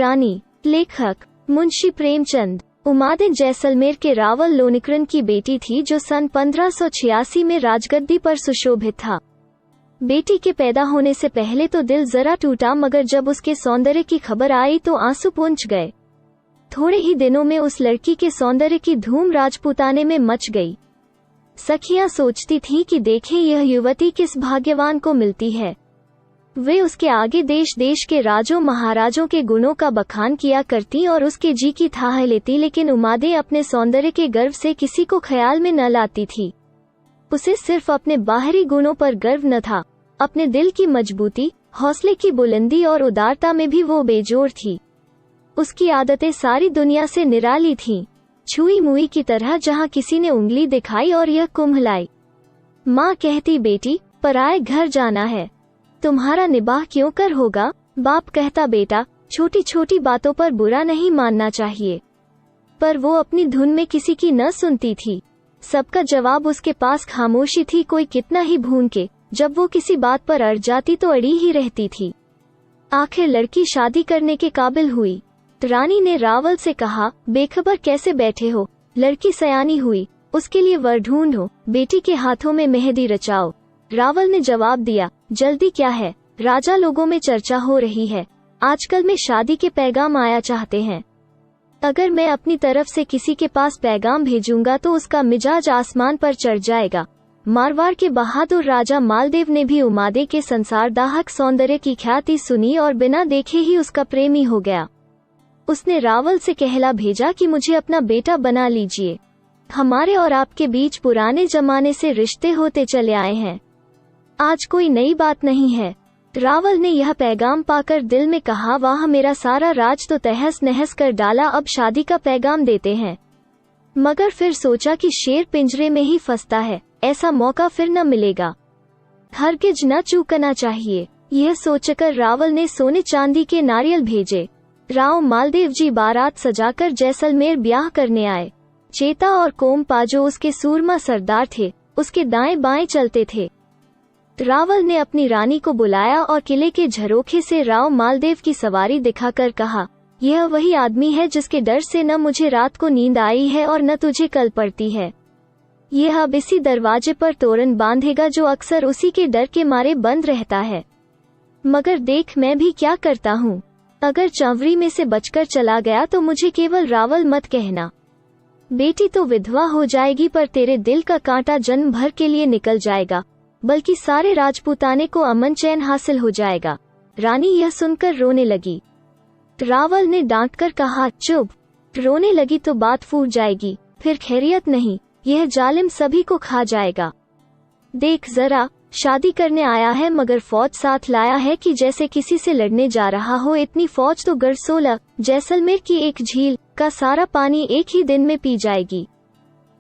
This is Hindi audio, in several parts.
रानी। लेखक मुंशी प्रेमचंद। उमादे जैसलमेर के रावल लोनिकरन की बेटी थी जो सन 1586 में राजगद्दी पर सुशोभित था। बेटी के पैदा होने से पहले तो दिल जरा टूटा, मगर जब उसके सौंदर्य की खबर आई तो आंसू पूंछ गए। थोड़े ही दिनों में उस लड़की के सौंदर्य की धूम राजपूताने में मच गई। सखियां सोचती थीं कि देखें यह युवती किस भाग्यवान को मिलती है। वे उसके आगे देश देश के राजों महाराजों के गुणों का बखान किया करती और उसके जी की थाह लेती, लेकिन उमादे अपने सौंदर्य के गर्व से किसी को ख्याल में न लाती थी। उसे सिर्फ अपने बाहरी गुणों पर गर्व न था, अपने दिल की मजबूती, हौसले की बुलंदी और उदारता में भी वो बेजोड़ थी। उसकी आदतें सारी दुनिया से निराली थीं, छुई मुई की तरह, जहां किसी ने उंगली दिखाई और यह कुम्हलाई। माँ कहती, बेटी पराए घर जाना है, तुम्हारा निबाह क्यों कर होगा। बाप कहता, बेटा छोटी छोटी बातों पर बुरा नहीं मानना चाहिए। पर वो अपनी धुन में किसी की न सुनती थी। सबका जवाब उसके पास खामोशी थी। कोई कितना ही भून के जब वो किसी बात पर अड़ जाती तो अड़ी ही रहती थी। आखिर लड़की शादी करने के काबिल हुई। रानी ने रावल से कहा, बेखबर कैसे बैठे हो, लड़की सयानी हुई, उसके लिए वर ढूंढो, बेटी के हाथों में मेहंदी रचाओ। रावल ने जवाब दिया, जल्दी क्या है, राजा लोगों में चर्चा हो रही है, आजकल में शादी के पैगाम आया चाहते हैं। अगर मैं अपनी तरफ से किसी के पास पैगाम भेजूंगा तो उसका मिजाज आसमान पर चढ़ जाएगा। मारवाड़ के बहादुर राजा मालदेव ने भी उमादे के संसारदाहक सौंदर्य की ख्याति सुनी और बिना देखे ही उसका प्रेमी हो गया। उसने रावल से कहला भेजा कि मुझे अपना बेटा बना लीजिए, हमारे और आपके बीच पुराने जमाने से रिश्ते होते चले आए हैं, आज कोई नई बात नहीं है। रावल ने यह पैगाम पाकर दिल में कहा, वाह मेरा सारा राज तो तहस नहस कर डाला, अब शादी का पैगाम देते हैं। मगर फिर सोचा कि शेर पिंजरे में ही फंसता है, ऐसा मौका फिर न मिलेगा, हरगिज न चूकना चाहिए। यह सोचकर रावल ने सोने चांदी के नारियल भेजे। राव मालदेव जी बारात सजाकर जैसलमेर ब्याह करने आए। चेता और कोमपा जो उसके सूरमा सरदार थे, उसके दाएं बाएं चलते थे। रावल ने अपनी रानी को बुलाया और किले के झरोखे से राव मालदेव की सवारी दिखाकर कहा, यह वही आदमी है जिसके डर से न मुझे रात को नींद आई है और न तुझे कल पड़ती है। यह अब इसी दरवाजे पर तोरण बांधेगा जो अक्सर उसी के डर के मारे बंद रहता है। मगर देख मैं भी क्या करता हूँ, अगर चंवरी में से बचकर चला गया तो मुझे केवल रावल मत कहना। बेटी तो विधवा हो जाएगी, पर तेरे दिल का कांटा जन्म भर के लिए निकल जाएगा, बल्कि सारे राजपूताने को अमन चैन हासिल हो जाएगा। रानी यह सुनकर रोने लगी। रावल ने डांटकर कहा, चुप, रोने लगी तो बात फूट जाएगी, फिर खैरियत नहीं, यह जालिम सभी को खा जाएगा। देख जरा, शादी करने आया है मगर फौज साथ लाया है कि जैसे किसी से लड़ने जा रहा हो। इतनी फौज तो गढ़सोला, जैसलमेर की एक झील का सारा पानी एक ही दिन में पी जाएगी।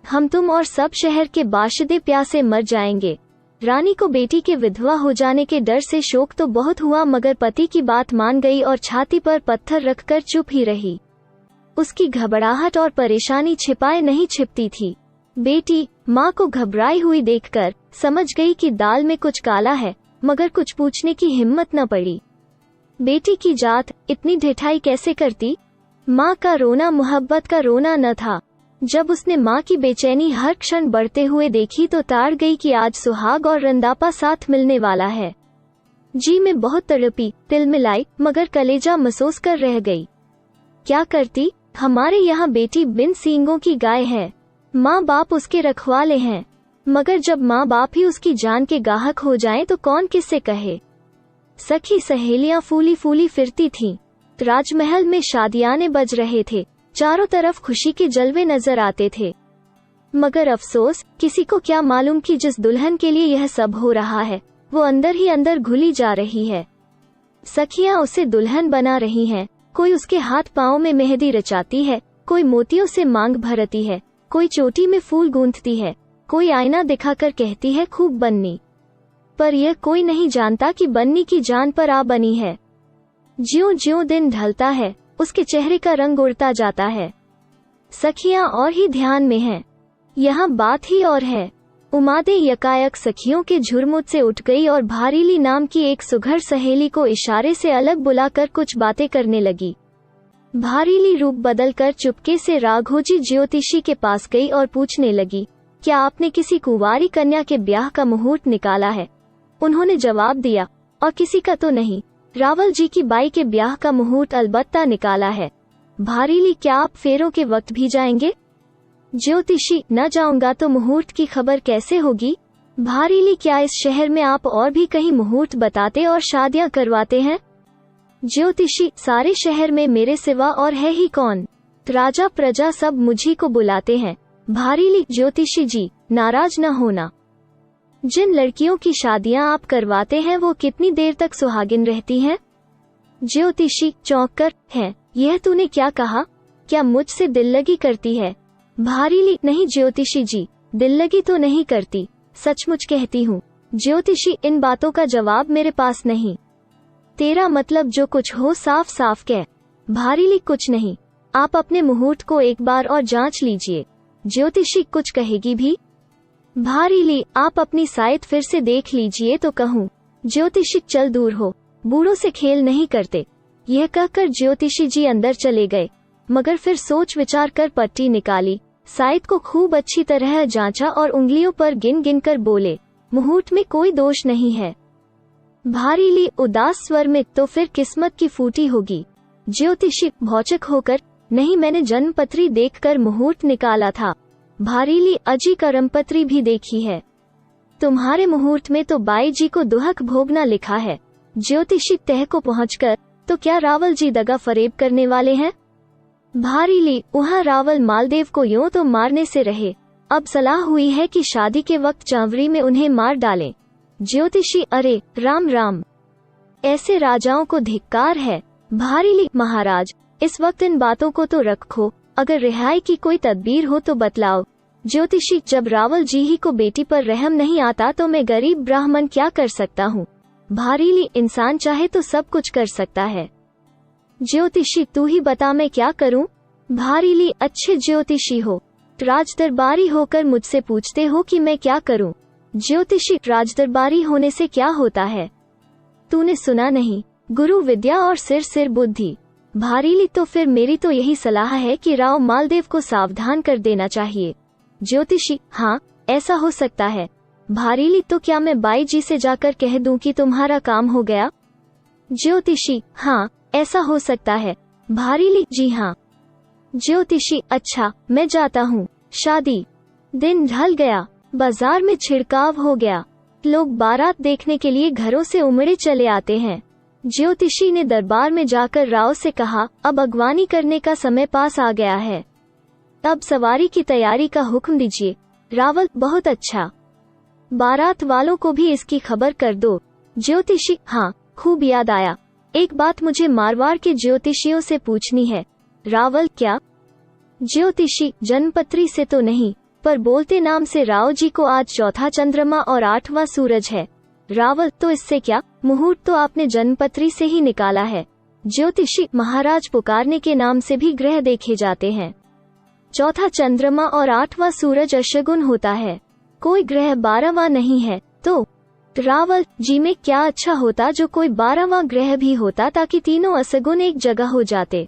हम तुम और सब शहर के बाशिंदे प्यासे मर जाएंगे। रानी को बेटी के विधवा हो जाने के डर से शोक तो बहुत हुआ, मगर पति की बात मान गई और छाती पर पत्थर रखकर चुप ही रही। उसकी घबराहट और परेशानी छिपाए नहीं छिपती थी। बेटी माँ को घबराई हुई देखकर समझ गई कि दाल में कुछ काला है, मगर कुछ पूछने की हिम्मत न पड़ी। बेटी की जात इतनी ढिठाई कैसे करती। माँ का रोना मोहब्बत का रोना न था। जब उसने माँ की बेचैनी हर क्षण बढ़ते हुए देखी तो ताड़ गई कि आज सुहाग और रंदापा साथ मिलने वाला है। जी में बहुत तड़पी, तिल मिलाई, मगर कलेजा महसूस कर रह गई। क्या करती, हमारे यहाँ बेटी बिन सींगों की गाय है, माँ बाप उसके रखवाले हैं, मगर जब माँ बाप ही उसकी जान के गाहक हो जाएं तो कौन किससे कहे। सखी सहेलियां फूली फूली फिरती थीं। राजमहल में शादियाने बज रहे थे, चारों तरफ खुशी के जलवे नजर आते थे। मगर अफसोस, किसी को क्या मालूम कि जिस दुल्हन के लिए यह सब हो रहा है वो अंदर ही अंदर घुली जा रही है। सखियां उसे दुल्हन बना रही हैं, कोई उसके हाथ पांव में मेहंदी रचाती है, कोई मोतियों से मांग भरती है, कोई चोटी में फूल गूंथती है, कोई आईना दिखाकर कहती है खूब बन्नी। पर यह कोई नहीं जानता कि बन्नी की जान पर आ बनी है। ज्यों ज्यों दिन ढलता है उसके चेहरे का रंग उड़ता जाता है। सखियां और ही ध्यान में हैं, यहाँ बात ही और है। उमादे यकायक सखियों के झुरमुट से उठ गई और भारीली नाम की एक सुघड़ सहेली को इशारे से अलग बुलाकर कुछ बातें करने लगी। भारीली रूप बदलकर चुपके से राघोजी ज्योतिषी के पास गई और पूछने लगी, क्या आपने किसी कुंवारी कन्या के ब्याह का मुहूर्त निकाला है? उन्होंने जवाब दिया, और किसी का तो नहीं, रावल जी की बाई के ब्याह का मुहूर्त अलबत्ता निकाला है। भारीली, क्या आप फेरों के वक्त भी जाएंगे? ज्योतिषी, न जाऊंगा तो मुहूर्त की खबर कैसे होगी? भारीली, क्या इस शहर में आप और भी कहीं मुहूर्त बताते और शादियां करवाते हैं? ज्योतिषी, सारे शहर में मेरे सिवा और है ही कौन? राजा प्रजा सब मुझी को बुलाते हैं। भारीली, ज्योतिषी जी, नाराज न होना। जिन लड़कियों की शादियां आप करवाते हैं वो कितनी देर तक सुहागिन रहती हैं? ज्योतिषी, चौंककर, है, यह तूने क्या कहा? क्या मुझसे दिल्लगी करती है? भारीली, नहीं ज्योतिषी जी, दिल्लगी तो नहीं करती, सचमुच कहती हूँ। ज्योतिषी, इन बातों का जवाब मेरे पास नहीं। तेरा मतलब जो कुछ हो साफ साफ कह। भारीली, कुछ नहीं, आप अपने मुहूर्त को एक बार और जांच लीजिए। ज्योतिषी, कुछ कहेगी भी? भारीली, आप अपनी साइट फिर से देख लीजिए तो कहूँ। ज्योतिषी, चल दूर हो, बूढ़ों से खेल नहीं करते। यह कहकर ज्योतिषी जी अंदर चले गए, मगर फिर सोच विचार कर पट्टी निकाली, साइट को खूब अच्छी तरह जांचा और उंगलियों पर गिन गिन कर बोले, मुहूर्त में कोई दोष नहीं है। भारीली उदास स्वर में, तो फिर किस्मत की फूटी होगी। ज्योतिषी भौचक होकर, नहीं, मैंने जन्मपत्री देखकर मुहूर्त निकाला था। भारीली, अजी करमपत्री भी देखी है। तुम्हारे मुहूर्त में तो बाई जी को दुहक भोगना लिखा है। ज्योतिषी तह को पहुंचकर, तो क्या रावल जी दगा फरेब करने वाले हैं? भारीली, वहाँ रावल मालदेव को यूं तो मारने से रहे, अब सलाह हुई है कि शादी के वक्त चावरी में उन्हें मार डालें। ज्योतिषी, अरे राम राम, ऐसे राजाओं को धिक्कार है। भारीली, महाराज, इस वक्त इन बातों को तो रखो, अगर रिहाई की कोई तदबीर हो तो बतलाओ। ज्योतिषी, जब रावल जी ही को बेटी पर रहम नहीं आता तो मैं गरीब ब्राह्मण क्या कर सकता हूँ? भारीली, इंसान चाहे तो सब कुछ कर सकता है। ज्योतिषी, तू ही बता मैं क्या करूँ? भारीली, अच्छे ज्योतिषी हो, राजदरबारी होकर मुझसे पूछते हो कि मैं क्या करूँ? ज्योतिषी, राजदरबारी होने से क्या होता है? तूने सुना नहीं, गुरु विद्या और सिर सिर बुद्धि। भारीली, तो फिर मेरी तो यही सलाह है कि राव मालदेव को सावधान कर देना चाहिए। ज्योतिषी, हाँ, ऐसा हो सकता है। भारीली, तो क्या मैं बाई जी से जाकर कह दूं कि तुम्हारा काम हो गया? ज्योतिषी, हाँ, ऐसा हो सकता है। भारीली, जी हाँ। ज्योतिषी, अच्छा, मैं जाता हूँ। शादी दिन ढल गया, बाजार में छिड़काव हो गया, लोग बारात देखने के लिए घरों से उमड़े चले आते हैं। ज्योतिषी ने दरबार में जाकर राव से कहा, अब अगवानी करने का समय पास आ गया है, अब सवारी की तैयारी का हुक्म दीजिए। रावल, बहुत अच्छा, बारात वालों को भी इसकी खबर कर दो। ज्योतिषी, हाँ, खूब याद आया, एक बात मुझे मारवाड़ के ज्योतिषियों से पूछनी है। रावल, क्या? ज्योतिषी, जन्मपत्री से तो नहीं, पर बोलते नाम से राव जी को आज चौथा चंद्रमा और 8वां सूरज है। रावल, तो इससे क्या? मुहूर्त तो आपने जन्मपत्री से ही निकाला है। ज्योतिषी, महाराज पुकारने के नाम से भी ग्रह देखे जाते हैं। चौथा चंद्रमा और 8वां सूरज अशगुन होता है, कोई ग्रह 12वां नहीं है। तो रावल जी, में क्या अच्छा होता जो कोई 12वां ग्रह भी होता, ताकि तीनों असगुन एक जगह हो जाते।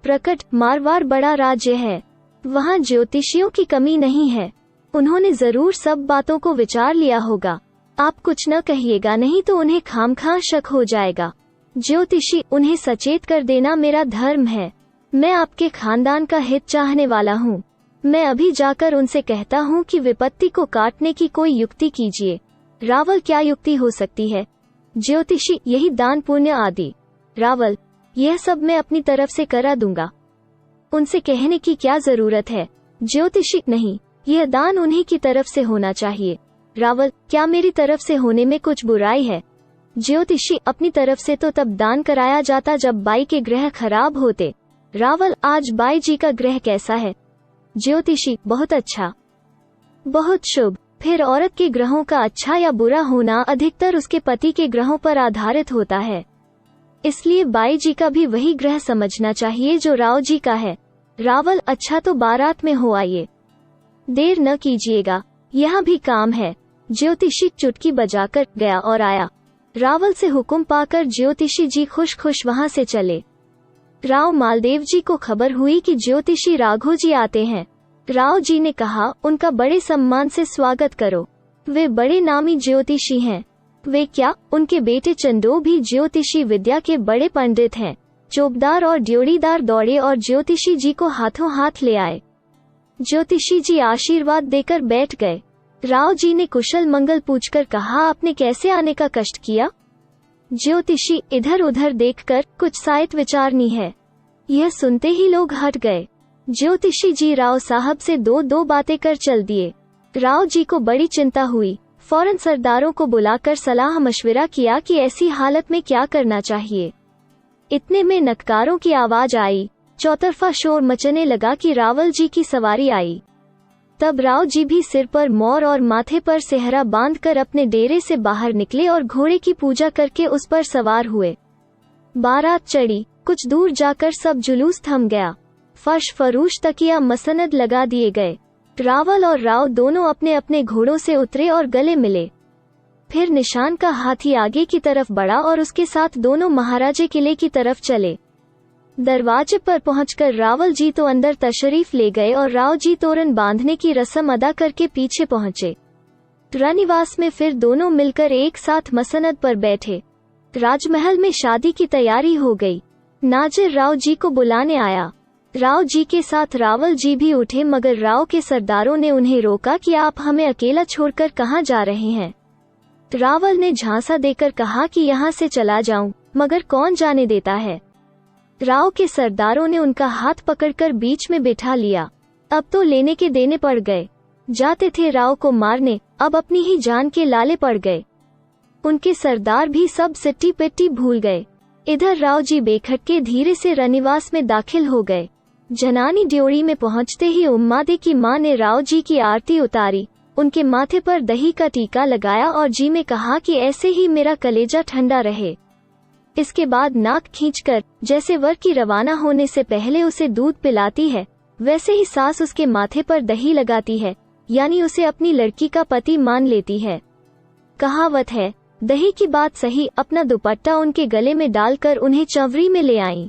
प्रकट मारवाड़ बड़ा राज्य है, वहाँ ज्योतिषियों की कमी नहीं है, उन्होंने जरूर सब बातों को विचार लिया होगा। आप कुछ न कहिएगा, नहीं तो उन्हें खामखा शक हो जाएगा। ज्योतिषी, उन्हें सचेत कर देना मेरा धर्म है, मैं आपके खानदान का हित चाहने वाला हूँ। मैं अभी जाकर उनसे कहता हूँ कि विपत्ति को काटने की कोई युक्ति कीजिए। रावल, क्या युक्ति हो सकती है? ज्योतिषी, यही दान पुण्य आदि। रावल, यह सब मैं अपनी तरफ से करा दूंगा, उनसे कहने की क्या जरूरत है? ज्योतिषी, नहीं, यह दान उन्हीं की तरफ से होना चाहिए। रावल, क्या मेरी तरफ से होने में कुछ बुराई है? ज्योतिषी, अपनी तरफ से तो तब दान कराया जाता जब बाई के ग्रह खराब होते। रावल, आज बाई जी का ग्रह कैसा है? ज्योतिषी, बहुत अच्छा, बहुत शुभ। फिर औरत के ग्रहों का अच्छा या बुरा होना अधिकतर उसके पति के ग्रहों पर आधारित होता है, इसलिए बाई जी का भी वही ग्रह समझना चाहिए जो राव जी का है। रावल, अच्छा, तो बारात में हो आइए, देर न कीजिएगा, यहाँ भी काम है। ज्योतिषी चुटकी बजाकर गया और आया। रावल से हुक्म पाकर ज्योतिषी जी खुश खुश वहाँ से चले। राव मालदेव जी को खबर हुई कि ज्योतिषी राघो जी आते हैं। राव जी ने कहा, उनका बड़े सम्मान से स्वागत करो, वे बड़े नामी ज्योतिषी हैं। वे क्या, उनके बेटे चंदो भी ज्योतिषी विद्या के बड़े पंडित हैं। चौबदार और ड्योढ़ीदार दौड़े और ज्योतिषी जी को हाथों हाथ ले आए। ज्योतिषी जी आशीर्वाद देकर बैठ गए। राव जी ने कुशल मंगल पूछकर कहा, आपने कैसे आने का कष्ट किया? ज्योतिषी इधर उधर देखकर, कुछ सायत विचारनी है। यह सुनते ही लोग हट गए। ज्योतिषी जी राव साहब से दो बातें कर चल दिए। राव जी को बड़ी चिंता हुई। फौरन सरदारों को बुलाकर सलाह मशविरा किया कि ऐसी हालत में क्या करना चाहिए। इतने में नटकारों की आवाज आई। चौतरफा शोर मचने लगा कि रावल जी की सवारी आई। तब राव जी भी सिर पर मोर और माथे पर सेहरा बांधकर अपने डेरे से बाहर निकले और घोड़े की पूजा करके उस पर सवार हुए। बारात चढ़ी। कुछ दूर जाकर सब जुलूस थम गया। फर्श फरूश तकिया मसनद लगा दिए गए। रावल और राव दोनों अपने अपने घोड़ों से उतरे और गले मिले। फिर निशान का हाथी आगे की तरफ बढ़ा और उसके साथ दोनों महाराजे किले की तरफ चले। दरवाजे पर पहुंचकर रावल जी तो अंदर तशरीफ ले गए और राव जी तोरण बांधने की रस्म अदा करके पीछे पहुंचे। रानीवास में फिर दोनों मिलकर एक साथ मसनद पर बैठे। राजमहल में शादी की तैयारी हो गई। नाजिर राव जी को बुलाने आया। राव जी के साथ रावल जी भी उठे, मगर राव के सरदारों ने उन्हें रोका कि आप हमें अकेला छोड़कर कहाँ जा रहे हैं। रावल ने झांसा देकर कहा कि यहाँ से चला जाऊं, मगर कौन जाने देता है। राव के सरदारों ने उनका हाथ पकड़कर बीच में बिठा लिया। अब तो लेने के देने पड़ गए। जाते थे राव को मारने, अब अपनी ही जान के लाले पड़ गए। उनके सरदार भी सब सिट्टी पिट्टी भूल गए। इधर राव जी बेखटके धीरे से रानीवास में दाखिल हो गए। जनानी ड्योढ़ी में पहुंचते ही उम्मादे की मां ने राव जी की आरती उतारी, उनके माथे पर दही का टीका लगाया और जी में कहा कि ऐसे ही मेरा कलेजा ठंडा रहे। इसके बाद नाक खींचकर, जैसे वर की रवाना होने से पहले उसे दूध पिलाती है, वैसे ही सास उसके माथे पर दही लगाती है, यानी उसे अपनी लड़की का पति मान लेती है। कहावत है, दही की बात सही। अपना दुपट्टा उनके गले में डालकर उन्हें चंवरी में ले आईं।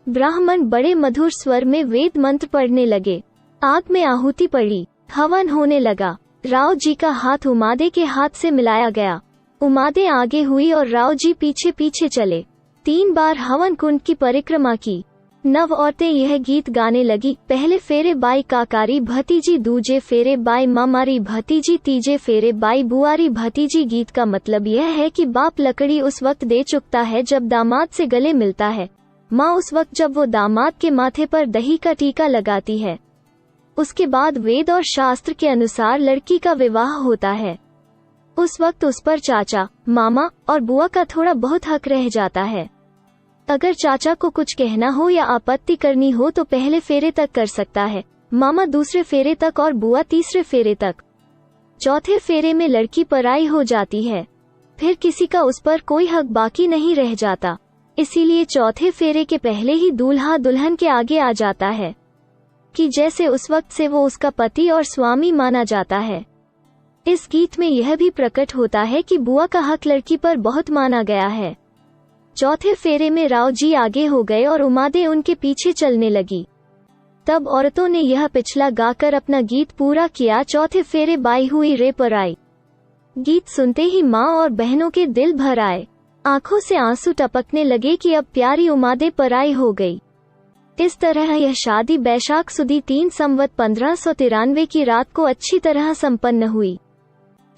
ब्राह्मण बड़े मधुर स्वर में वेद मंत्र पढ़ने लगे। आग में आहुति पड़ी, हवन होने लगा। राव जी का हाथ उमादे के हाथ से मिलाया गया। उमादे आगे हुई और राव जी पीछे पीछे चले। 3 बार हवन कुंड की परिक्रमा की। नव औरतें यह गीत गाने लगी, पहले फेरे बाई काकारी भतीजी, दूजे फेरे बाई मामारी भतीजी, तीजे फेरे बाई बुआरी भतीजी। गीत का मतलब यह है कि बाप लकड़ी उस वक्त दे चुकता है जब दामाद से गले मिलता है, माँ उस वक्त जब वो दामाद के माथे पर दही का टीका लगाती है। उसके बाद वेद और शास्त्र के अनुसार लड़की का विवाह होता है। उस वक्त उस पर चाचा, मामा और बुआ का थोड़ा बहुत हक रह जाता है। अगर चाचा को कुछ कहना हो या आपत्ति करनी हो तो पहले फेरे तक कर सकता है, मामा दूसरे फेरे तक और बुआ तीसरे फेरे तक। चौथे फेरे में लड़की पराई हो जाती है, फिर किसी का उस पर कोई हक बाकी नहीं रह जाता। इसीलिए चौथे फेरे के पहले ही दूल्हा दुल्हन के आगे आ जाता है कि जैसे उस वक्त से वो उसका पति और स्वामी माना जाता है। इस गीत में यह भी प्रकट होता है कि बुआ का हक लड़की पर बहुत माना गया है। चौथे फेरे में राव जी आगे हो गए और उमादे उनके पीछे चलने लगी। तब औरतों ने यह पिछला गाकर अपना गीत पूरा किया, चौथे फेरे बाई हुई रे पराई। गीत सुनते ही माँ और बहनों के दिल भर आए, आंखों से आंसू टपकने लगे कि अब प्यारी उमादे पराई हो गई। इस तरह यह शादी बैशाख सुदी 3 संवत 1593 की रात को अच्छी तरह संपन्न हुई।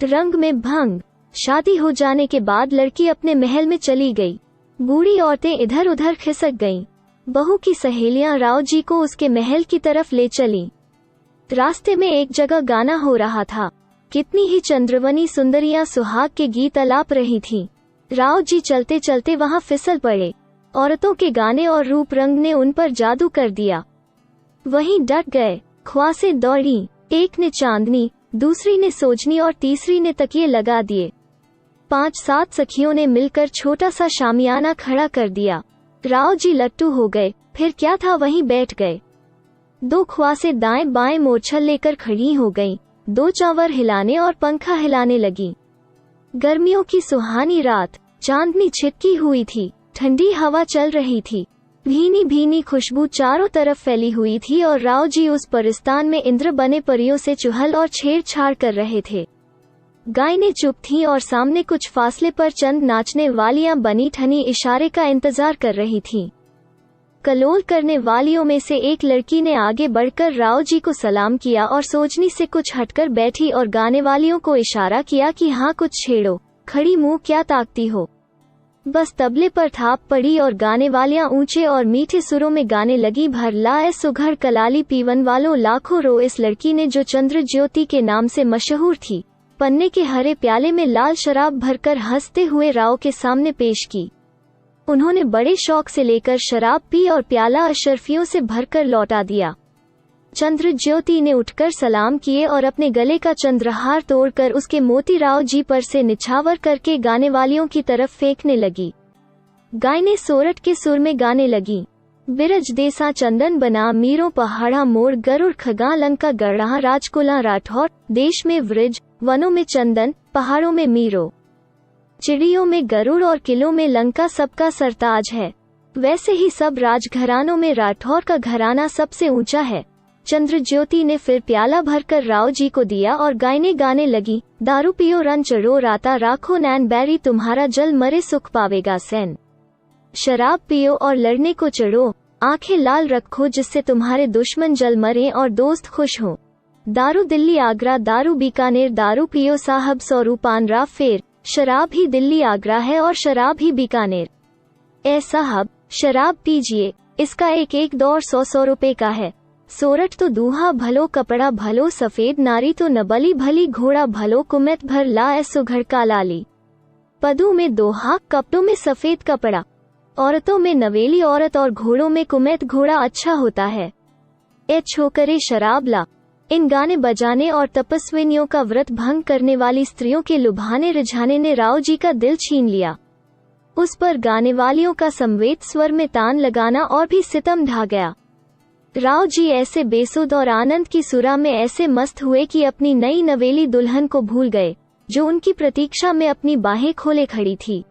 रंग में भंग। शादी हो जाने के बाद लड़की अपने महल में चली गई। बूढ़ी औरतें इधर उधर खिसक गईं। बहू की सहेलियां राव जी को उसके महल की तरफ ले चलीं। रास्ते में एक जगह गाना हो रहा था। कितनी ही चंद्रवनी सुंदरियां सुहाग के गीत अलाप रही थीं। राव जी चलते चलते वहां फिसल पड़े। औरतों के गाने और रूप रंग ने उन पर जादू कर दिया। वहीं डट गए। ख्वासें दौड़ी, एक ने चांदनी, दूसरी ने सोजनी और तीसरी ने तकिए लगा दिए। 5-7 सखियों ने मिलकर छोटा सा शामियाना खड़ा कर दिया। राव जी लट्टू हो गए, फिर क्या था वहीं बैठ गए। 2 ख्वासें दाएं बाएं मोरछल लेकर खड़ी हो गईं, 2 चावर हिलाने और पंखा हिलाने लगी। गर्मियों की सुहानी रात, चांदनी छिपकी हुई थी, ठंडी हवा चल रही थी। भीनी भीनी खुशबू चारों तरफ फैली हुई थी और राव जी उस परिस्तान में इंद्र बने परियों से चुहल और छेड़छाड़ कर रहे थे। गायें चुप थीं और सामने कुछ फासले पर चंद नाचने वालियां बनी ठनी इशारे का इंतजार कर रही थीं। कलोल करने वालियों में से एक लड़की ने आगे बढ़कर राव जी को सलाम किया और सोचनी से कुछ हटकर बैठी और गाने वालियों को इशारा किया कि हाँ कुछ छेड़ो, खड़ी मुंह क्या ताकती हो। बस तबले पर थाप पड़ी और गाने वालियां ऊंचे और मीठे सुरों में गाने लगी, भर लाए सुघड़ कलाली पीवन वालों लाखों रो। इस लड़की ने जो चंद्र ज्योति के नाम से मशहूर थी, पन्ने के हरे प्याले में लाल शराब भरकर हंसते हुए राव के सामने पेश की। उन्होंने बड़े शौक से लेकर शराब पी और प्याला अशर्फियों से भरकर लौटा दिया। चंद्र ज्योति ने उठकर सलाम किए और अपने गले का चंद्रहार तोड़कर उसके मोती राव जी पर से निछावर करके गाने वालियों की तरफ फेंकने लगी। गायें सोरठ के सुर में गाने लगी, बिरज देसा चंदन बना मीरों पहाड़ा मोड़, गरुड़ खगा लंका गढ़ा राजकुला राठौर। देश में वृज, वनों में चंदन, पहाड़ों में मीरो, चिड़ियों में गरुड़ और किलों में लंका सबका सरताज है। वैसे ही सब राजघरानों में राठौर का घराना सबसे ऊंचा है। चंद्र ज्योति ने फिर प्याला भरकर राव जी को दिया और गायें गाने लगी, दारू पियो रन चढ़ो राता राखो नैन बैरी, तुम्हारा जल मरे सुख पावेगा सैन। शराब पियो और लड़ने को चढ़ो, आंखें लाल रखो जिससे तुम्हारे दुश्मन जल मरे और दोस्त खुश हो। दारू दिल्ली आगरा, दारू बीकानेर, दारू पियो साहब 100 रूपानरा फेर। शराब ही दिल्ली आगरा है और शराब ही बीकानेर। ए साहब शराब पीजिए, इसका एक एक दौर 100 रुपए का है। सोरठ तो दूहा भलो, कपड़ा भलो सफेद, नारी तो नबली भली, घोड़ा भलो कुमैत भर ला सुघड़ का लाली। पदू में दोहा, कपड़ों में सफेद कपड़ा, औरतों में नवेली औरत और घोड़ों में कुमैत घोड़ा अच्छा होता है। ए छोकरे शराब ला। इन गाने बजाने और तपस्विनियों का व्रत भंग करने वाली स्त्रियों के लुभाने रिझाने ने राव जी का दिल छीन लिया। उस पर गाने वालियों का संवेद स्वर में तान लगाना और भी सितम ढा गया। राव जी ऐसे बेसुध और आनंद की सुरा में ऐसे मस्त हुए कि अपनी नई नवेली दुल्हन को भूल गए, जो उनकी प्रतीक्षा में अपनी बाहें खोले खड़ी थी।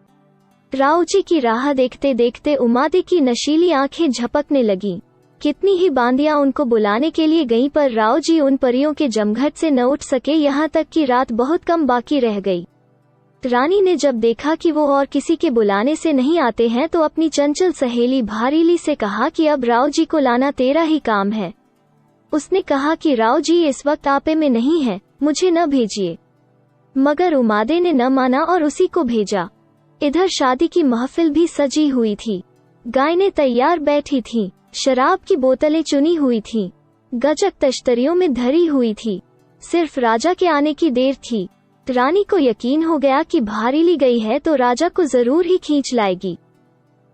राव जी की राह देखते देखते उमादे की नशीली आंखें झपकने लगीं। कितनी ही बांदियां उनको बुलाने के लिए गईं, पर राव जी उन परियों के जमघट से न उठ सके। यहाँ तक कि रात बहुत कम बाकी रह गई। रानी ने जब देखा कि वो और किसी के बुलाने से नहीं आते हैं, तो अपनी चंचल सहेली भारीली से कहा कि अब राव जी को लाना तेरा ही काम है। उसने कहा कि राव जी इस वक्त आपे में नहीं है, मुझे न भेजिए। मगर उमादे ने न माना और उसी को भेजा। इधर शादी की महफिल भी सजी हुई थी। गायें तैयार बैठी थीं, शराब की बोतलें चुनी हुई थीं, गजक तश्तरियों में धरी हुई थी। सिर्फ राजा के आने की देर थी। रानी को यकीन हो गया कि भारीली गई है तो राजा को जरूर ही खींच लाएगी।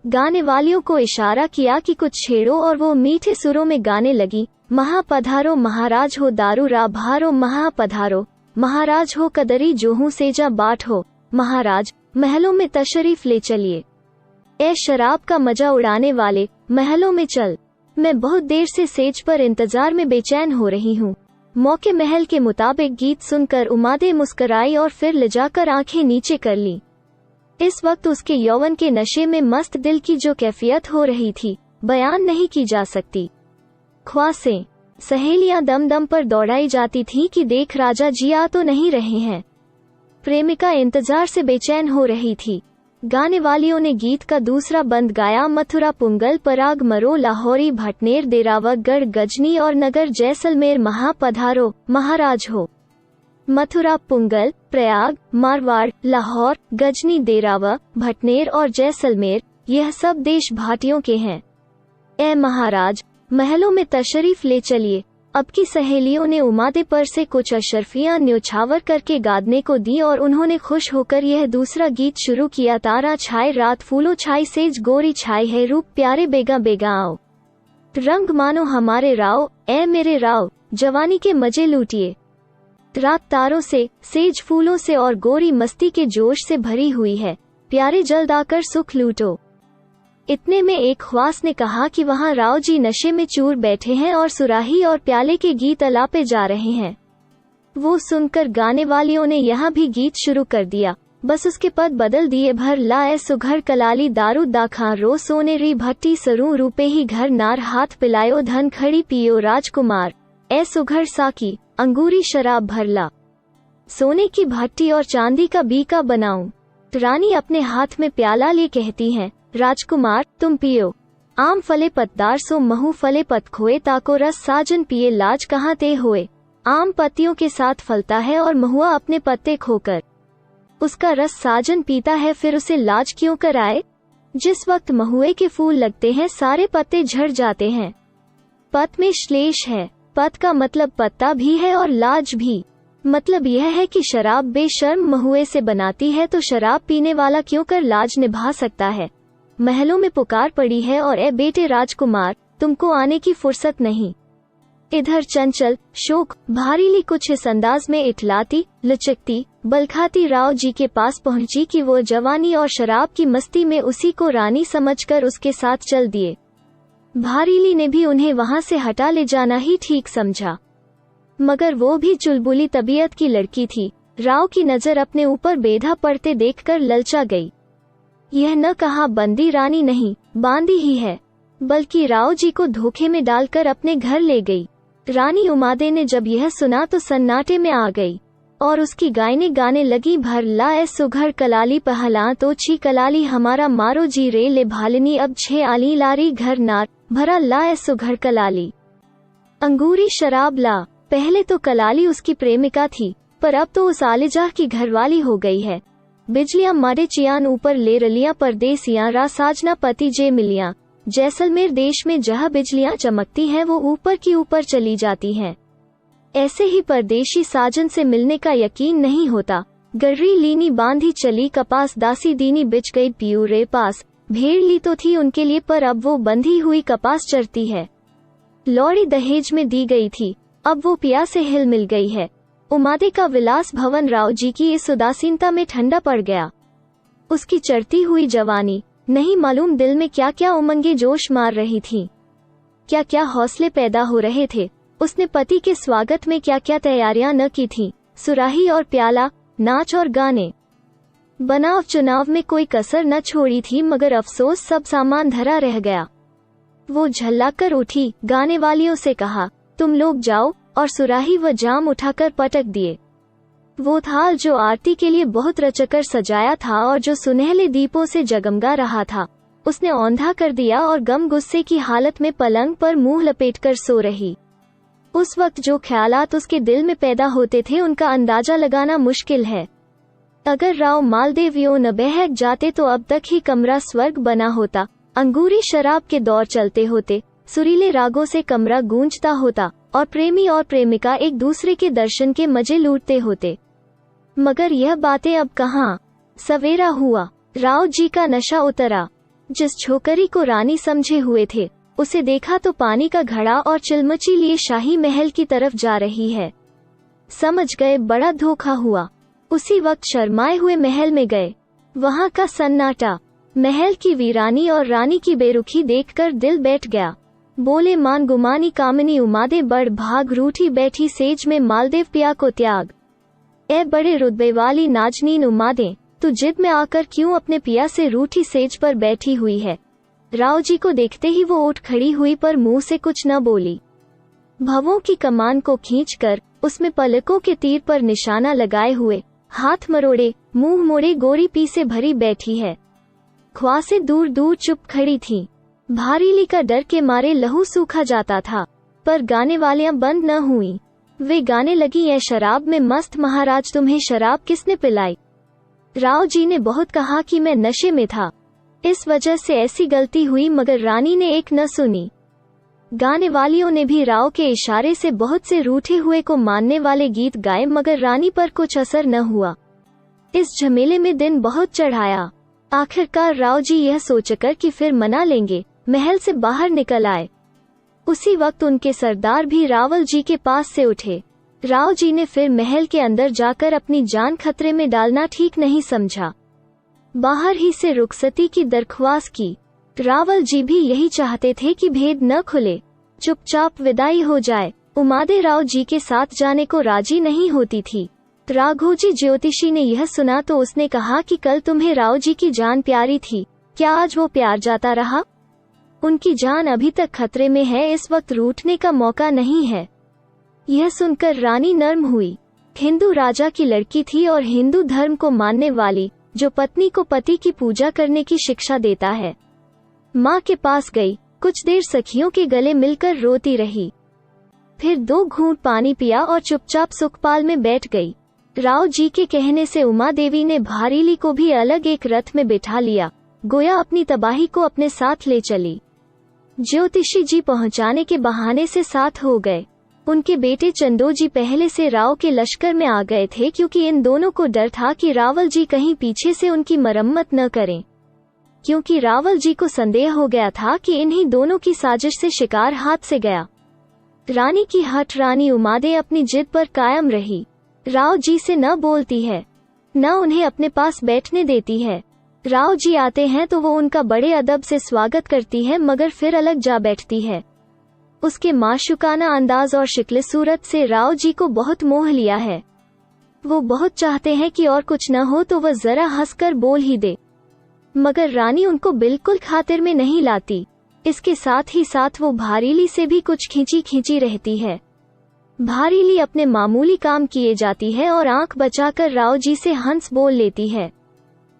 गाने वालियों को इशारा किया कि कुछ छेड़ो और वो मीठे सुरों में गाने लगी, महापधारो महाराज हो दारू राभारो, महापधारो महाराज हो कदरी जोहू सेजा बाट हो, महाराज महलों में तशरीफ ले चलिए। ए शराब का मजा उड़ाने वाले, महलों में चल। मैं बहुत देर से सेज पर इंतजार में बेचैन हो रही हूँ। मौके महल के मुताबिक गीत सुनकर उमादे मुस्कराई और फिर लिजाकर आंखें नीचे कर ली। इस वक्त उसके यौवन के नशे में मस्त दिल की जो कैफियत हो रही थी, बयान नहीं की जा सकती। ख्वासें, सहेलियां दम दम पर दौड़ाई जाती थीं कि देख राजा जी आ तो नहीं रहे हैं। प्रेमिका इंतजार से बेचैन हो रही थी। गाने वालियों ने गीत का दूसरा बंद गाया, मथुरा पुंगल पराग मरो, लाहौरी भटनेर देरावा गढ़ गजनी और नगर जैसलमेर, महापधारो महाराज हो। मथुरा पुंगल, प्रयाग, मारवाड़, लाहौर, गजनी, देरावा, भटनेर और जैसलमेर, यह सब देश भाटियों के हैं। ए महाराज महलों में तशरीफ ले चलिए। अब की सहेलियों ने उमादे पर से कुछ अशर्फियां न्योछावर करके गादने को दी और उन्होंने खुश होकर यह दूसरा गीत शुरू किया, तारा छाए रात फूलो छाई सेज गोरी छाई है रूप प्यारे बेगा बेगा आओ, रंग मानो हमारे राव, ए मेरे राव जवानी के मजे लूटिए। रात तारों से, सेज फूलों से और गोरी मस्ती के जोश से भरी हुई है, प्यारे जल्द आकर सुख लूटो। इतने में एक ख्वास ने कहा कि वहाँ राव जी नशे में चूर बैठे हैं और सुराही और प्याले के गीत अलापे जा रहे हैं। वो सुनकर गाने वालियों ने यहाँ भी गीत शुरू कर दिया। बस उसके पद बदल दिए भर ला ए सुघर कलाली दारू दाखा रो सोनेरी भट्टी सरू रूपे ही घर नार हाथ पिलायो धन खड़ी पियो राजकुमार ए सुघर साकी अंगूरी शराब भरला। सोने की भट्टी और चांदी का बीका बनाऊं। रानी अपने हाथ में प्याला लिए कहती हैं, राजकुमार तुम पियो। आम फले पतदार सो महू फले पत खोए ताको रस साजन पिए लाज कहाँ ते होए। आम पत्तियों के साथ फलता है और महुआ अपने पत्ते खोकर उसका रस साजन पीता है, फिर उसे लाज क्यों कराए। जिस वक्त महुए के फूल लगते हैं सारे पत्ते झड़ जाते हैं। पत में श्लेष है। पत का मतलब पत्ता भी है और लाज भी। मतलब यह है कि शराब बेशर्म महुए से बनाती है तो शराब पीने वाला क्यों कर लाज निभा सकता है। महलों में पुकार पड़ी है और ए बेटे राजकुमार तुमको आने की फुर्सत नहीं। इधर चंचल शोक भारीली कुछ इस अंदाज में इठलाती लचकती बलखाती राव जी के पास पहुंची कि वो जवानी और शराब की मस्ती में उसी को रानी समझकर उसके साथ चल दिए। भारीली ने भी उन्हें वहां से हटा ले जाना ही ठीक समझा, मगर वो भी चुलबुली तबीयत की लड़की थी। राव की नजर अपने ऊपर बेधा पड़ते देखकर ललचा गई। यह न कहा बंदी रानी नहीं बांदी ही है, बल्कि राव जी को धोखे में डालकर अपने घर ले गई। रानी उमादे ने जब यह सुना तो सन्नाटे में आ गई और उसकी गायने गाने लगी, भर ला ए सुघर कलाली पहला तो छी कलाली हमारा मारो जी रे ले भालनी अब छे आली लारी घर नार भरा ला ए सुघर कलाली। अंगूरी शराब ला। पहले तो कलाली उसकी प्रेमिका थी, पर अब तो उस आलिजाह की घरवाली हो गई है। बिजलियां मारे चियान ऊपर ले रलियां परदेसियां रा साजना पति जे मिलियां। जैसलमेर देश में जहाँ बिजलियां चमकती हैं वो ऊपर की ऊपर चली जाती हैं। ऐसे ही परदेशी साजन से मिलने का यकीन नहीं होता। गर्री लीनी बांधी चली कपास दासी दीनी बिच गई पियू रे पास। भेड़ ली तो थी उनके लिए पर अब वो बंधी हुई कपास चरती है। लौड़ी दहेज में दी गई थी, अब वो पिया से हिल मिल गई है। उमादे का विलास भवन राव जी की इस उदासीनता में ठंडा पड़ गया। उसकी चढ़ती हुई जवानी नहीं मालूम दिल में क्या क्या उमंगे जोश मार रही थीं, क्या क्या हौसले पैदा हो रहे थे। उसने पति के स्वागत में क्या क्या तैयारियां न की थीं। सुराही और प्याला, नाच और गाने, बनाव चुनाव में कोई कसर न छोड़ी थी, मगर अफसोस सब सामान धरा रह गया। वो झल्लाकर उठी, गाने वालियों से कहा, तुम लोग जाओ, और सुराही व जाम उठाकर पटक दिए। वो थाल जो आरती के लिए बहुत रचकर सजाया था और जो सुनहले दीपों से जगमगा रहा था, उसने औंधा कर दिया और गम गुस्से की हालत में पलंग पर मुंह लपेटकर सो रही। उस वक्त जो ख्यालात उसके दिल में पैदा होते थे उनका अंदाजा लगाना मुश्किल है। अगर राव मालदेव यो न बहक जाते तो अब तक ही कमरा स्वर्ग बना होता। अंगूरी शराब के दौर चलते होते, सुरीले रागों से कमरा गूंजता होता और प्रेमी और प्रेमिका एक दूसरे के दर्शन के मजे लूटते होते। मगर यह बातें अब कहाँ। सवेरा हुआ, राव जी का नशा उतरा। जिस छोकरी को रानी समझे हुए थे उसे देखा तो पानी का घड़ा और चिलमची लिए शाही महल की तरफ जा रही है। समझ गए बड़ा धोखा हुआ। उसी वक्त शर्माए हुए महल में गए। वहाँ का सन्नाटा, महल की वीरानी और रानी की बेरुखी देखकर दिल बैठ गया। बोले, मान गुमानी कामिनी उमादे बड़ भाग रूठी बैठी सेज में मालदेव पिया को त्याग। ए बड़े रुतबे वाली नाजनीन उमादे, तू जिद में आकर क्यों अपने पिया से रूठी सेज पर बैठी हुई है। राव जी को देखते ही वो उठ खड़ी हुई पर मुंह से कुछ न बोली। भवों की कमान को खींचकर उसमें पलकों के तीर पर निशाना लगाए हुए, हाथ मरोड़े मुंह मोड़े गोरी पी से भरी बैठी है। ख्वासें दूर दूर चुप खड़ी थीं। भारीली का डर के मारे लहू सूखा जाता था, पर गाने वालियां बंद न हुई। वे गाने लगी, ए शराब में मस्त महाराज तुम्हें शराब किसने पिलाई। राव जी ने बहुत कहा कि मैं नशे में था, इस वजह से ऐसी गलती हुई, मगर रानी ने एक न सुनी। गाने वालियों ने भी राव के इशारे से बहुत से रूठे हुए को मानने वाले गीत गाए, मगर रानी पर कुछ असर न हुआ। इस झमेले में दिन बहुत चढ़ाया। आखिरकार राव जी यह सोचकर कि फिर मना लेंगे, महल से बाहर निकल आए। उसी वक्त उनके सरदार भी रावल जी के पास से उठे। राव जी ने फिर महल के अंदर जाकर अपनी जान खतरे में डालना ठीक नहीं समझा। बाहर ही से रुखसती की दरख्वास्त की। रावल जी भी यही चाहते थे कि भेद न खुले, चुपचाप विदाई हो जाए। उमादे राव जी के साथ जाने को राजी नहीं होती थी। राघोजी ज्योतिषी ने यह सुना तो उसने कहा कि कल तुम्हें राव जी की जान प्यारी थी, क्या आज वो प्यार जाता रहा? उनकी जान अभी तक खतरे में है, इस वक्त रूठने का मौका नहीं है। यह सुनकर रानी नर्म हुई। हिंदू राजा की लड़की थी और हिंदू धर्म को मानने वाली, जो पत्नी को पति की पूजा करने की शिक्षा देता है। माँ के पास गई, कुछ देर सखियों के गले मिलकर रोती रही, फिर 2 घूंट पानी पिया और चुपचाप सुखपाल में बैठ गई। राव जी के कहने से उमा देवी ने भारीली को भी अलग एक रथ में बिठा लिया, गोया अपनी तबाही को अपने साथ ले चली। ज्योतिषी जी पहुंचाने के बहाने से साथ हो गए। उनके बेटे चंदोजी पहले से राव के लश्कर में आ गए थे, क्योंकि इन दोनों को डर था कि रावल जी कहीं पीछे से उनकी मरम्मत न करें, क्योंकि रावल जी को संदेह हो गया था कि इन्हीं दोनों की साजिश से शिकार हाथ से गया। रानी की हठ रानी उमादे अपनी जिद पर कायम रही। राव जी से न बोलती है, न उन्हें अपने पास बैठने देती है। राव जी आते हैं तो वो उनका बड़े अदब से स्वागत करती है, मगर फिर अलग जा बैठती है। उसके माशुकाना अंदाज और शिक्ल सूरत से राव जी को बहुत मोह लिया है। वो बहुत चाहते हैं कि और कुछ न हो तो वह जरा हंसकर बोल ही दे, मगर रानी उनको बिल्कुल खातिर में नहीं लाती। इसके साथ ही साथ वो भारीली से भी कुछ खींची खींची रहती है। भारीली अपने मामूली काम किए जाती है और आंख बचाकर राव जी से हंस बोल लेती है।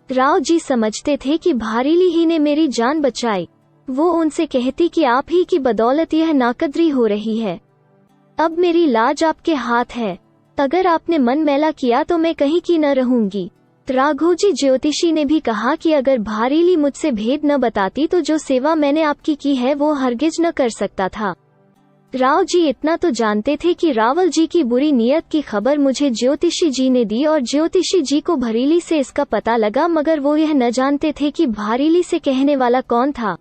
राव जी समझते थे कि भारीली ही ने मेरी जान बचाई। वो उनसे कहती कि आप ही की बदौलत यह नाकदरी हो रही है। अब मेरी लाज आपके हाथ है, अगर आपने मन मैला किया तो मैं कहीं की न रहूंगी। राघोजी ज्योतिषी ने भी कहा कि अगर भारीली मुझसे भेद न बताती तो जो सेवा मैंने आपकी की है वो हरगिज न कर सकता था। राव जी इतना तो जानते थे कि रावल जी की बुरी नीयत की खबर मुझे ज्योतिषी जी ने दी और ज्योतिषी जी को भारीली से इसका पता लगा, मगर वो यह न जानते थे कि भारीली से कहने वाला कौन था।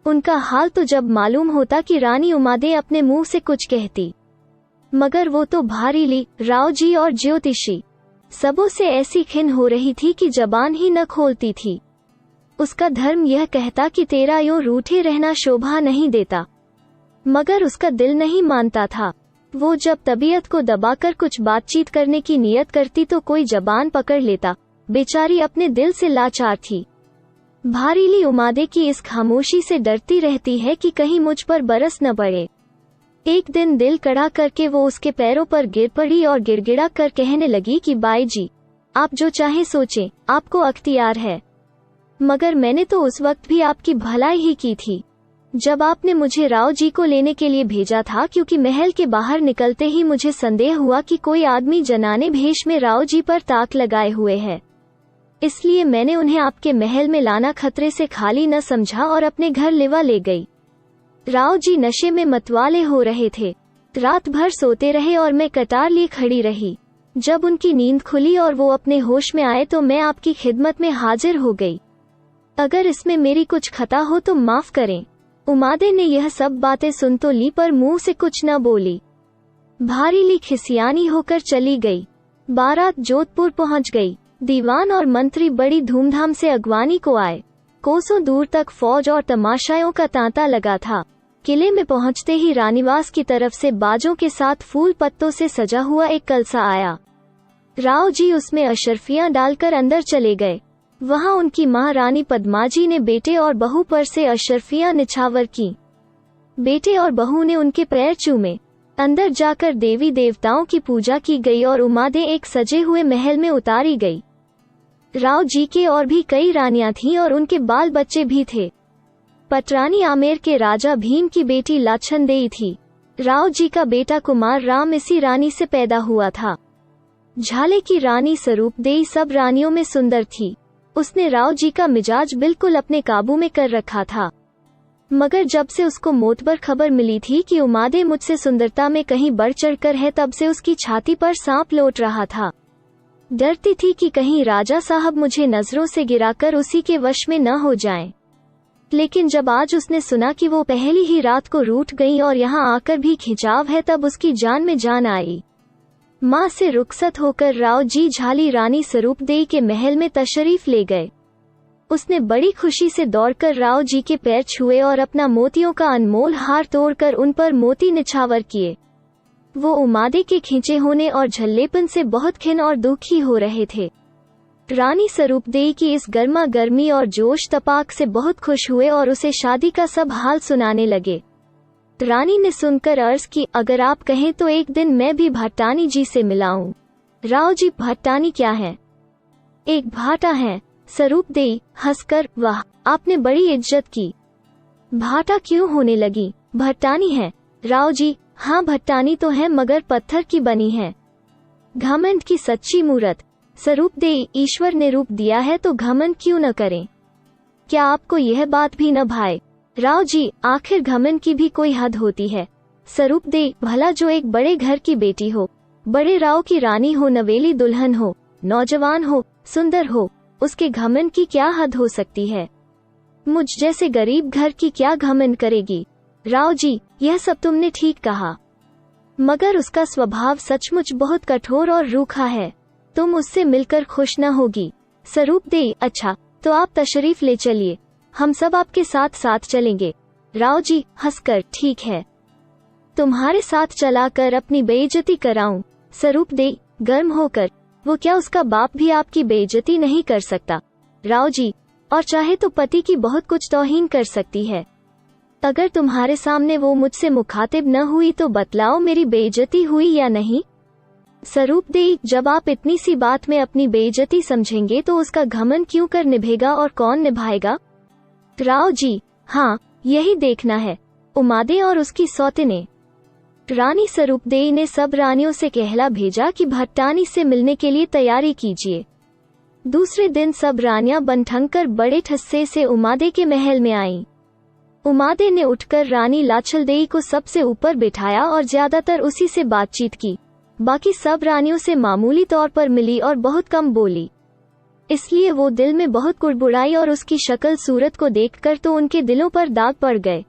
उनका हाल तो जब मालूम होता कि रानी उमादे अपने मुंह से कुछ कहती, मगर वो तो भारीली, राव जी और ज्योतिषी सबों से ऐसी खिन हो रही थी कि जबान ही न खोलती थी। उसका धर्म यह कहता कि तेरा यूं रूठे रहना शोभा नहीं देता, मगर उसका दिल नहीं मानता था। वो जब तबीयत को दबाकर कुछ बातचीत करने की नियत करती तो कोई जबान पकड़ लेता। बेचारी अपने दिल से लाचार थी। भारीली उमादे की इस खामोशी से डरती रहती है कि कहीं मुझ पर बरस न पड़े। एक दिन दिल कड़ा करके वो उसके पैरों पर गिर पड़ी और गिड़गिड़ा कर कहने लगी कि बाई जी, आप जो चाहे सोचें, आपको अख्तियार है, मगर मैंने तो उस वक्त भी आपकी भलाई ही की थी जब आपने मुझे राव जी को लेने के लिए भेजा था, क्योंकि महल के बाहर निकलते ही मुझे संदेह हुआ कि कोई आदमी जनाने भेष में राव जी पर ताक लगाए हुए है। इसलिए मैंने उन्हें आपके महल में लाना खतरे से खाली न समझा और अपने घर लेवा ले गई। राव जी नशे में मतवाले हो रहे थे। रात भर सोते रहे और मैं कतार लिए खड़ी रही। जब उनकी नींद खुली और वो अपने होश में आए तो मैं आपकी खिदमत में हाजिर हो गई। अगर इसमें मेरी कुछ खता हो तो माफ करें। उमादे ने यह सब बातें सुन तो ली, पर मुंह से कुछ न बोली। भारीली खिसियानी होकर चली गई। बारात जोधपुर पहुंच गई। दीवान और मंत्री बड़ी धूमधाम से अगवानी को आए। कोसों दूर तक फौज और तमाशाओं का तांता लगा था। किले में पहुंचते ही रानीवास की तरफ से बाजों के साथ फूल पत्तों से सजा हुआ एक कलसा आया। राव जी उसमें अशर्फियां डालकर अंदर चले गए। वहां उनकी मां रानी पद्माजी ने बेटे और बहू पर से अशर्फियां निछावर की। बेटे और बहू ने उनके पैर चूमे। अंदर जाकर देवी देवताओं की पूजा की गई और उमादे एक सजे हुए महल में उतारी गई। राव जी के और भी कई रानियां थीं और उनके बाल बच्चे भी थे। पटरानी आमेर के राजा भीम की बेटी लाछनदेई थी। राव जी का बेटा कुमार राम इसी रानी से पैदा हुआ था। झाले की रानी स्वरूपदेई सब रानियों में सुंदर थी। उसने राव जी का मिजाज बिल्कुल अपने काबू में कर रखा था, मगर जब से उसको मोतबर खबर मिली थी कि उमादे मुझसे सुंदरता में कहीं बढ़ चढ़कर है, तब से उसकी छाती पर सांप लौट रहा था। डरती थी कि कहीं राजा साहब मुझे नजरों से गिराकर उसी के वश में न हो जाएं। लेकिन जब आज उसने सुना कि वो पहली ही रात को रूठ गई और यहाँ आकर भी खिंचाव है, तब उसकी जान में जान आई। माँ से रुखसत होकर राव जी झाली रानी स्वरूपदेई के महल में तशरीफ ले गए। उसने बड़ी खुशी से दौड़कर राव जी के पैर छुए और अपना मोतियों का अनमोल हार तोड़कर उन पर मोती निछावर किए। वो उमादे के खींचे होने और झल्लेपन से बहुत खिन्न और दुखी हो रहे थे। रानी सरूपदेई की इस गर्मा गर्मी और जोश तपाक से बहुत खुश हुए और उसे शादी का सब हाल सुनाने लगे। रानी ने सुनकर अर्ज की, अगर आप कहें तो एक दिन मैं भी भट्टानी जी से मिलाऊं। राव जी, भट्टानी क्या है? एक भाटा है। सरूपदेई हंसकर, वाह, आपने बड़ी इज्जत की। भाटा क्यों होने लगी? भट्टानी है। राव जी, हाँ भट्टानी तो है मगर पत्थर की बनी है। घमंड की सच्ची मूरत। सरूपदेई, ईश्वर ने रूप दिया है तो घमंड क्यों न करें? क्या आपको यह बात भी न भाए? राव जी, आखिर घमंड की भी कोई हद होती है। सरूपदेई, भला जो एक बड़े घर की बेटी हो, बड़े राव की रानी हो, नवेली दुल्हन हो, नौजवान हो, सुंदर हो, उसके घमंड की क्या हद हो सकती है? मुझ जैसे गरीब घर की क्या घमंड करेगी? राव जी, यह सब तुमने ठीक कहा, मगर उसका स्वभाव सचमुच बहुत कठोर और रूखा है। तुम उससे मिलकर खुश न होगी। सरूपदेई, अच्छा तो आप तशरीफ ले चलिए, हम सब आपके साथ साथ चलेंगे। राव जी हंसकर, ठीक है, तुम्हारे साथ चलाकर अपनी बेइज्जती कराऊं। सरूपदेई गर्म होकर, वो क्या उसका बाप भी आपकी बेइज्जती नहीं कर सकता? राव जी, और चाहे तो पति की बहुत कुछ तौहीन कर सकती है। अगर तुम्हारे सामने वो मुझसे मुखातिब न हुई तो बतलाओ मेरी बेइज्जती हुई या नहीं? सरूपदेई, जब आप इतनी सी बात में अपनी बेइज्जती समझेंगे तो उसका घमंड क्यों कर निभेगा और कौन निभाएगा? राव जी, हाँ यही देखना है, उमादे और उसकी सौतेने। रानी सरूपदेई ने सब रानियों से कहला भेजा कि भट्टानी से मिलने के लिए तैयारी कीजिए। दूसरे दिन सब रानियां बनठंकर बड़े ठस्से से उमादे के महल में आईं। उमादे ने उठकर रानी लाछलदेई को सबसे ऊपर बिठाया और ज्यादातर उसी से बातचीत की। बाकी सब रानियों से मामूली तौर पर मिली और बहुत कम बोली, इसलिए वो दिल में बहुत कुड़बुड़ाई और उसकी शक्ल सूरत को देखकर तो उनके दिलों पर दाग पड़ गए।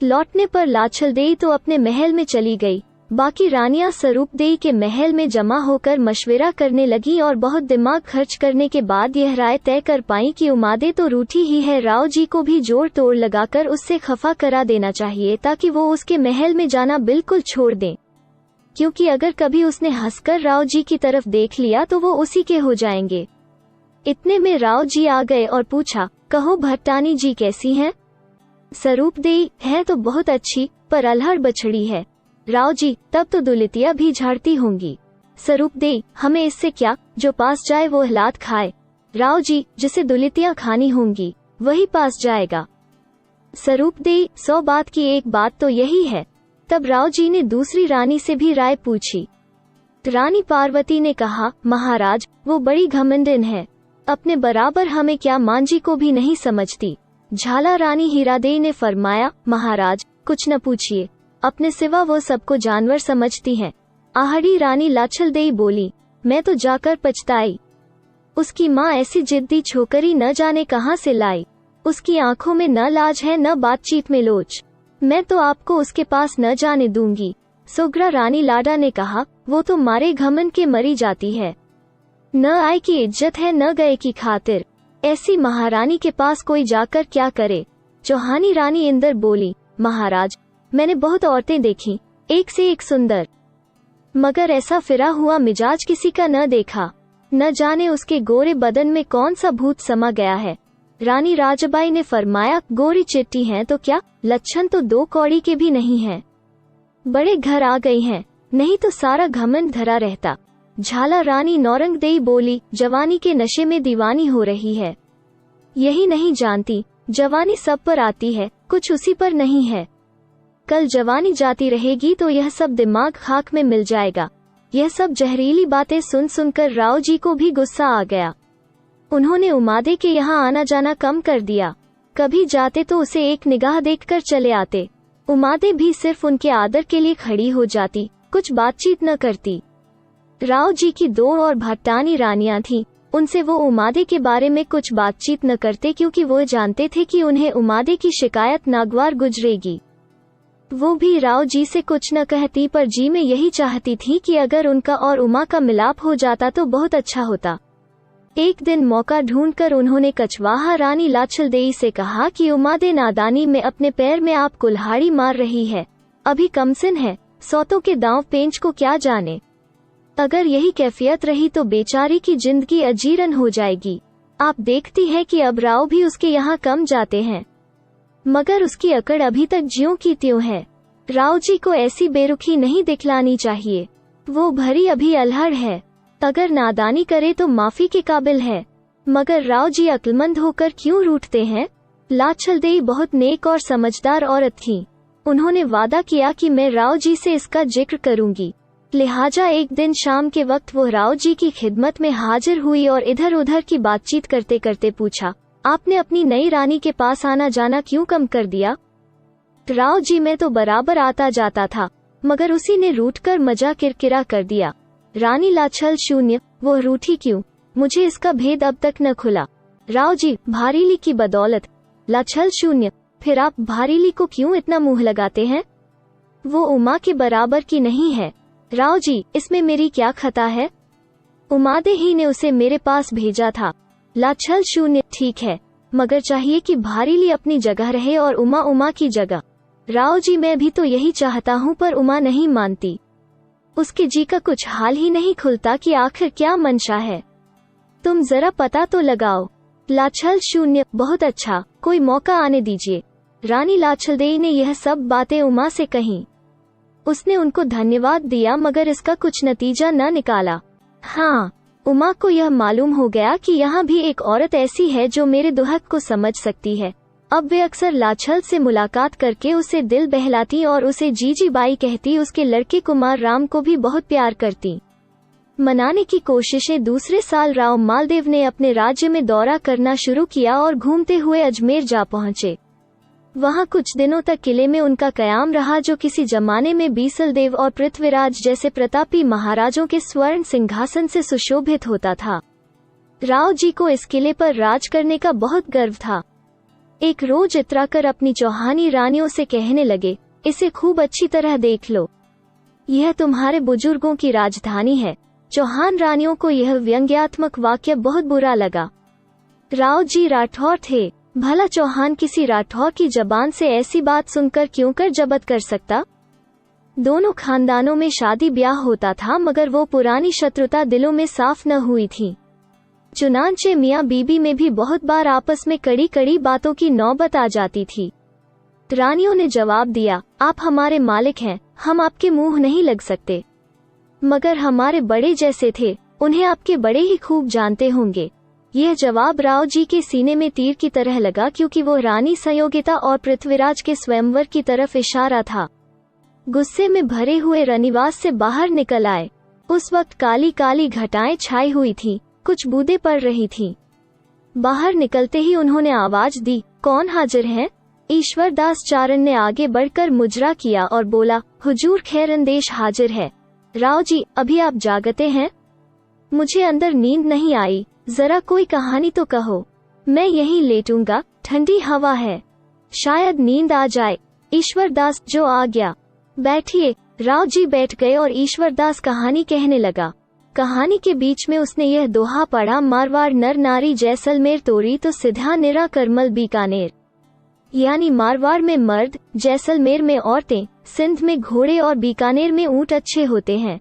लौटने पर लाछलदेई तो अपने महल में चली गई। बाकी रानियां सरूपदेई के महल में जमा होकर मशवरा करने लगी और बहुत दिमाग खर्च करने के बाद यह राय तय कर पाई कि उमादे तो रूठी ही है, राव जी को भी जोड़ तोड़ लगाकर उससे खफा करा देना चाहिए ताकि वो उसके महल में जाना बिल्कुल छोड़ दें, क्योंकि अगर कभी उसने हंसकर राव जी की तरफ देख लिया तो वो उसी के हो जाएंगे। इतने में राव जी आ गए और पूछा, कहो भट्टानी जी कैसी हैं? सरूपदेई, है तो बहुत अच्छी, पर अल्हड़ बछड़ी है। राव जी, तब तो दुलितिया भी झाड़ती होंगी। सरूपदेई, हमें इससे क्या, जो पास जाए वो हलात खाए। राव जी, जिसे दुलितियां खानी होंगी वही पास जाएगा। सरूपदेई, 100 बात की एक बात तो यही है। तब राव जी ने दूसरी रानी से भी राय पूछी। रानी पार्वती ने कहा, महाराज वो बड़ी घमंडिन है, अपने बराबर हमें क्या मांझी को भी नहीं समझती। झाला रानी हीरादेई ने फरमाया, महाराज कुछ न पूछिए, अपने सिवा वो सबको जानवर समझती हैं। आहड़ी रानी लाछलदेई बोली, मैं तो जाकर पछताई, उसकी माँ ऐसी जिद्दी छोकरी न जाने कहाँ से लाई, उसकी आंखों में न लाज है न बातचीत में लोच, मैं तो आपको उसके पास न जाने दूंगी। सुग्रा रानी लाडा ने कहा, वो तो मारे घमंड के मरी जाती है, न आए की इज्जत है न गए की खातिर, ऐसी महारानी के पास कोई जाकर क्या करे। चौहानी रानी इंदर बोली, महाराज मैंने बहुत औरतें देखी, एक से एक सुंदर, मगर ऐसा फिरा हुआ मिजाज किसी का न देखा, न जाने उसके गोरे बदन में कौन सा भूत समा गया है। रानी राजबाई ने फरमाया, गोरी चिट्टी हैं तो क्या, लक्षण तो 2 कौड़ी के भी नहीं हैं, बड़े घर आ गई हैं, नहीं तो सारा घमंड धरा रहता। झाला रानी नौरंगदेई बोली, जवानी के नशे में दीवानी हो रही है, यही नहीं जानती जवानी सब पर आती है, कुछ उसी पर नहीं है। कल जवानी जाती रहेगी तो यह सब दिमाग खाक में मिल जाएगा। यह सब जहरीली बातें सुन सुनकर राव जी को भी गुस्सा आ गया। उन्होंने उमादे के यहाँ आना जाना कम कर दिया, कभी जाते तो उसे एक निगाह देखकर चले आते। उमादे भी सिर्फ उनके आदर के लिए खड़ी हो जाती, कुछ बातचीत न करती। राव जी की 2 और भट्टानी रानियां थीं, उनसे वो उमादे के बारे में कुछ बातचीत न करते क्योंकि वो जानते थे कि उन्हें उमादे की शिकायत नागवार गुजरेगी। वो भी राव जी से कुछ न कहती, पर जी में यही चाहती थी कि अगर उनका और उमा का मिलाप हो जाता तो बहुत अच्छा होता। एक दिन मौका ढूंढकर उन्होंने कछवाहा रानी लाछलदेई से कहा कि उमादे नादानी में अपने पैर में आप कुल्हाड़ी मार रही है, अभी कमसिन है, सौतों के दांव पेंच को क्या जाने। अगर यही कैफियत रही तो बेचारी की जिंदगी अजीरन हो जाएगी। आप देखती हैं कि अब राव भी उसके यहाँ कम जाते हैं, मगर उसकी अकड़ अभी तक ज्यों की त्यों है। राव जी को ऐसी बेरुखी नहीं दिखलानी चाहिए। वो भरी अभी अल्हड़ है, अगर नादानी करे तो माफी के काबिल है, मगर राव जी अक्लमंद होकर क्यों रूठते हैं। लाछलदेई बहुत नेक और समझदार औरत थी। उन्होंने वादा किया कि मैं राव जी से इसका जिक्र करूंगी। लिहाजा एक दिन शाम के वक्त वो राव जी की खिदमत में हाजिर हुई और इधर उधर की बातचीत करते करते पूछा, आपने अपनी नई रानी के पास आना जाना क्यों कम कर दिया। राव जी मैं तो बराबर आता जाता था, मगर उसी ने रूठकर मजा किरकिरा कर दिया। रानी लाछल शून्य, वो रूठी क्यों, मुझे इसका भेद अब तक न खुला। राव जी भारीली की बदौलत। लाछल शून्य, फिर आप भारीली को क्यों इतना मुंह लगाते हैं, वो उमा के बराबर की नहीं है। राव जी इसमें मेरी क्या खता है, उमादे ही ने उसे मेरे पास भेजा था। लाछल शून्य, ठीक है, मगर चाहिए कि भारीली अपनी जगह रहे और उमा उमा की जगह। राव जी मैं भी तो यही चाहता हूँ, पर उमा नहीं मानती। उसके जी का कुछ हाल ही नहीं खुलता कि आखिर क्या मंशा है। तुम जरा पता तो लगाओ। लाछल शून्य, बहुत अच्छा, कोई मौका आने दीजिए। रानी लाछलदेई ने यह सब बातें उमा से कहीं। उसने उनको धन्यवाद दिया, मगर इसका कुछ नतीजा न निकाला। हाँ, उमा को यह मालूम हो गया कि यहाँ भी एक औरत ऐसी है जो मेरे दुहक को समझ सकती है। अब वे अक्सर लाछल से मुलाकात करके उसे दिल बहलाती और उसे जीजी बाई कहती। उसके लड़के कुमार राम को भी बहुत प्यार करती। मनाने की कोशिशें। दूसरे साल राव मालदेव ने अपने राज्य में दौरा करना शुरू किया और घूमते हुए अजमेर जा पहुंचे। वहां कुछ दिनों तक किले में उनका कयाम रहा, जो किसी जमाने में बीसलदेव और पृथ्वीराज जैसे प्रतापी महाराजों के स्वर्ण सिंहासन से सुशोभित होता था। राव जी को इस किले पर राज करने का बहुत गर्व था। एक रोज इतराकर अपनी चौहानी रानियों से कहने लगे, इसे खूब अच्छी तरह देख लो, यह तुम्हारे बुजुर्गों की राजधानी है। चौहान रानियों को यह व्यंग्यात्मक वाक्य बहुत बुरा लगा। राव जी राठौर थे, भला चौहान किसी राठौर की जबान से ऐसी बात सुनकर क्यों कर जबत कर सकता। दोनों खानदानों में शादी ब्याह होता था, मगर वो पुरानी शत्रुता दिलों में साफ न हुई थी। चुनांचे मियाँ बीबी में भी बहुत बार आपस में कड़ी कड़ी बातों की नौबत आ जाती थी। रानियों ने जवाब दिया, आप हमारे मालिक हैं, हम आपके मुंह नहीं लग सकते, मगर हमारे बड़े जैसे थे, उन्हें आपके बड़े ही खूब जानते होंगे। यह जवाब राव जी के सीने में तीर की तरह लगा, क्योंकि वो रानी संयोगिता और पृथ्वीराज के स्वयंवर की तरफ इशारा था। गुस्से में भरे हुए रनिवास से बाहर निकल आए। उस वक्त काली काली घटाएं छाई हुई थीं, कुछ बूंदें पड़ रही थीं। बाहर निकलते ही उन्होंने आवाज दी, कौन हाजिर है। ईश्वरदास चारण ने आगे बढ़कर मुजरा किया और बोला, हुजूर खैरंदेश हाजिर है। राव जी अभी आप जागते हैं, मुझे अंदर नींद नहीं आई, जरा कोई कहानी तो कहो, मैं यहीं लेटूंगा, ठंडी हवा है, शायद नींद आ जाए। ईश्वरदास जो आ गया। बैठिए। राव जी बैठ गए और ईश्वरदास कहानी कहने लगा। कहानी के बीच में उसने यह दोहा पढ़ा, मारवाड़ नर नारी जैसलमेर तोरी तो सिधा निरा करमल बीकानेर। यानी मारवाड़ में मर्द, जैसलमेर में औरतें, सिंध में घोड़े और बीकानेर में ऊंट अच्छे होते हैं।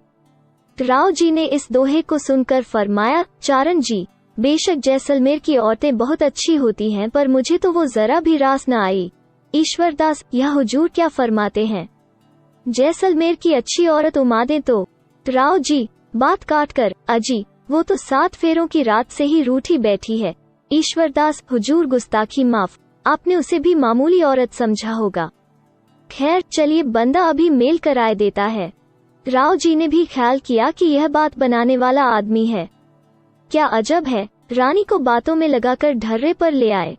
राव जी ने इस दोहे को सुनकर फरमाया, चारण जी, बेशक जैसलमेर की औरतें बहुत अच्छी होती हैं, पर मुझे तो वो जरा भी रास न आई। ईश्वरदास, यह हुजूर क्या फरमाते हैं, जैसलमेर की अच्छी औरत उमादे तो। राव जी बात काट कर, अजी वो तो 7 फेरों की रात से ही रूठी बैठी है। ईश्वरदास, हुजूर गुस्ताखी माफ, आपने उसे भी मामूली औरत समझा होगा। खैर चलिए, बंदा अभी मेल कराए देता है। राव जी ने भी ख्याल किया कि यह बात बनाने वाला आदमी है। क्या अजब है, रानी को बातों में लगाकर ढर्रे पर ले आए।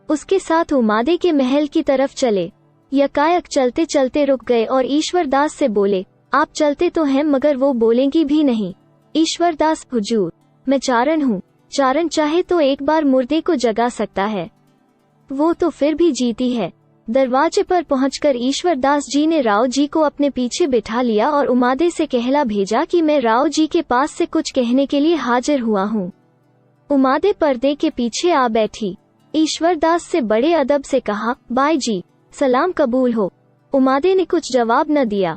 उसके साथ उमादे के महल की तरफ चले। यकायक चलते चलते रुक गए और ईश्वरदास से बोले, आप चलते तो हैं मगर वो बोलेंगी भी नहीं। ईश्वरदास, हुजूर मैं चारण हूँ, चारण चाहे तो एक बार मुर्दे को जगा सकता है, वो तो फिर भी जीती है। दरवाजे पर पहुंचकर ईश्वरदास जी ने राव जी को अपने पीछे बिठा लिया और उमादे से कहला भेजा कि मैं राव जी के पास से कुछ कहने के लिए हाजिर हुआ हूँ। उमादे पर्दे के पीछे आ बैठी। ईश्वरदास से बड़े अदब से कहा, बाई जी सलाम कबूल हो। उमादे ने कुछ जवाब न दिया।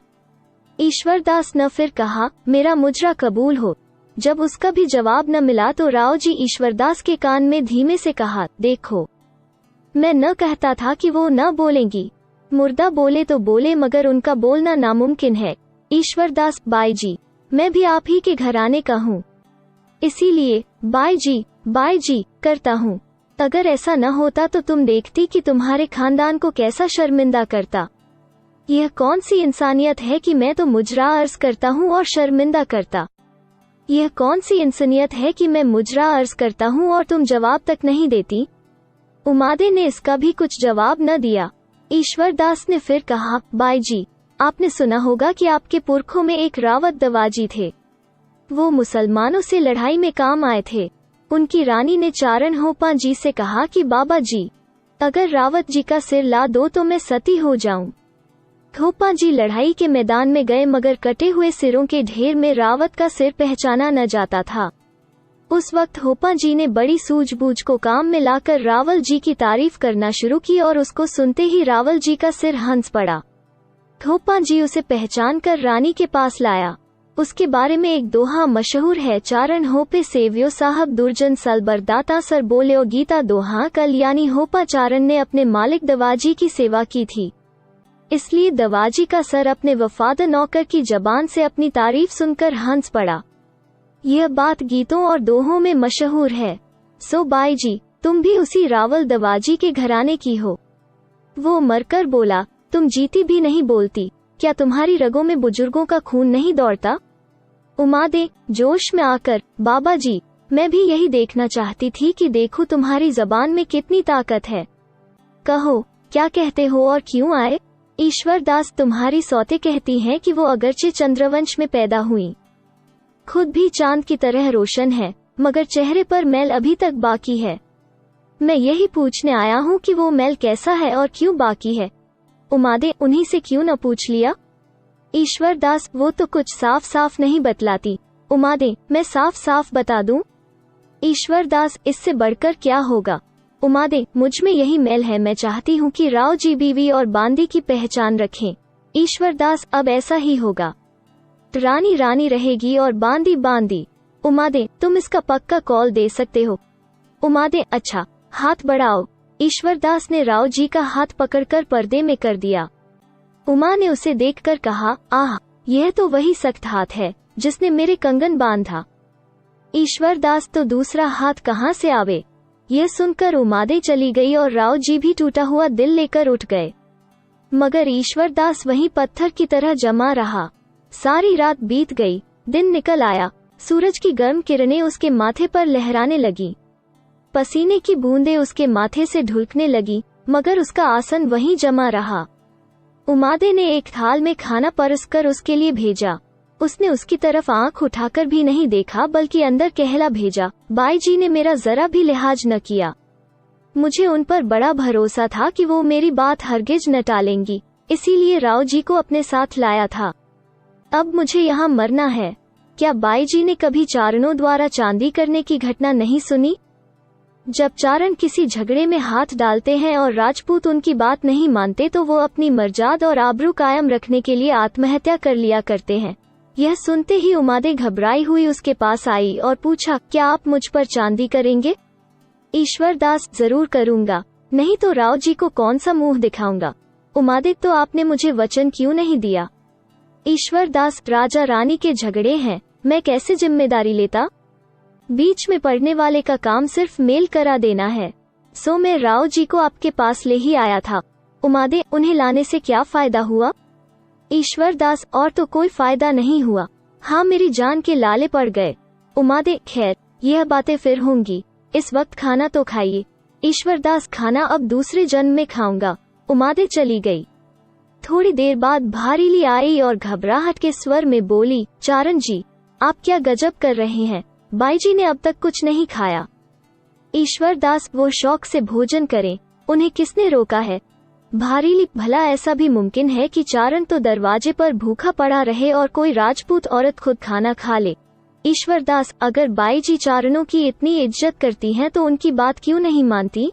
ईश्वरदास ने फिर कहा, मेरा मुजरा कबूल हो। जब उसका भी जवाब न मिला तो राव जी ईश्वरदास के कान में धीमे से कहा, देखो, मैं न कहता था कि वो न बोलेंगी। मुर्दा बोले तो बोले, मगर उनका बोलना नामुमकिन है। ईश्वरदास, बाई जी, मैं भी आप ही के घराने का हूँ, इसीलिए बाई जी करता हूँ। अगर ऐसा न होता तो तुम देखती कि तुम्हारे खानदान को कैसा शर्मिंदा करता। यह कौन सी इंसानियत है कि मैं तो मुजरा अर्ज करता हूँ और शर्मिंदा करता। यह कौन सी इंसानियत है कि मैं मुजरा अर्ज करता हूँ और तुम जवाब तक नहीं देती। उमादे ने इसका भी कुछ जवाब न दिया। ईश्वरदास ने फिर कहा, बाई जी, आपने सुना होगा कि आपके पुरखों में एक रावत दवाजी थे। वो मुसलमानों से लड़ाई में काम आए थे। उनकी रानी ने चारण होपा जी से कहा कि बाबा जी, अगर रावत जी का सिर ला दो तो मैं सती हो जाऊं। होपा जी लड़ाई के मैदान में गए, मगर कटे हुए सिरों के ढेर में रावत का सिर पहचाना न जाता था। उस वक्त होपा जी ने बड़ी सूझबूझ को काम में लाकर रावल जी की तारीफ करना शुरू की और उसको सुनते ही रावल जी का सिर हंस पड़ा। होपा जी उसे पहचान कर रानी के पास लाया। उसके बारे में एक दोहा मशहूर है, चारण होपे सेव्यो साहब दुर्जन सलबरदाता सर बोल्यो गीता दोहा कल, यानी होपा चारण ने अपने मालिक दवाजी की सेवा की थी, इसलिए दवाजी का सर अपने वफादार नौकर की जबान से अपनी तारीफ सुनकर हंस पड़ा। यह बात गीतों और दोहों में मशहूर है। सो बाई जी, तुम भी उसी रावल दवाजी के घराने की हो। वो मरकर बोला, तुम जीती भी नहीं बोलती, क्या तुम्हारी रगों में बुजुर्गों का खून नहीं दौड़ता। उमादे जोश में आकर, बाबा जी, मैं भी यही देखना चाहती थी कि देखूं तुम्हारी जबान में कितनी ताकत है। कहो, क्या कहते हो और क्यों आए। ईश्वरदास, तुम्हारी सौतें कहती हैं कि वो अगरचे चंद्रवंश में पैदा हुई, खुद भी चांद की तरह रोशन है, मगर चेहरे पर मैल अभी तक बाकी है। मैं यही पूछने आया हूँ कि वो मैल कैसा है और क्यों बाकी है। उमादे, उन्हीं से क्यों न पूछ लिया। ईश्वरदास, वो तो कुछ साफ साफ नहीं बतलाती। उमादे, मैं साफ साफ बता दूं। ईश्वरदास, इससे बढ़कर क्या होगा। उमादे, मुझ में यही मैल है, मैं चाहती हूँ कि राव जी बीवी और बांदी की पहचान रखें। ईश्वरदास, अब ऐसा ही होगा, रानी रानी रहेगी और बांदी बांदी। उमादे, तुम इसका पक्का कॉल दे सकते हो। उमादे, अच्छा, हाथ बढ़ाओ। ईश्वरदास ने राव जी का हाथ पकड़कर पर्दे में कर दिया। उमा ने उसे देखकर कहा, आह, यह तो वही सख्त हाथ है जिसने मेरे कंगन बांधा। ईश्वरदास, तो दूसरा हाथ कहाँ से आवे। यह सुनकर उमादे चली गई और राव जी भी टूटा हुआ दिल लेकर उठ गए, मगर ईश्वरदास वहीं पत्थर की तरह जमा रहा। सारी रात बीत गई, दिन निकल आया। सूरज की गर्म किरणें उसके माथे पर लहराने लगी, पसीने की बूंदें उसके माथे से ढुलकने लगी, मगर उसका आसन वहीं जमा रहा। उमादे ने एक थाल में खाना परसकर उसके लिए भेजा। उसने उसकी तरफ आंख उठाकर भी नहीं देखा, बल्कि अंदर कहला भेजा, बाई जी ने मेरा जरा भी लिहाज न किया। मुझे उन पर बड़ा भरोसा था कि वो मेरी बात हरगिज न टालेंगी, इसीलिए राव जी को अपने साथ लाया था। अब मुझे यहाँ मरना है। क्या बाई जी ने कभी चारणों द्वारा चांदी करने की घटना नहीं सुनी। जब चारण किसी झगड़े में हाथ डालते हैं और राजपूत उनकी बात नहीं मानते तो वो अपनी मर्जाद और आबरू कायम रखने के लिए आत्महत्या कर लिया करते हैं। यह सुनते ही उमादे घबराई हुई उसके पास आई और पूछा, क्या आप मुझ पर चांदी करेंगे। ईश्वरदास, जरूर करूंगा, नहीं तो राव जी को कौन सा मुंह दिखाऊंगा। उमादे, तो आपने मुझे वचन क्यों नहीं दिया। ईश्वरदास, राजा रानी के झगड़े हैं, मैं कैसे जिम्मेदारी लेता। बीच में पड़ने वाले का काम सिर्फ मेल करा देना है, सो मैं राव जी को आपके पास ले ही आया था। उमादे, उन्हें लाने से क्या फायदा हुआ। ईश्वरदास, और तो कोई फायदा नहीं हुआ, हाँ मेरी जान के लाले पड़ गए। उमादे, खैर यह बातें फिर होंगी, इस वक्त खाना तो खाइए। ईश्वरदास, खाना अब दूसरे जन्म में खाऊंगा। उमादे चली गई। थोड़ी देर बाद भारीली आई और घबराहट के स्वर में बोली, चारण जी, आप क्या गजब कर रहे हैं, बाई जी ने अब तक कुछ नहीं खाया। ईश्वरदास, वो शौक से भोजन करें, उन्हें किसने रोका है। भारीली, भला ऐसा भी मुमकिन है कि चारण तो दरवाजे पर भूखा पड़ा रहे और कोई राजपूत औरत खुद खाना खा ले। ईश्वरदास, अगर बाई जी चारणों की इतनी इज्जत करती हैं तो उनकी बात क्यों नहीं मानती।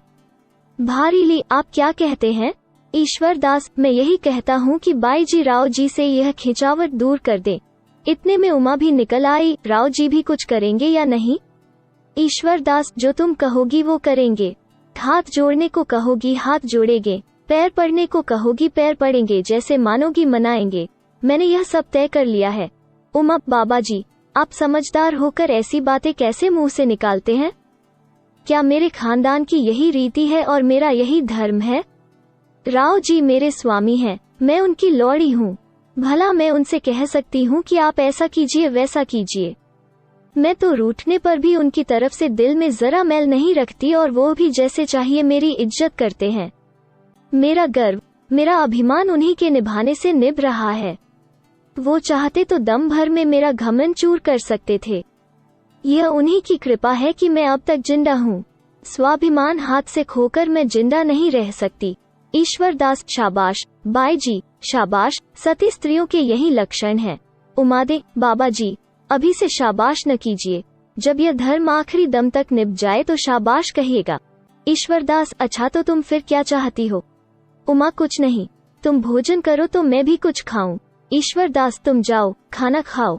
भारीली, आप क्या कहते हैं। ईश्वर दास, मैं यही कहता हूँ कि बाई जी राव जी से यह खिंचावट दूर कर दे। इतने में उमा भी निकल आई, राव जी भी कुछ करेंगे या नहीं? ईश्वर दास, जो तुम कहोगी वो करेंगे। हाथ जोड़ने को कहोगी हाथ जोड़ेंगे, पैर पड़ने को कहोगी पैर पड़ेंगे, जैसे मानोगी मनाएंगे। मैंने यह सब तय कर लिया है। उमा, बाबा जी, आप समझदार होकर ऐसी बातें कैसे मुंह से निकालते हैं? क्या मेरे खानदान की यही रीति है और मेरा यही धर्म है? राव जी मेरे स्वामी हैं, मैं उनकी लौड़ी हूँ। भला मैं उनसे कह सकती हूँ कि आप ऐसा कीजिए वैसा कीजिए? मैं तो रूठने पर भी उनकी तरफ से दिल में जरा मैल नहीं रखती और वो भी जैसे चाहिए मेरी इज्जत करते हैं। मेरा गर्व, मेरा अभिमान उन्हीं के निभाने से निभ रहा है। वो चाहते तो दम भर में मेरा घमंड चूर कर सकते थे। यह उन्हीं की कृपा है कि मैं अब तक जिंदा हूँ। स्वाभिमान हाथ से खोकर मैं जिंदा नहीं रह सकती। ईश्वर दास, शाबाश बाई जी, शाबाश। सती स्त्रियों के यही लक्षण हैं। उमादे, बाबा जी, अभी से शाबाश न कीजिए। जब यह धर्म आखिरी दम तक निभ जाए तो शाबाश कहिएगा। ईश्वर दास, अच्छा तो तुम फिर क्या चाहती हो? उमा, कुछ नहीं, तुम भोजन करो तो मैं भी कुछ खाऊं। ईश्वर दास, तुम जाओ, खाना खाओ।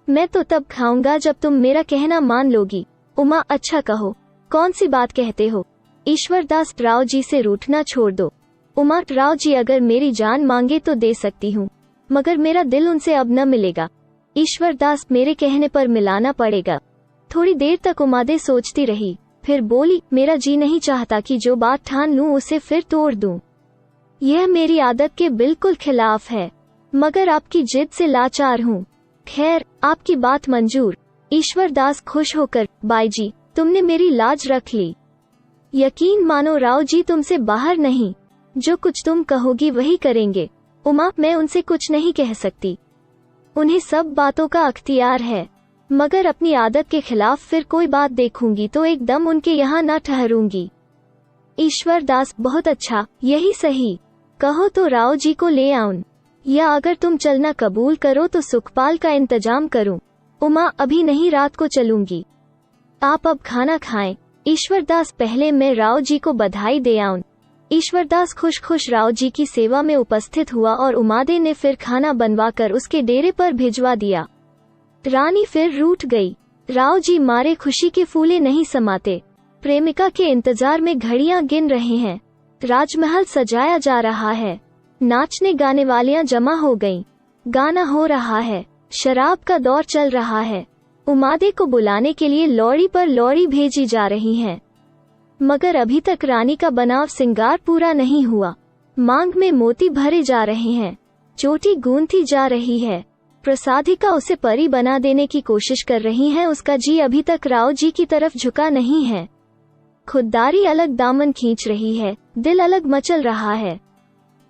मैं तो तब खाऊंगा जब तुम मेरा कहना मान लोगी। उमा, अच्छा कहो, कौन सी बात कहते हो? ईश्वर दास, राव जी से रूठना छोड़ दो। उमा, राव जी अगर मेरी जान मांगे तो दे सकती हूँ, मगर मेरा दिल उनसे अब न मिलेगा। ईश्वर दास, मेरे कहने पर मिलाना पड़ेगा। थोड़ी देर तक उमादे सोचती रही, फिर बोली, मेरा जी नहीं चाहता कि जो बात ठान लूं उसे फिर तोड़ दूं। यह मेरी आदत के बिल्कुल खिलाफ है, मगर आपकी जिद से लाचार हूँ। खैर, आपकी बात मंजूर। ईश्वर दास खुश होकर, बाई जी, तुमने मेरी लाज रख ली। यकीन मानो राव जी तुमसे बाहर नहीं, जो कुछ तुम कहोगी वही करेंगे। उमा, मैं उनसे कुछ नहीं कह सकती, उन्हें सब बातों का अख्तियार है, मगर अपनी आदत के खिलाफ फिर कोई बात देखूंगी तो एकदम उनके यहाँ न ठहरूंगी। ईश्वर दास, बहुत अच्छा, यही सही। कहो तो राव जी को ले आऊं, या अगर तुम चलना कबूल करो तो सुखपाल का इंतजाम करूं। उमा, अभी नहीं, रात को चलूंगी। आप अब खाना खाएं। ईश्वर दास, पहले मैं राव जी को बधाई दे आऊं। ईश्वर दास खुश खुश राव जी की सेवा में उपस्थित हुआ और उमादे ने फिर खाना बनवाकर उसके डेरे पर भिजवा दिया। रानी फिर रूठ गई। राव जी मारे खुशी के फूले नहीं समाते। प्रेमिका के इंतजार में घड़ियां गिन रहे हैं। राजमहल सजाया जा रहा है। नाचने गाने वालियां जमा हो गईं। गाना हो रहा है। शराब का दौर चल रहा है। उमादे को बुलाने के लिए लौड़ी पर लौड़ी भेजी जा रही हैं, मगर अभी तक रानी का बनाव सिंगार पूरा नहीं हुआ। मांग में मोती भरे जा रहे हैं, चोटी गूंथी जा रही है। प्रसादिका उसे परी बना देने की कोशिश कर रही हैं। उसका जी अभी तक राव जी की तरफ झुका नहीं है। खुददारी अलग दामन खींच रही है, दिल अलग मचल रहा है।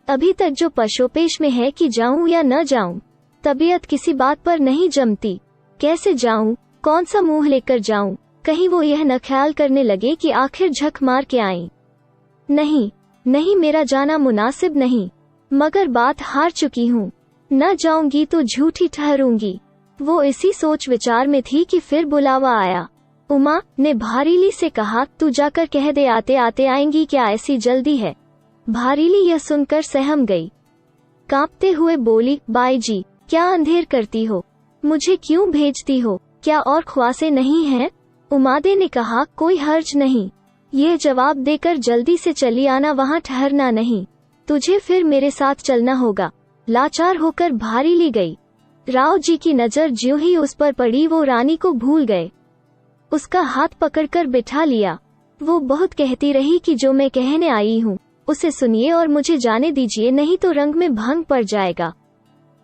अभी तक जो पशोपेश में है कि जाऊं या न जाऊं, तबीयत किसी बात पर नहीं जमती। कैसे जाऊं, कौन सा मुंह लेकर जाऊं? कहीं वो यह न ख्याल करने लगे कि आखिर झक मार के आई। नहीं नहीं, मेरा जाना मुनासिब नहीं, मगर बात हार चुकी हूँ। न जाऊंगी तो झूठी ठहरूंगी। वो इसी सोच विचार में थी कि फिर बुलावा आया। उमा ने भारीली से कहा, तू जाकर कह दे आते आते आएंगी, क्या ऐसी जल्दी है? भारीली यह सुनकर सहम गई। कांपते हुए बोली, बाई जी, क्या अंधेर करती हो? मुझे क्यों भेजती हो? क्या और ख्वासें नहीं हैं? उमादे ने कहा, कोई हर्ज नहीं। यह जवाब देकर जल्दी से चली आना, वहाँ ठहरना नहीं। तुझे फिर मेरे साथ चलना होगा। लाचार होकर भारीली गई। राव जी की नजर ज्यों ही उस पर पड़ी वो रानी को भूल गए। उसका हाथ पकड़कर बिठा लिया। वो बहुत कहती रही कि जो मैं कहने आई हूँ उसे सुनिए और मुझे जाने दीजिए, नहीं तो रंग में भंग पड़ जाएगा।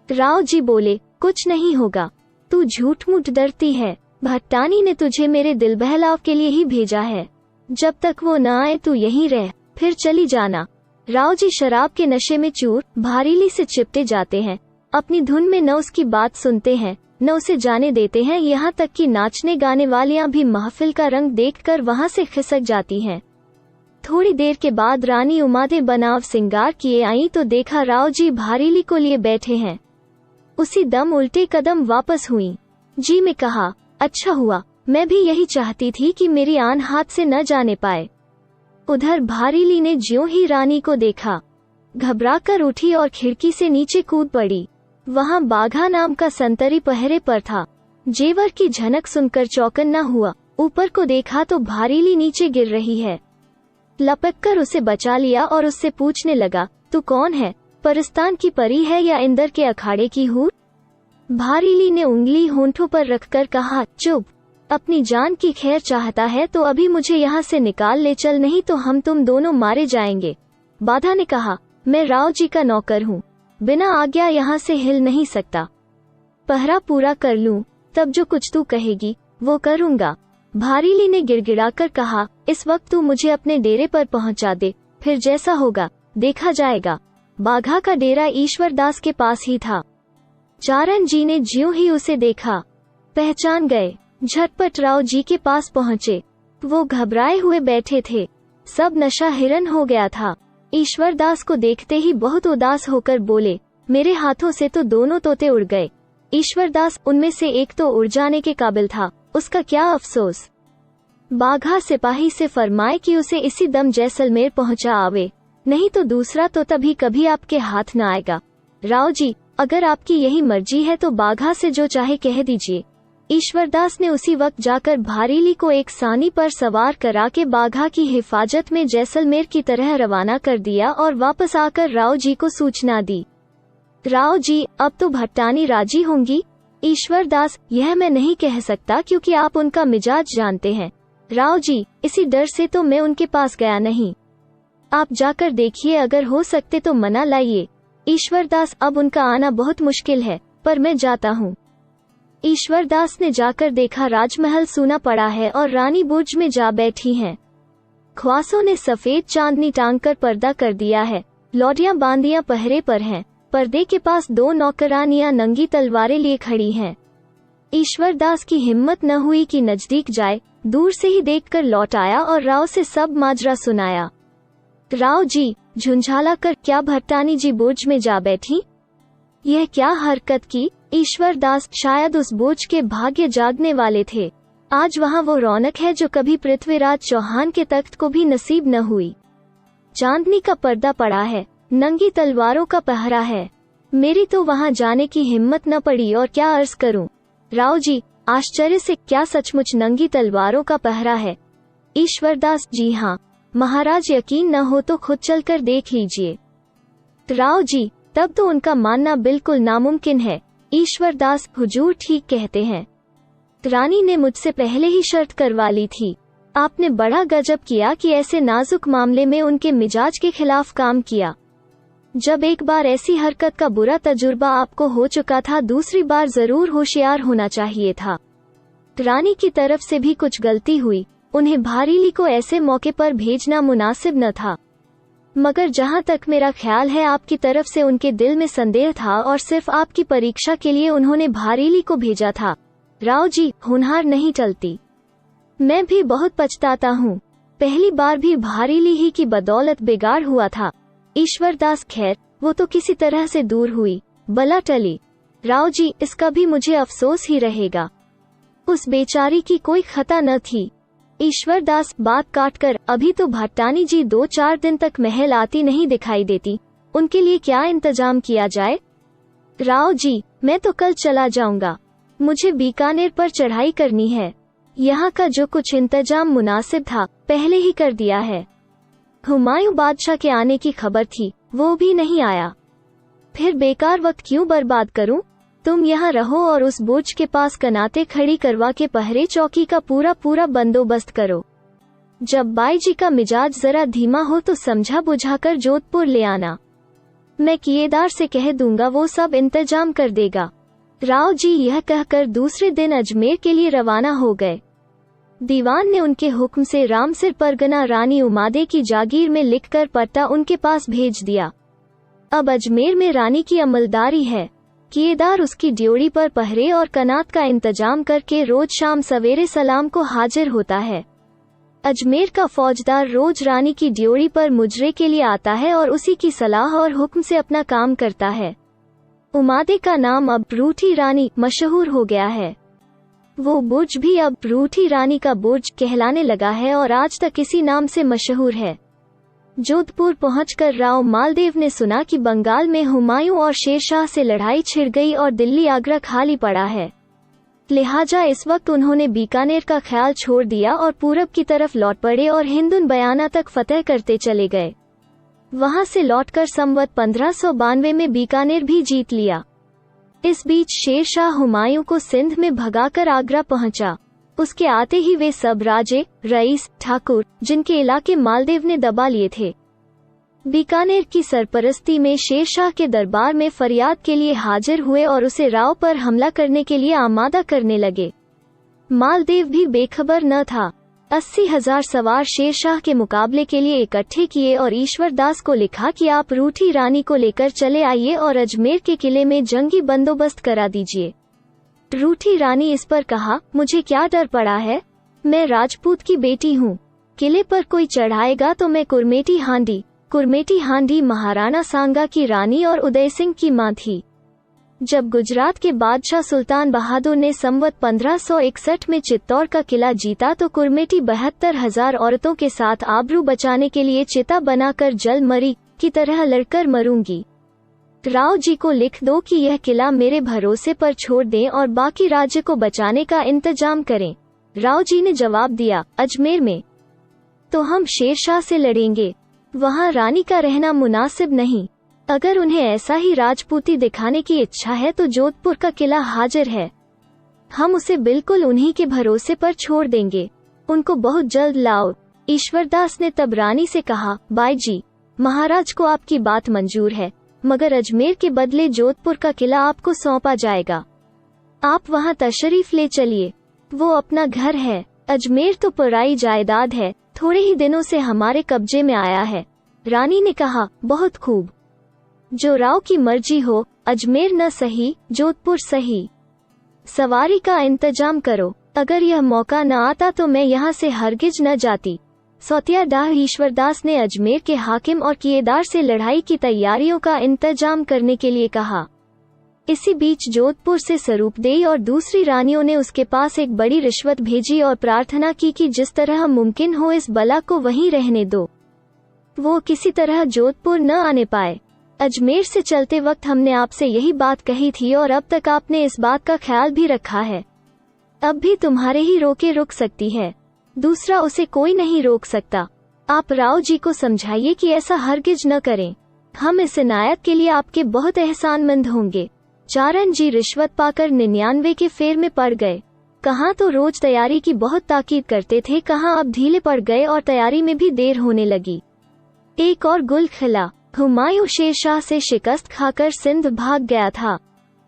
राव जी बोले, कुछ नहीं होगा, तू झूठ मूठ डरती है। भट्टानी ने तुझे मेरे दिल बहलाव के लिए ही भेजा है। जब तक वो न आए तू यहीं रह, फिर चली जाना। राव जी शराब के नशे में चूर भारीली से चिपटे जाते हैं। अपनी धुन में न उसकी बात सुनते हैं न उसे जाने देते हैं। यहाँ तक कि नाचने गाने वालियां भी महफिल का रंग देखकर वहाँ से खिसक जाती हैं। थोड़ी देर के बाद रानी उमादे बनाव सिंगार किए आई तो देखा राव जी भारीली को लिए बैठे हैं। उसी दम उल्टे कदम वापस हुई। जी में कहा, अच्छा हुआ, मैं भी यही चाहती थी कि मेरी आन हाथ से न जाने पाए। उधर भारीली ने ज्यों ही रानी को देखा, घबराकर उठी और खिड़की से नीचे कूद पड़ी। वहां बाघा नाम का संतरी पहरे पर था। जेवर की झनक सुनकर चौकन्ना हुआ, ऊपर को देखा तो भारीली नीचे गिर रही है। लपककर उसे बचा लिया और उससे पूछने लगा, तू कौन है? परिस्तान की परी है या इंदर के अखाड़े की हूर? भारीली ने उंगली होंठों पर रखकर कहा, चुप। अपनी जान की खैर चाहता है तो अभी मुझे यहाँ से निकाल ले चल, नहीं तो हम तुम दोनों मारे जाएंगे। बाधा ने कहा, मैं राव जी का नौकर हूँ, बिना आज्ञा यहाँ से हिल नहीं सकता। पहरा पूरा कर लूं, तब जो कुछ तू कहेगी वो करूँगा। भारीली ने गिड़गिड़ाकर कहा, इस वक्त तू मुझे अपने डेरे पर पहुँचा दे, फिर जैसा होगा देखा जाएगा। बाघा का डेरा ईश्वरदास के पास ही था। चारण जी ने ज्यों ही उसे देखा पहचान गए। झटपट राव जी के पास पहुँचे। वो घबराए हुए बैठे थे, सब नशा हिरन हो गया था। ईश्वरदास को देखते ही बहुत उदास होकर बोले, मेरे हाथों से तो दोनों तोते उड़ गए। ईश्वरदास, उनमें से एक तो उड़ जाने के काबिल था, उसका क्या अफसोस। बाघा सिपाही से फरमाए कि उसे इसी दम जैसलमेर पहुंचा आवे, नहीं तो दूसरा तो तभी कभी आपके हाथ न आएगा। राव जी, अगर आपकी यही मर्जी है तो बाघा से जो चाहे कह दीजिए। ईश्वरदास ने उसी वक्त जाकर भारीली को एक सानी पर सवार करा के बाघा की हिफाजत में जैसलमेर की तरह रवाना कर दिया और वापस आकर राव जी को सूचना दी। राव जी, अब तो भट्टानी राजी होंगी? ईश्वरदास, यह मैं नहीं कह सकता क्योंकि आप उनका मिजाज जानते हैं। राव जी, इसी डर से तो मैं उनके पास गया नहीं। आप जाकर देखिए, अगर हो सकते तो मना लाइए। ईश्वरदास, अब उनका आना बहुत मुश्किल है, पर मैं जाता हूँ। ईश्वरदास ने जाकर देखा राजमहल सूना पड़ा है और रानी बुर्ज में जा बैठी हैं। ख्वासों ने सफेद चांदनी टांग कर पर्दा कर दिया है। लौटियां बांदियां पहरे पर हैं। पर्दे के पास दो नौकरानियां नंगी तलवारें लिए खड़ी हैं। ईश्वरदास की हिम्मत न हुई कि नजदीक जाए, दूर से ही देखकर लौट आया और राव से सब माजरा सुनाया। राव जी, झुंझाला कर, क्या भट्टानी जी बुर्ज में जा बैठी? यह क्या हरकत की? ईश्वरदास, शायद उस बुर्ज के भाग्य जागने वाले थे। आज वहाँ वो रौनक है जो कभी पृथ्वीराज चौहान के तख्त को भी नसीब न हुई। चांदनी का पर्दा पड़ा है, नंगी तलवारों का पहरा है। मेरी तो वहाँ जाने की हिम्मत न पड़ी और क्या अर्ज करूं। राव जी, आश्चर्य से, क्या सचमुच नंगी तलवारों का पहरा है? ईश्वरदास, जी हाँ। महाराज, यकीन न हो तो खुद चलकर देख लीजिए। राव जी, तब तो उनका मानना बिल्कुल नामुमकिन है। ईश्वरदास, हुजूर ठीक कहते हैं। रानी ने मुझसे पहले ही शर्त करवा ली थी। आपने बड़ा गजब किया कि ऐसे नाजुक मामले में उनके मिजाज के खिलाफ काम किया। जब एक बार ऐसी हरकत का बुरा तजुर्बा आपको हो चुका था, दूसरी बार जरूर होशियार होना चाहिए था। रानी की तरफ से भी कुछ गलती हुई, उन्हें भारीली को ऐसे मौके पर भेजना मुनासिब न था। मगर जहां तक मेरा ख्याल है, आपकी तरफ से उनके दिल में संदेह था और सिर्फ आपकी परीक्षा के लिए उन्होंने भारीली को भेजा था। राव जी, होनहार नहीं टलती। मैं भी बहुत पछताता हूँ। पहली बार भी भारीली ही की बदौलत बिगाड़ हुआ था। ईश्वरदास, खैर वो तो किसी तरह से दूर हुई, बला टली। राव जी, इसका भी मुझे अफसोस ही रहेगा। उस बेचारी की कोई खता न थी। ईश्वरदास, बात काटकर, अभी तो भट्टानी जी 2-4 दिन तक महल आती नहीं दिखाई देती, उनके लिए क्या इंतजाम किया जाए? राव जी, मैं तो कल चला जाऊंगा। मुझे बीकानेर पर चढ़ाई करनी है। यहाँ का जो कुछ इंतजाम मुनासिब था पहले ही कर दिया है। हुमायूं बादशाह के आने की खबर थी, वो भी नहीं आया। फिर बेकार वक्त क्यों बर्बाद करूं? तुम यहाँ रहो और उस बुर्ज के पास कनाते खड़ी करवा के पहरे चौकी का पूरा बंदोबस्त करो। जब बाई जी का मिजाज जरा धीमा हो तो समझा बुझाकर जोधपुर ले आना। मैं किएदार से कह दूंगा, वो सब इंतजाम कर देगा। राव जी यह कहकर दूसरे दिन अजमेर के लिए रवाना हो गए। दीवान ने उनके हुक्म से रामसिर परगना रानी उमादे की जागीर में लिखकर पट्टा उनके पास भेज दिया। अब अजमेर में रानी की अमलदारी है। किएदार उसकी ड्योढ़ी पर पहरे और कनात का इंतजाम करके रोज शाम सवेरे सलाम को हाजिर होता है। अजमेर का फौजदार रोज रानी की ड्योढ़ी पर मुजरे के लिए आता है और उसी की सलाह और हुक्म से अपना काम करता है। उमादे का नाम अब रूठी रानी मशहूर हो गया है। वो बुर्ज भी अब रूठी रानी का बुर्ज कहलाने लगा है और आज तक इसी नाम से मशहूर है। जोधपुर पहुंचकर राव मालदेव ने सुना कि बंगाल में हुमायूं और शेरशाह से लड़ाई छिड़ गई और दिल्ली आगरा खाली पड़ा है। लिहाजा इस वक्त उन्होंने बीकानेर का ख्याल छोड़ दिया और पूरब की तरफ लौट पड़े और हिंदुन बयाना तक फतह करते चले गए। वहां से लौटकर संवत 1592 में बीकानेर भी जीत लिया। इस बीच शेरशाह हुमायूं को सिंध में भगाकर आगरा पहुंचा। उसके आते ही वे सब राजे, रईस, ठाकुर, जिनके इलाके मालदेव ने दबा लिए थे, बीकानेर की सरपरस्ती में शेरशाह के दरबार में फरियाद के लिए हाजिर हुए और उसे राव पर हमला करने के लिए आमादा करने लगे। मालदेव भी बेखबर न था। 80,000 सवार शेरशाह के मुकाबले के लिए इकट्ठे किए और ईश्वरदास को लिखा कि आप रूठी रानी को लेकर चले आइए और अजमेर के किले में जंगी बंदोबस्त करा दीजिए। रूठी रानी इस पर कहा, मुझे क्या डर पड़ा है, मैं राजपूत की बेटी हूँ। किले पर कोई चढ़ाएगा तो मैं कुरमेटी हांडी महाराणा सांगा की रानी और उदय सिंह की मां थी। जब गुजरात के बादशाह सुल्तान बहादुर ने संवत 1561 में चित्तौड़ का किला जीता तो कुरमेटी 72,000 औरतों के साथ आबरू बचाने के लिए चिता बनाकर जल मरी की तरह लड़कर मरूंगी। राव जी को लिख दो कि यह किला मेरे भरोसे पर छोड़ दें और बाकी राज्य को बचाने का इंतजाम करें। राव जी ने जवाब दिया, अजमेर में तो हम शेरशाह से लड़ेंगे, वहां रानी का रहना मुनासिब नहीं। अगर उन्हें ऐसा ही राजपूती दिखाने की इच्छा है तो जोधपुर का किला हाजिर है, हम उसे बिल्कुल उन्हीं के भरोसे पर छोड़ देंगे। उनको बहुत जल्द लाओ। ईश्वरदास ने तब रानी से कहा, बाई जी, महाराज को आपकी बात मंजूर है, मगर अजमेर के बदले जोधपुर का किला आपको सौंपा जाएगा। आप वहां तशरीफ ले चलिए, वो अपना घर है। अजमेर तो पराई जायदाद है, थोड़े ही दिनों से हमारे कब्जे में आया है। रानी ने कहा, बहुत खूब, जो राव की मर्जी हो, अजमेर न सही, जोधपुर सही। सवारी का इंतजाम करो, अगर यह मौका न आता तो मैं यहाँ से हरगिज न जाती। सौतियाडाह ईश्वरदास ने अजमेर के हाकिम और किएदार से लड़ाई की तैयारियों का इंतजाम करने के लिए कहा। इसी बीच जोधपुर से स्वरूपदेई और दूसरी रानियों ने उसके पास एक बड़ी रिश्वत भेजी और प्रार्थना की कि जिस तरह मुमकिन हो इस बला को वहीं रहने दो, वो किसी तरह जोधपुर न आने पाए। अजमेर से चलते वक्त हमने आपसे यही बात कही थी और अब तक आपने इस बात का ख्याल भी रखा है। अब भी तुम्हारे ही रोके रुक सकती है, दूसरा उसे कोई नहीं रोक सकता। आप राव जी को समझाइए कि ऐसा हरगिज न करें। हम इस इनायत के लिए आपके बहुत एहसानमंद होंगे। चारण जी रिश्वत पाकर 99 के फेर में पड़ गए। कहाँ तो रोज तैयारी की बहुत ताकीद करते थे, कहाँ अब ढीले पड़ गए और तैयारी में भी देर होने लगी। एक और गुल खिला। हुमायूं शेरशाह से शिकस्त खाकर सिंध भाग गया था।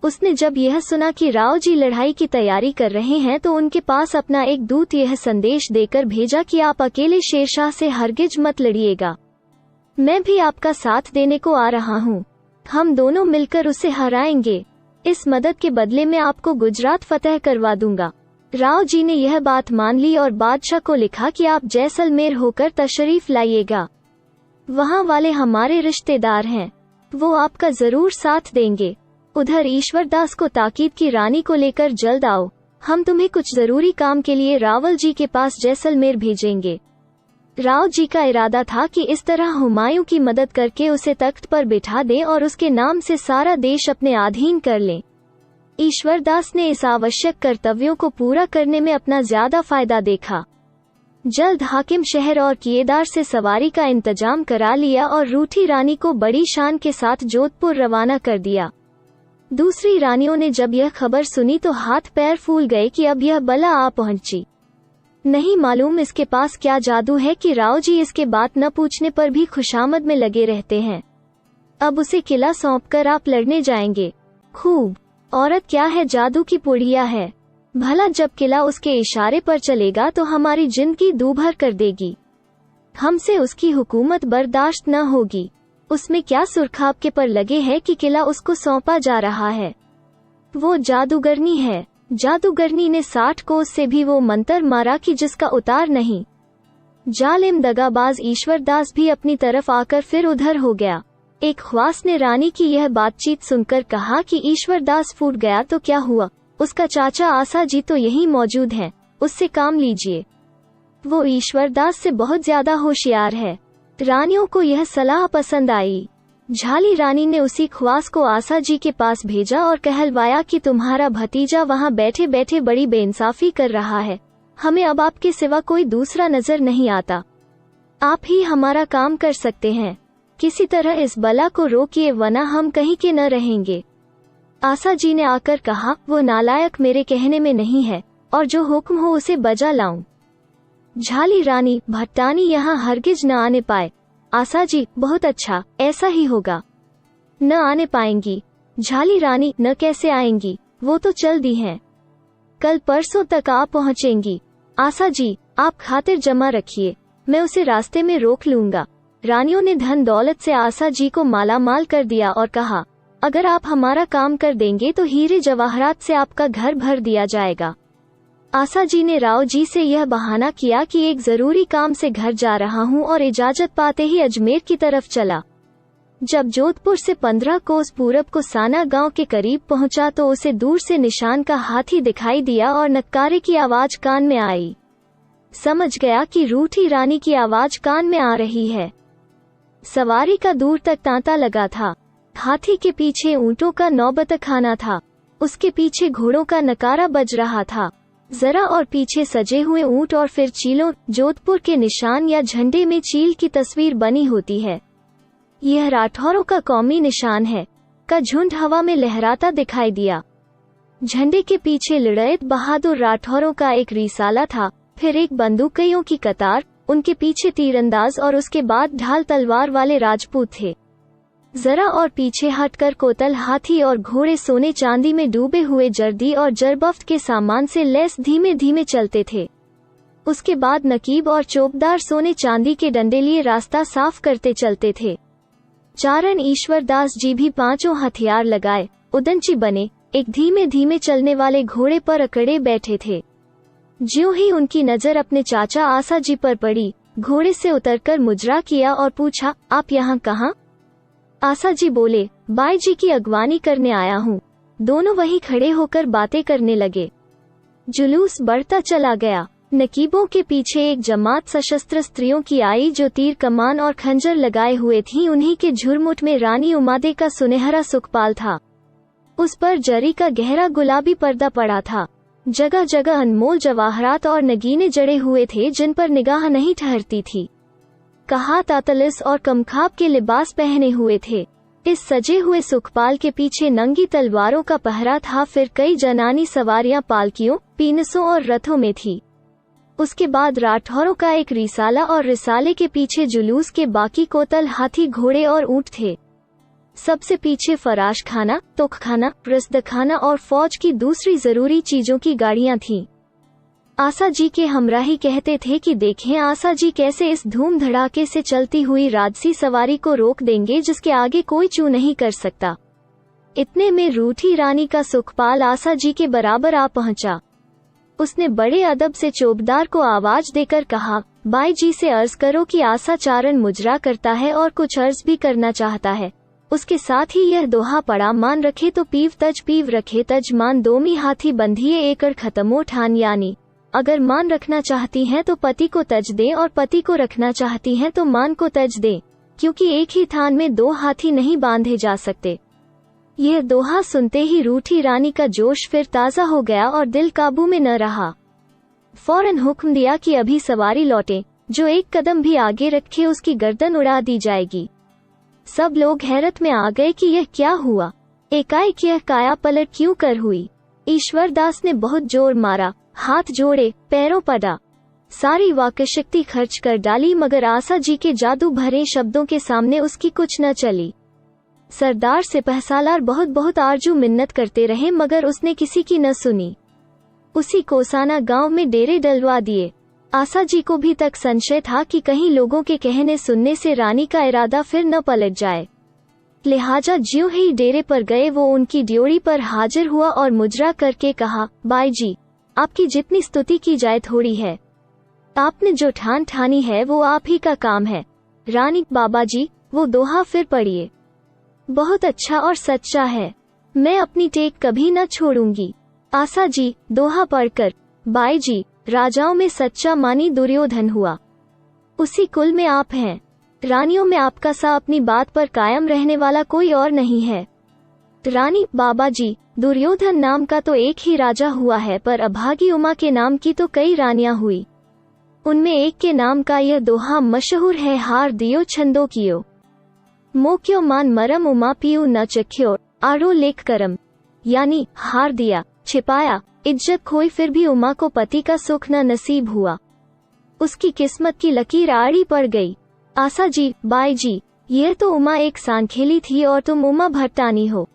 उसने जब यह सुना कि राव जी लड़ाई की तैयारी कर रहे हैं तो उनके पास अपना एक दूत यह संदेश देकर भेजा कि आप अकेले शेरशाह से हरगिज मत लड़िएगा, मैं भी आपका साथ देने को आ रहा हूँ। हम दोनों मिलकर उसे हराएंगे। इस मदद के बदले में आपको गुजरात फतह करवा दूंगा। राव जी ने यह बात मान ली और बादशाह को लिखा कि आप जैसलमेर होकर तशरीफ लाइएगा, वहाँ वाले हमारे रिश्तेदार हैं, वो आपका जरूर साथ देंगे। उधर ईश्वरदास को ताकीद की रानी को लेकर जल्द आओ, हम तुम्हें कुछ जरूरी काम के लिए रावल जी के पास जैसलमेर भेजेंगे। राव जी का इरादा था कि इस तरह हुमायूं की मदद करके उसे तख्त पर बिठा दें और उसके नाम से सारा देश अपने अधीन कर लें। ईश्वरदास ने इस आवश्यक कर्तव्यों को पूरा करने में अपना ज्यादा फायदा देखा। जल्द हाकिम शहर और किएदार से सवारी का इंतजाम करा लिया और रूठी रानी को बड़ी शान के साथ जोधपुर रवाना कर दिया। दूसरी रानियों ने जब यह खबर सुनी तो हाथ पैर फूल गए कि अब यह बला आ पहुंची। नहीं मालूम इसके पास क्या जादू है कि राव जी इसके बात न पूछने पर भी खुशामद में लगे रहते हैं। अब उसे किला सौंपकर आप लड़ने जाएंगे। खूब, औरत क्या है, जादू की पुड़िया है। भला जब किला उसके इशारे पर चलेगा तो हमारी जिंदगी दूभर कर देगी। हमसे उसकी हुकूमत बर्दाश्त न होगी। उसमें क्या सुर्ख आपके पर लगे है कि किला उसको सौंपा जा रहा है। वो जादूगरनी है। जादूगरनी ने 60 कोस से भी वो मंतर मारा कि जिसका उतार नहीं। जालिम दगाबाज ईश्वरदास भी अपनी तरफ आकर फिर उधर हो गया। एक ख्वास ने रानी की यह बातचीत सुनकर कहा कि ईश्वरदास फूट गया तो क्या हुआ, उसका चाचा आसा जी तो यहीं मौजूद हैं, उससे काम लीजिए। वो ईश्वरदास से बहुत ज्यादा होशियार है। रानियों को यह सलाह पसंद आई। झाली रानी ने उसी ख्वास को आसा जी के पास भेजा और कहलवाया कि तुम्हारा भतीजा वहाँ बैठे बैठे बड़ी बेइंसाफी कर रहा है। हमें अब आपके सिवा कोई दूसरा नजर नहीं आता। आप ही हमारा काम कर सकते हैं। किसी तरह इस बला को रोकिए, वरना हम कहीं के न रहेंगे। आसा जी ने आकर कहा, वो नालायक मेरे कहने में नहीं है, और जो हुक्म हो उसे बजा लाऊं। झाली रानी, भट्टानी यहाँ हरगिज न आने पाए। आसा जी, बहुत अच्छा, ऐसा ही होगा। न आने पाएंगी। झाली रानी, न कैसे आएंगी, वो तो चल दी हैं। कल परसों तक आ पहुँचेंगी। आसा जी, आप खातिर जमा रखिए, मैं उसे रास्ते में रोक लूंगा। रानियों ने धन दौलत से आसा जी को मालामाल कर दिया और कहा, अगर आप हमारा काम कर देंगे तो हीरे जवाहरात से आपका घर भर दिया जाएगा। आसा जी ने राव जी से यह बहाना किया कि एक जरूरी काम से घर जा रहा हूं, और इजाजत पाते ही अजमेर की तरफ चला। जब जोधपुर से 15 कोस पूरब को साना गांव के करीब पहुंचा तो उसे दूर से निशान का हाथी दिखाई दिया और नक्कारे की आवाज कान में आई। समझ गया कि रूठी रानी की आवाज कान में आ रही है। सवारी का दूर तक तांता लगा था। हाथी के पीछे ऊंटों का नौबतखाना था। उसके पीछे घोड़ों का नकारा बज रहा था। जरा और पीछे सजे हुए ऊंट और फिर चीलों। जोधपुर के निशान या झंडे में चील की तस्वीर बनी होती है। यह राठौरों का कौमी निशान है। का झुंड हवा में लहराता दिखाई दिया। झंडे के पीछे लड़ैत बहादुर राठौरों का एक रिसाला था, फिर एक बंदूकियों की कतार, उनके पीछे तीरंदाज और उसके बाद ढाल तलवार वाले राजपूत थे। जरा और पीछे हटकर कोतल हाथी और घोड़े सोने चांदी में डूबे हुए जर्दी और जरबफ्त के सामान से लैस धीमे धीमे चलते थे। उसके बाद नकीब और चौबदार सोने चांदी के डंडे लिए रास्ता साफ करते चलते थे। चारण ईश्वरदास जी भी पांचों हथियार लगाए उदंची बने, एक धीमे धीमे चलने वाले घोड़े पर अकड़े बैठे थे। ज्यों ही उनकी नजर अपने चाचा आसा जी पर पड़ी, घोड़े से उतरकर मुजरा किया और पूछा, आप यहाँ कहाँ? आसा जी बोले, बाई जी की अगवानी करने आया हूँ। दोनों वहीं खड़े होकर बातें करने लगे। जुलूस बढ़ता चला गया। नकीबों के पीछे एक जमात सशस्त्र स्त्रियों की आई जो तीर कमान और खंजर लगाए हुए थीं। उन्हीं के झुरमुट में रानी उमादे का सुनहरा सुखपाल था। उस पर जरी का गहरा गुलाबी पर्दा पड़ा था। जगह जगह अनमोल जवाहरात और नगीने जड़े हुए थे जिन पर निगाह नहीं ठहरती थी। कहा तातलिस और कमखाब के लिबास पहने हुए थे। इस सजे हुए सुखपाल के पीछे नंगी तलवारों का पहरा था। फिर कई जनानी सवारियां पालकियों, पीनसों और रथों में थी। उसके बाद राठौरों का एक रिसाला और रिसाले के पीछे जुलूस के बाकी कोतल हाथी, घोड़े और ऊंट थे। सबसे पीछे फराश खाना, तोखखाना, रसदखाना और फौज की दूसरी जरूरी चीजों की गाड़ियां थीं। आसा जी के हमराही कहते थे कि देखें आसा जी कैसे इस धूम धड़ाके से चलती हुई राजसी सवारी को रोक देंगे जिसके आगे कोई चू नहीं कर सकता। इतने में रूठी रानी का सुखपाल आसा जी के बराबर आ पहुंचा। उसने बड़े अदब से चौबदार को आवाज देकर कहा, बाई जी से अर्ज करो कि आसा चारण मुजरा करता है और कुछ अर्ज भी करना चाहता है। उसके साथ ही यह दोहा पड़ा, मान रखे तो पीव रखे तज मान, दोमी हाथी बंधिए एकड़ खत्मो ठान। यानी अगर मान रखना चाहती हैं तो पति को तज दें और पति को रखना चाहती हैं तो मान को तज दें, क्योंकि एक ही थान में दो हाथी नहीं बांधे जा सकते। यह दोहा सुनते ही रूठी रानी का जोश फिर ताज़ा हो गया और दिल काबू में न रहा। फौरन हुक्म दिया कि अभी सवारी लौटे, जो एक कदम भी आगे रखे उसकी गर्दन उड़ा दी जाएगी। सब लोग हैरत में आ गए कि यह क्या हुआ, एकाएक यह काया पलट क्यों कर हुई। ईश्वरदास ने बहुत जोर मारा, हाथ जोड़े, पैरों पड़ा, सारी वाक्शक्ति खर्च कर डाली, मगर आसा जी के जादू भरे शब्दों के सामने उसकी कुछ न चली। सरदार सिपहसालार बहुत बहुत आरजू मिन्नत करते रहे मगर उसने किसी की न सुनी। उसी कोसाना गांव में डेरे डलवा दिए। आसा जी को भी तक संशय था कि कहीं लोगों के कहने सुनने से रानी का इरादा फिर न पलट जाए। लिहाजा ज्यों ही डेरे पर गए वो उनकी ड्योढ़ी पर हाजिर हुआ और मुजरा करके कहा, बाई जी, आपकी जितनी स्तुति की जाए थोड़ी है। आपने जो ठान ठानी है वो आप ही का काम है। रानी, बाबा जी, वो दोहा फिर पढ़िए, बहुत अच्छा और सच्चा है। मैं अपनी टेक कभी न छोड़ूंगी। आसा जी, दोहा पढ़कर, बाई जी, राजाओं में सच्चा मानी दुर्योधन हुआ, उसी कुल में आप हैं। रानियों में आपका सा अपनी बात पर कायम रहने वाला कोई और नहीं है। रानी, बाबा जी, दुर्योधन नाम का तो एक ही राजा हुआ है, पर अभागी उमा के नाम की तो कई रानियां हुई। उनमें एक के नाम का यह दोहा मशहूर है, हार दियो छंदो कियो, मोक्यो मान मरम उमा पियू न चख्यो आरो लेख करम। यानी हार दिया, छिपाया, इज्जत खोई, फिर भी उमा को पति का सुख न नसीब हुआ। उसकी किस्मत की लकीर आड़ी पड़ गई। आशा जी, बाई जी, यह तो उमा एक सांखेली थी और तुम उमा भट्टानी हो।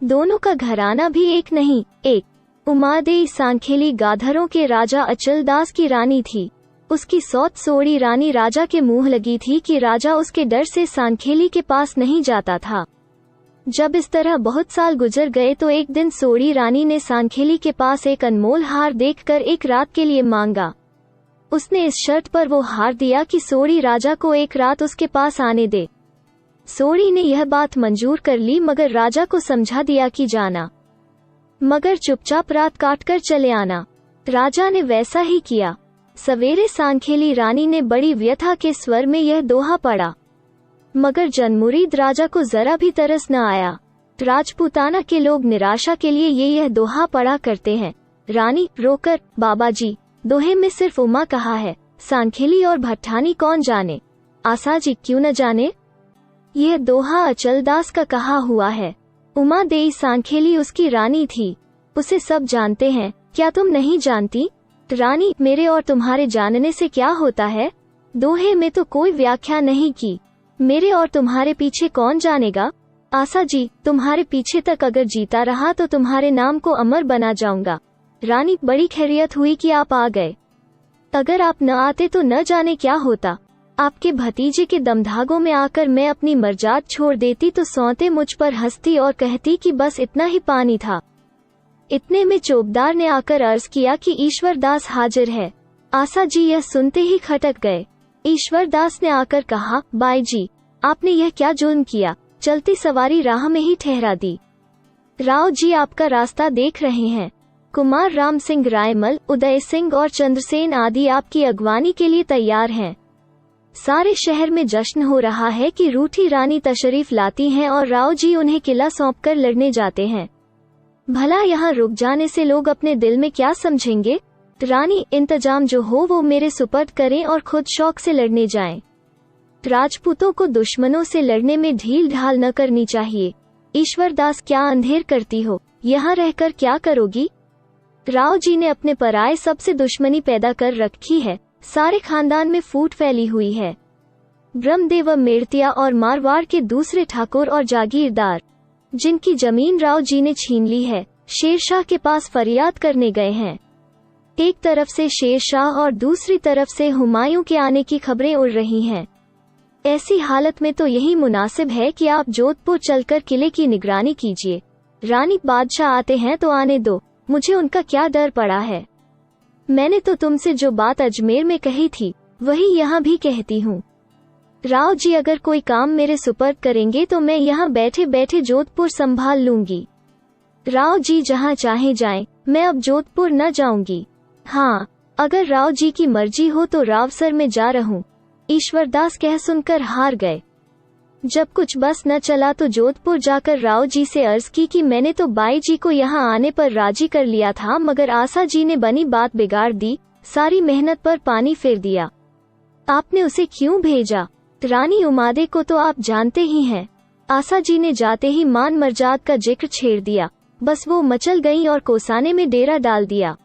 दोनों का घराना भी एक नहीं, एक। उमादेई सांखेली गाधरों के राजा अचलदास की रानी थी। उसकी सौत सोड़ी रानी राजा के मुंह लगी थी कि राजा उसके डर से सांखेली के पास नहीं जाता था। जब इस तरह बहुत साल गुजर गए तो एक दिन सोड़ी रानी ने सांखेली के पास एक अनमोल हार देखकर एक रात के लिए मांगा। उसने इस शर्त पर वो हार दिया कि सोड़ी राजा को एक रात उसके पास आने दे। सोड़ी ने यह बात मंजूर कर ली, मगर राजा को समझा दिया कि जाना, मगर चुपचाप रात काट कर चले आना। राजा ने वैसा ही किया। सवेरे सांखेली रानी ने बड़ी व्यथा के स्वर में यह दोहा पढ़ा, मगर जनमुरीद राजा को जरा भी तरस न आया। राजपूताना के लोग निराशा के लिए यह दोहा पढ़ा करते हैं। रानी, रोकर, बाबा जी, दोहे में सिर्फ उमा कहा है, सांखेली और भट्टानी कौन जाने। आशा जी, क्यों न जाने, यह दोहा अचलदास का कहा हुआ है। उमा देई सांखेली उसकी रानी थी, उसे सब जानते हैं, क्या तुम नहीं जानती। रानी, मेरे और तुम्हारे जानने से क्या होता है, दोहे में तो कोई व्याख्या नहीं की। मेरे और तुम्हारे पीछे कौन जानेगा। आशा जी, तुम्हारे पीछे तक अगर जीता रहा तो तुम्हारे नाम को अमर बना जाऊंगा। रानी, बड़ी खैरियत हुई कि आप आ गए, अगर आप न आते तो न जाने क्या होता। आपके भतीजे के दमधागों में आकर मैं अपनी मर्जाद छोड़ देती तो सौंते मुझ पर हंसती और कहती कि बस इतना ही पानी था। इतने में चौबदार ने आकर अर्ज किया कि ईश्वर दास हाजिर है। आशा जी यह सुनते ही खटक गए। ईश्वर दास ने आकर कहा, बाई जी, आपने यह क्या जुल्म किया, चलती सवारी राह में ही ठहरा दी। राव जी आपका रास्ता देख रहे हैं। कुमार राम सिंह रायमल, उदय सिंह और चंद्रसेन आदि आपकी अगवानी के लिए तैयार हैं। सारे शहर में जश्न हो रहा है कि रूठी रानी तशरीफ लाती हैं और राव जी उन्हें किला सौंपकर लड़ने जाते हैं। भला यहाँ रुक जाने से लोग अपने दिल में क्या समझेंगे। रानी, इंतजाम जो हो वो मेरे सुपर्द करें और खुद शौक से लड़ने जाएं। राजपूतों को दुश्मनों से लड़ने में ढील ढाल न करनी चाहिए। ईश्वर दास, क्या अंधेर करती हो, यहाँ रहकर क्या करोगी। राव जी ने अपने पराये सबसे दुश्मनी पैदा कर रखी है। सारे खानदान में फूट फैली हुई है। ब्रह्मदेव, मेड़तिया और मारवाड़ के दूसरे ठाकुर और जागीरदार, जिनकी जमीन राव जी ने छीन ली है, शेरशाह के पास फरियाद करने गए हैं। एक तरफ से शेरशाह और दूसरी तरफ से हुमायूं के आने की खबरें उड़ रही हैं। ऐसी हालत में तो यही मुनासिब है कि आप जोधपुर चलकर किले की निगरानी कीजिए। रानी, बादशाह आते हैं तो आने दो, मुझे उनका क्या डर पड़ा है। मैंने तो तुमसे जो बात अजमेर में कही थी वही यहाँ भी कहती हूँ। राव जी अगर कोई काम मेरे सुपर्द करेंगे तो मैं यहाँ बैठे बैठे जोधपुर संभाल लूंगी। राव जी जहाँ चाहे जाएं, मैं अब जोधपुर न जाऊंगी। हाँ, अगर राव जी की मर्जी हो तो रावसर में जा रहूं। ईश्वरदास कह सुनकर हार गए। जब कुछ बस न चला तो जोधपुर जाकर राव जी से अर्ज की कि मैंने तो बाई जी को यहाँ आने पर राजी कर लिया था, मगर आशा जी ने बनी बात बिगाड़ दी, सारी मेहनत पर पानी फेर दिया। आपने उसे क्यों भेजा। रानी, उमादे को तो आप जानते ही हैं। आशा जी ने जाते ही मान मर्जाद का जिक्र छेड़ दिया, बस वो मचल गई और कोसाने में डेरा डाल दिया।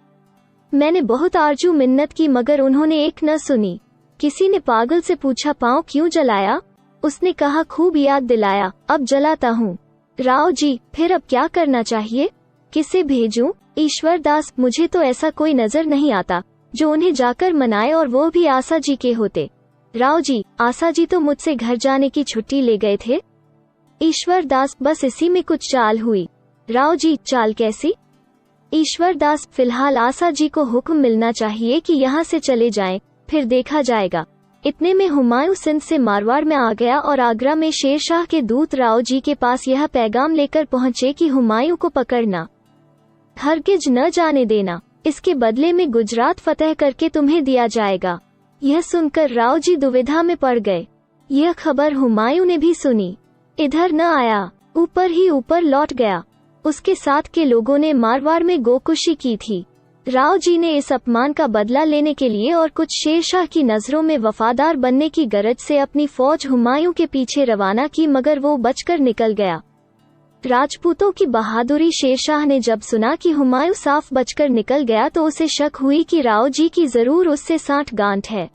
मैंने बहुत आरजू मिन्नत की मगर उन्होंने एक न सुनी। किसी ने पागल से पूछा, पाँव क्यों जलाया। उसने कहा, खूब याद दिलाया, अब जलाता हूँ। राव जी, फिर अब क्या करना चाहिए, किसे भेजूं। ईश्वर दास, मुझे तो ऐसा कोई नजर नहीं आता जो उन्हें जाकर मनाए, और वो भी आशा जी के होते। राव जी, आशा जी तो मुझसे घर जाने की छुट्टी ले गए थे। ईश्वर दास, बस इसी में कुछ चाल हुई। राव जी, चाल कैसी। ईश्वर दास, फिलहाल आशा जी को हुक्म मिलना चाहिए कि यहाँ से चले जाएं, फिर देखा जाएगा। इतने में हुमायूं सिंध से मारवाड़ में आ गया और आगरा में शेरशाह के दूत राव जी के पास यह पैगाम लेकर पहुंचे कि हुमायूं को पकड़ना, हरगिज न जाने देना, इसके बदले में गुजरात फतह करके तुम्हें दिया जाएगा। यह सुनकर राव जी दुविधा में पड़ गए। यह खबर हुमायूं ने भी सुनी। इधर न आया, ऊपर ही ऊपर लौट गया। उसके साथ के लोगों ने मारवाड़ में गोकुशी की थी। राव जी ने इस अपमान का बदला लेने के लिए और कुछ शेरशाह की नजरों में वफादार बनने की गरज से अपनी फौज हुमायूं के पीछे रवाना की, मगर वो बचकर निकल गया। राजपूतों की बहादुरी शेरशाह ने जब सुना कि हुमायूं साफ बचकर निकल गया तो उसे शक हुई कि राव जी की जरूर उससे सांठ-गांठ है।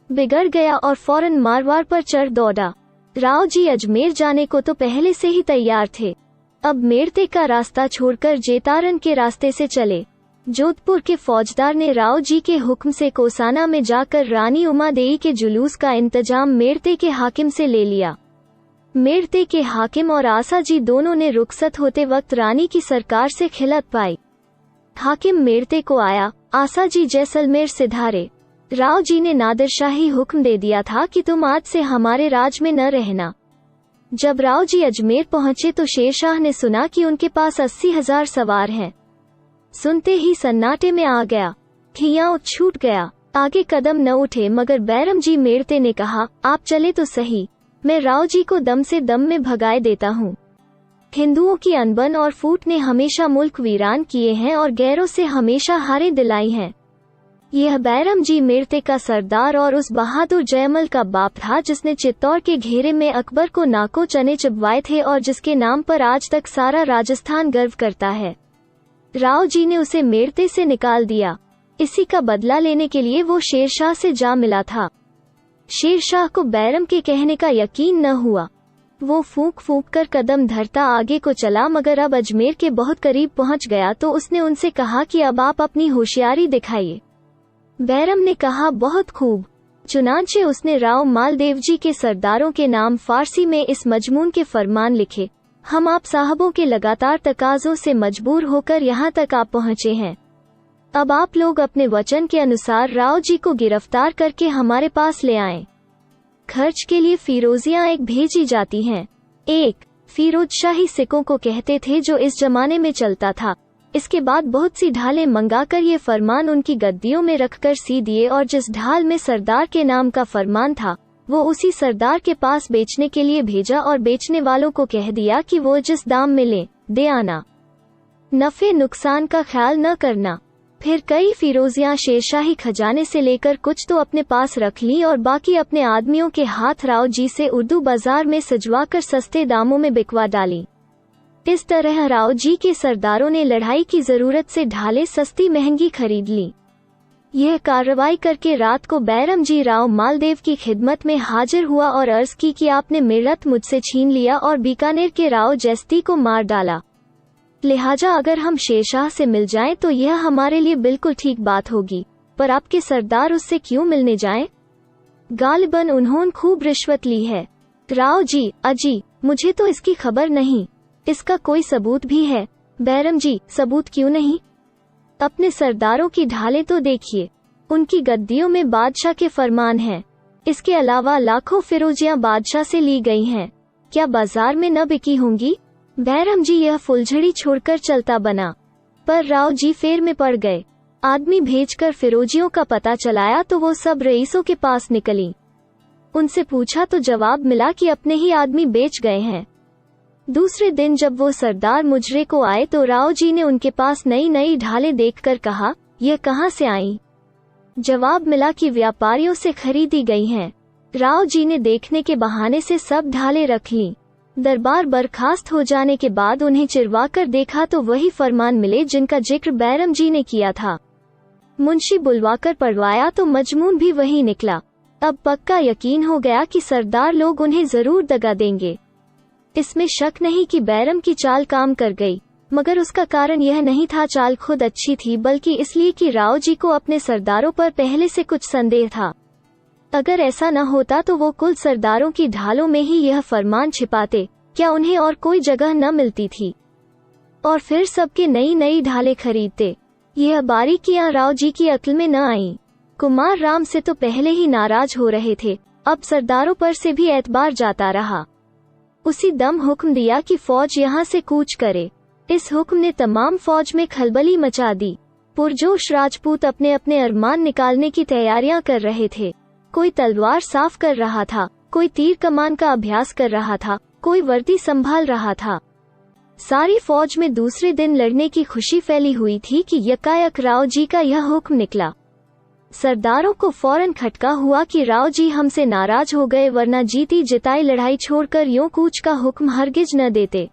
बिगड़ गया और फौरन मारवाड़ पर चढ़ दौड़ा। राव जी अजमेर जाने को तो पहले से ही तैयार थे। अब मेड़ते का रास्ता छोड़कर जेतारन के रास्ते से चले। जोधपुर के फौजदार ने राव जी के हुक्म से कोसाना में जाकर रानी उमादेई के जुलूस का इंतजाम मेड़ते के हाकिम से ले लिया। मेड़ते के हाकिम और आसाजी दोनों ने रुखसत होते वक्त रानी की सरकार से खिलत पाई। हाकिम मेड़ते को आया, आसाजी जैसलमेर सिधारे। राव जी ने नादिरशाही हुक्म दे दिया था कि तुम आज से हमारे राज में न रहना। जब राव जी अजमेर पहुंचे तो शेरशाह ने सुना कि उनके पास 80,000 सवार हैं। सुनते ही सन्नाटे में आ गया, हियां छूट गया। आगे कदम न उठे, मगर बैरम जी मेड़ते ने कहा, आप चले तो सही, मैं राव जी को दम से दम में भगाए देता हूँ। हिंदुओं की अनबन और फूट ने हमेशा मुल्क वीरान किए हैं और गैरों से हमेशा हारें दिलाई हैं। यह बैरम जी मेड़ते का सरदार और उस बहादुर जयमल का बाप था जिसने चित्तौड़ के घेरे में अकबर को नाको चने चिपवाए थे और जिसके नाम पर आज तक सारा राजस्थान गर्व करता है। राव जी ने उसे मेड़ते से निकाल दिया। इसी का बदला लेने के लिए वो शेरशाह से जा मिला था। शेरशाह को बैरम के कहने का यकीन न हुआ। वो फूंक फूंक कर कदम धरता आगे को चला, मगर अब अजमेर के बहुत करीब पहुंच गया तो उसने उनसे कहा कि अब आप अपनी होशियारी दिखाइए। बैरम ने कहा, बहुत खूब। चुनांचे उसने राव मालदेव जी के सरदारों के नाम फारसी में इस मजमून के फरमान लिखे, हम आप साहबों के लगातार तकाजों से मजबूर होकर यहाँ तक आप पहुँचे हैं। अब आप लोग अपने वचन के अनुसार राव जी को गिरफ्तार करके हमारे पास ले आएं। खर्च के लिए फिरोजियां एक भेजी जाती हैं। एक फिरोजशाही सिक्कों को कहते थे जो इस जमाने में चलता था। इसके बाद बहुत सी ढालें मंगाकर ये फरमान उनकी गद्दियों में रखकर सी दिए और जिस ढाल में सरदार के नाम का फरमान था वो उसी सरदार के पास बेचने के लिए भेजा और बेचने वालों को कह दिया कि वो जिस दाम में ले दे आना, नफे नुकसान का ख्याल न करना। फिर कई फिरोजियां शेरशाही खजाने से लेकर कुछ तो अपने पास रख लीं और बाकी अपने आदमियों के हाथ राव जी से उर्दू बाजार में सजवाकर सस्ते दामों में बिकवा डाली। इस तरह राव जी के सरदारों ने लड़ाई की जरूरत से ढालें सस्ती महंगी खरीद ली। यह कार्रवाई करके रात को बैरम जी राव मालदेव की खिदमत में हाजिर हुआ और अर्ज की कि आपने मिलत मुझसे छीन लिया और बीकानेर के राव जैस्ती को मार डाला, लिहाजा अगर हम शेरशाह से मिल जाएं तो यह हमारे लिए बिल्कुल ठीक बात होगी, पर आपके सरदार उससे क्यों मिलने जाएं? गालिबन उन्होंने खूब रिश्वत ली है। राव जी, अजी, मुझे तो इसकी खबर नहीं। इसका कोई सबूत भी है? बैरम जी, सबूत क्यों नहीं? अपने सरदारों की ढालें तो देखिए, उनकी गद्दियों में बादशाह के फरमान हैं। इसके अलावा लाखों फिरोजियां बादशाह से ली गई हैं, क्या बाजार में न बिकी होंगी? बैरम जी यह फुलझड़ी छोड़कर चलता बना, पर राव जी फेर में पड़ गए। आदमी भेजकर फिरोजियों का पता चलाया तो वो सब रईसों के पास निकली। उनसे पूछा तो जवाब मिला कि अपने ही आदमी बेच गए हैं। दूसरे दिन जब वो सरदार मुजरे को आए तो राव जी ने उनके पास नई नई ढालें देखकर कहा, यह कहाँ से आई? जवाब मिला कि व्यापारियों से खरीदी गई हैं। राव जी ने देखने के बहाने से सब ढालें रख लीं। दरबार बर्खास्त हो जाने के बाद उन्हें चिरवाकर देखा तो वही फरमान मिले जिनका जिक्र बैरम जी ने किया था। मुंशी बुलवाकर पढ़वाया तो मजमून भी वही निकला। अब पक्का यकीन हो गया कि सरदार लोग उन्हें जरूर दगा देंगे। इसमें शक नहीं कि बैरम की चाल काम कर गई, मगर उसका कारण यह नहीं था चाल खुद अच्छी थी, बल्कि इसलिए कि राव जी को अपने सरदारों पर पहले से कुछ संदेह था। अगर ऐसा न होता तो वो कुल सरदारों की ढालों में ही यह फरमान छिपाते, क्या उन्हें और कोई जगह न मिलती थी? और फिर सबके नई नई ढालें खरीदते। यह बारीकियां राव जी की अक्ल में न आईं। कुमार राम से तो पहले ही नाराज हो रहे थे, अब सरदारों पर से भी एतबार जाता रहा। उसी दम हुक्म दिया कि फौज यहाँ से कूच करे। इस हुक्म ने तमाम फौज में खलबली मचा दी। पुरजोश राजपूत अपने अपने अरमान निकालने की तैयारियां कर रहे थे। कोई तलवार साफ कर रहा था, कोई तीर कमान का अभ्यास कर रहा था, कोई वर्दी संभाल रहा था। सारी फौज में दूसरे दिन लड़ने की खुशी फैली हुई थी कि यकायक राव जी का यह हुक्म निकला। सरदारों को फौरन खटका हुआ कि राव जी हमसे नाराज हो गए, वरना जीती जिताई लड़ाई छोड़कर यूं कूच का हुक्म हरगिज न देते।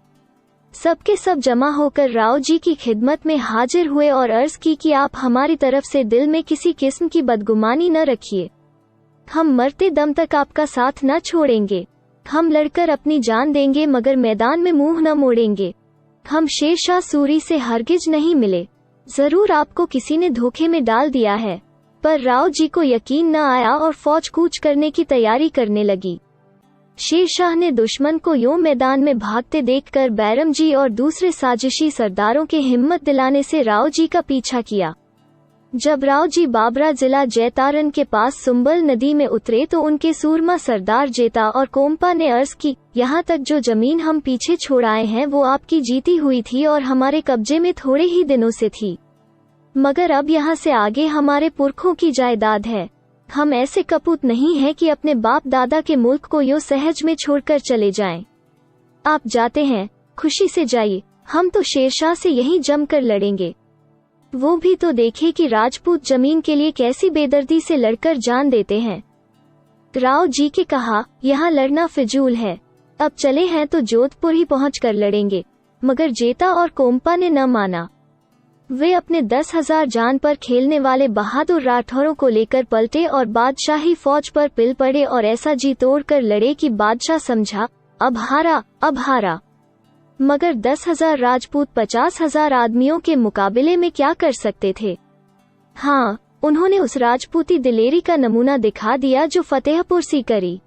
सबके सब जमा होकर राव जी की खिदमत में हाजिर हुए और अर्ज की कि आप हमारी तरफ से दिल में किसी किस्म की बदगुमानी न रखिए। हम मरते दम तक आपका साथ न छोड़ेंगे। हम लड़कर अपनी जान देंगे मगर मैदान में मुंह न मोड़ेंगे। हम शेरशाह सूरी से हरगिज नहीं मिले। जरूर आपको किसी ने धोखे में डाल दिया है। पर राव जी को यकीन न आया और फौज कूच करने की तैयारी करने लगी। शेरशाह ने दुश्मन को यूं मैदान में भागते देखकर बैरम जी और दूसरे साजिशी सरदारों के हिम्मत दिलाने से राव जी का पीछा किया। जब राव जी बाबरा जिला जैतारन के पास सुंबल नदी में उतरे तो उनके सूरमा सरदार जेता और कोम्पा ने अर्ज की, यहाँ तक जो जमीन हम पीछे छोड़ आए हैं वो आपकी जीती हुई थी और हमारे कब्जे में थोड़े ही दिनों से थी, मगर अब यहाँ से आगे हमारे पुरखों की जायदाद है। हम ऐसे कपूत नहीं हैं कि अपने बाप दादा के मुल्क को यूं सहज में छोड़कर चले जाएं। आप जाते हैं, खुशी से जाइए, हम तो शेरशाह से यहीं जमकर लड़ेंगे। वो भी तो देखे कि राजपूत जमीन के लिए कैसी बेदर्दी से लड़कर जान देते हैं। राव जी के कहा, यहाँ लड़ना फिजूल है, अब चले हैं तो जोधपुर ही पहुंचकर लड़ेंगे। मगर जेता और कोम्पा ने न माना। वे अपने 10,000 जान पर खेलने वाले बहादुर राठौरों को लेकर पलटे और बादशाही फौज पर पिल पड़े और ऐसा जी तोड़ कर लड़े कि बादशाह समझा अब हारा। मगर 10,000 राजपूत 50,000 आदमियों के मुकाबले में क्या कर सकते थे। हाँ, उन्होंने उस राजपूती दिलेरी का नमूना दिखा दिया जो फतेहपुर सी करी।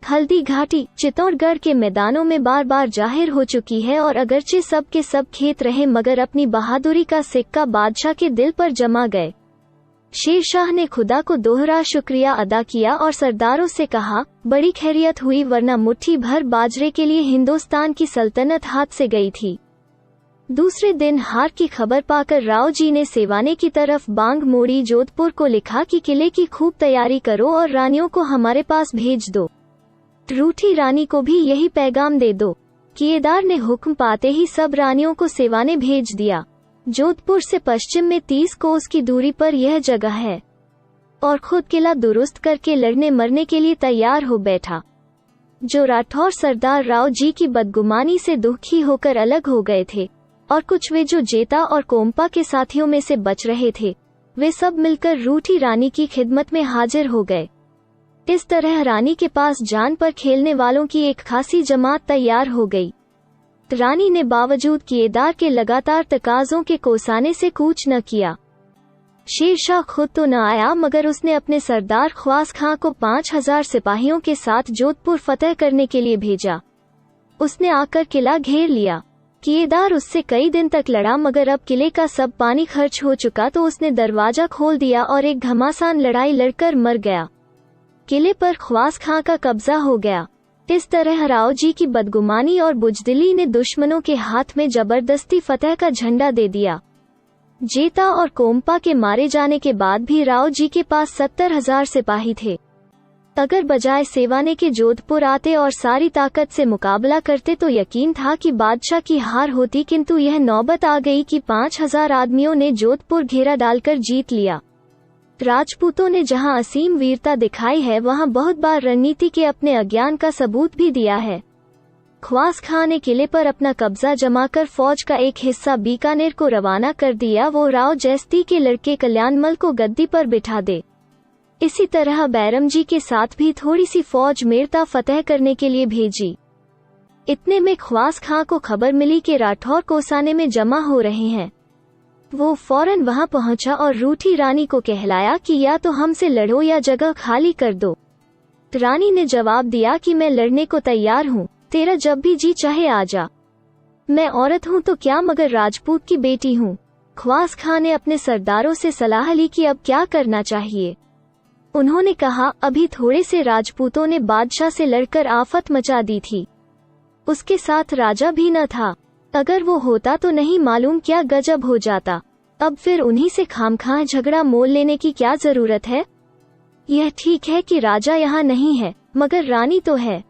हल्दी घाटी, चित्तौड़गढ़ के मैदानों में बार बार जाहिर हो चुकी है और अगरचे सब के सब खेत रहे मगर अपनी बहादुरी का सिक्का बादशाह के दिल पर जमा गए। शेरशाह ने खुदा को दोहरा शुक्रिया अदा किया और सरदारों से कहा, बड़ी खैरियत हुई, वरना मुट्ठी भर बाजरे के लिए हिंदुस्तान की सल्तनत हाथ से गई थी। दूसरे दिन हार की खबर पाकर राव जी ने सेवाने की तरफ बांग मोड़ी जोधपुर को लिखा कि किले की खूब तैयारी करो और रानियों को हमारे पास भेज दो। रूठी रानी को भी यही पैगाम दे दो। किएदार ने हुक्म पाते ही सब रानियों को सेवाने भेज दिया। जोधपुर से पश्चिम में 30 कोस की दूरी पर यह जगह है और खुद किला दुरुस्त करके लड़ने मरने के लिए तैयार हो बैठा। जो राठौर सरदार राव जी की बदगुमानी से दुखी होकर अलग हो गए थे और कुछ वे जो जेता और कोम्पा के साथियों में से बच रहे थे, वे सब मिलकर रूठी रानी की खिदमत में हाजिर हो गए। इस तरह रानी के पास जान पर खेलने वालों की एक खासी जमात तैयार हो गई। रानी ने बावजूद किएदार के लगातार तकाजों के कोसाने से कूच न किया। शेरशाह खुद तो न आया मगर उसने अपने सरदार ख्वास खां को 5,000 सिपाहियों के साथ जोधपुर फतह करने के लिए भेजा। उसने आकर किला घेर लिया। किएदार उससे कई दिन तक लड़ा मगर अब किले का सब पानी खर्च हो चुका तो उसने दरवाजा खोल दिया और एक घमासान लड़ाई लड़कर मर गया। किले पर ख्वास खां का कब्जा हो गया। इस तरह राव जी की बदगुमानी और बुजदिली ने दुश्मनों के हाथ में जबरदस्ती फतह का झंडा दे दिया। जेता और कोम्पा के मारे जाने के बाद भी राव जी के पास 70,000 सिपाही थे। अगर बजाय सेवाने के जोधपुर आते और सारी ताकत से मुकाबला करते तो यकीन था कि बादशाह की हार होती, किंतु यह नौबत आ गई कि 5,000 आदमियों ने जोधपुर घेरा डालकर जीत लिया। राजपूतों ने जहां असीम वीरता दिखाई है वहां बहुत बार रणनीति के अपने अज्ञान का सबूत भी दिया है। ख्वास खां ने किले पर अपना कब्जा जमाकर फौज का एक हिस्सा बीकानेर को रवाना कर दिया, वो राव जैस्ती के लड़के कल्याणमल को गद्दी पर बिठा दे। इसी तरह बैरम जी के साथ भी थोड़ी सी फौज मेरता फतह करने के लिए भेजी। इतने में ख्वास खां को खबर मिली कि राठौर कोसाने में जमा हो रहे हैं। वो फौरन वहां पहुंचा और रूठी रानी को कहलाया कि या तो हमसे लड़ो या जगह खाली कर दो। रानी ने जवाब दिया कि मैं लड़ने को तैयार हूँ, तेरा जब भी जी चाहे आजा। मैं औरत हूँ तो क्या मगर राजपूत की बेटी हूँ। ख्वास खां ने अपने सरदारों से सलाह ली कि अब क्या करना चाहिए। उन्होंने कहा, अभी थोड़े से राजपूतों ने बादशाह से लड़कर आफत मचा दी थी। उसके साथ राजा भी न था। अगर वो होता तो नहीं मालूम क्या गजब हो जाता। अब फिर उन्हीं से खामखां झगड़ा मोल लेने की क्या जरूरत है। यह ठीक है कि राजा यहाँ नहीं है, मगर रानी तो है।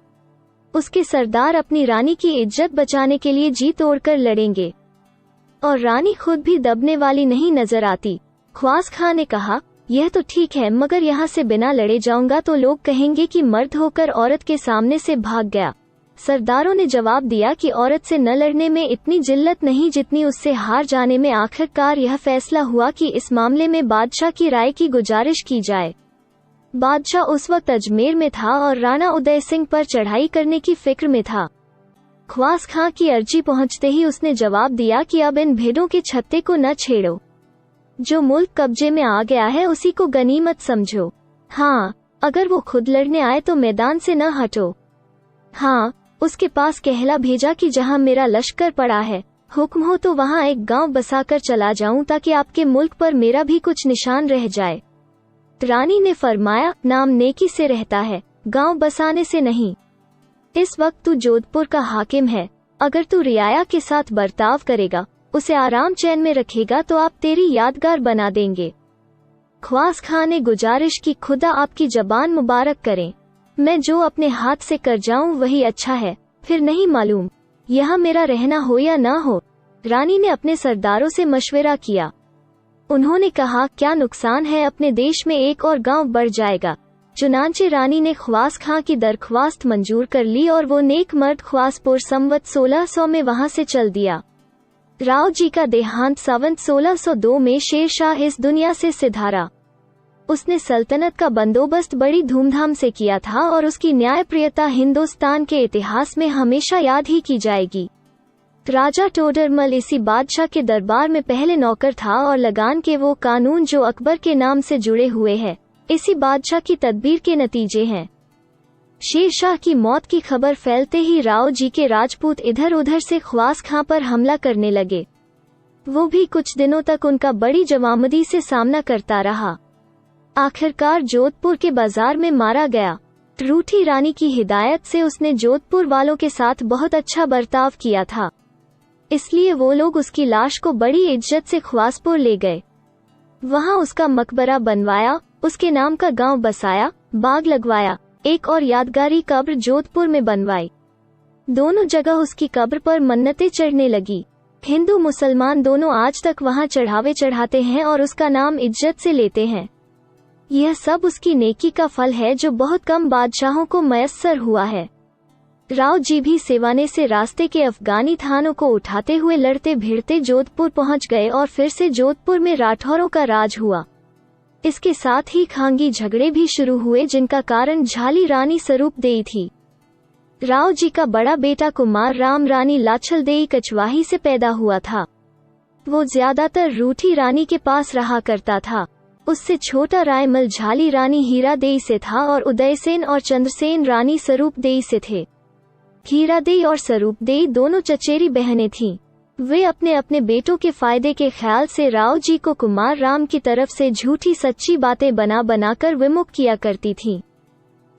उसके सरदार अपनी रानी की इज्जत बचाने के लिए जी तोड़कर लड़ेंगे, और रानी खुद भी दबने वाली नहीं नजर आती। ख्वास खां ने कहा, यह तो ठीक है, मगर यहाँ से बिना लड़े जाऊंगा तो लोग कहेंगे कि मर्द होकर औरत के सामने से भाग गया। सरदारों ने जवाब दिया कि औरत से न लड़ने में इतनी जिल्लत नहीं जितनी उससे हार जाने में। आखिरकार यह फैसला हुआ कि इस मामले में बादशाह की राय की गुजारिश की जाए। बादशाह उस वक्त अजमेर में था और राणा उदय सिंह पर चढ़ाई करने की फिक्र में था। ख्वास खां की अर्जी पहुंचते ही उसने जवाब दिया कि अब इन भेड़ों के छत्ते को न छेड़ो। जो मुल्क कब्जे में आ गया है उसी को गनीमत समझो। हाँ, अगर वो खुद लड़ने आए तो मैदान से न हटो। हाँ, उसके पास कहला भेजा कि जहाँ मेरा लश्कर पड़ा है, हुक्म हो तो वहाँ एक गांव बसाकर चला जाऊं ताकि आपके मुल्क पर मेरा भी कुछ निशान रह जाए। रानी ने फरमाया, नाम नेकी से रहता है, गांव बसाने से नहीं। इस वक्त तू जोधपुर का हाकिम है, अगर तू रियाया के साथ बर्ताव करेगा, उसे आराम चैन में रखेगा तो आप तेरी यादगार बना देंगे। ख्वास खां ने गुजारिश की, खुदा आपकी जबान मुबारक करें, मैं जो अपने हाथ से कर जाऊं वही अच्छा है, फिर नहीं मालूम यहाँ मेरा रहना हो या ना हो। रानी ने अपने सरदारों से मशवरा किया। उन्होंने कहा, क्या नुकसान है, अपने देश में एक और गांव बढ़ जाएगा। चुनांचे रानी ने ख्वास खां की दरख्वास्त मंजूर कर ली और वो नेक मर्द ख्वासपुर संवत 1600 में वहां से चल दिया। राव जी का देहांत संवत 1602 में शेर शाह इस दुनिया से सिधारा। उसने सल्तनत का बंदोबस्त बड़ी धूमधाम से किया था और उसकी न्यायप्रियता हिंदुस्तान के इतिहास में हमेशा याद ही की जाएगी। राजा टोडरमल इसी बादशाह के दरबार में पहले नौकर था और लगान के वो कानून जो अकबर के नाम से जुड़े हुए हैं, इसी बादशाह की तदबीर के नतीजे हैं। शेरशाह की मौत की खबर फैलते ही राव जी के राजपूत इधर उधर से ख्वास खां पर हमला करने लगे। वो भी कुछ दिनों तक उनका बड़ी जवामदी से सामना करता रहा। आखिरकार जोधपुर के बाजार में मारा गया। रूठी रानी की हिदायत से उसने जोधपुर वालों के साथ बहुत अच्छा बर्ताव किया था, इसलिए वो लोग उसकी लाश को बड़ी इज्जत से ख्वासपुर ले गए। वहां उसका मकबरा बनवाया, उसके नाम का गांव बसाया, बाग लगवाया, एक और यादगारी कब्र जोधपुर में बनवाई। दोनों जगह उसकी कब्र पर मन्नतें चढ़ने लगी। हिंदू मुसलमान दोनों आज तक वहां चढ़ावे चढ़ाते हैं और उसका नाम इज्जत से लेते हैं। यह सब उसकी नेकी का फल है जो बहुत कम बादशाहों को मयस्सर हुआ है। राव जी भी सिवाने से रास्ते के अफगानी थानों को उठाते हुए लड़ते भिड़ते जोधपुर पहुंच गए और फिर से जोधपुर में राठौरों का राज हुआ। इसके साथ ही खांगी झगड़े भी शुरू हुए जिनका कारण झाली रानी स्वरूप देई थी। राव जी का बड़ा बेटा कुमार राम रानी लाछल देई कचवाही से पैदा हुआ था। वो ज्यादातर रूठी रानी के पास रहा करता था। उससे छोटा रायमल झाली रानी हीरा देई से था और उदयसेन और चंद्रसेन रानी स्वरूप देई से थे। हीरा देई और स्वरूप देई दोनों चचेरी बहनें थीं। वे अपने अपने बेटों के फायदे के ख्याल से राव जी को कुमार राम की तरफ से झूठी सच्ची बातें बना बनाकर विमुख किया करती थीं।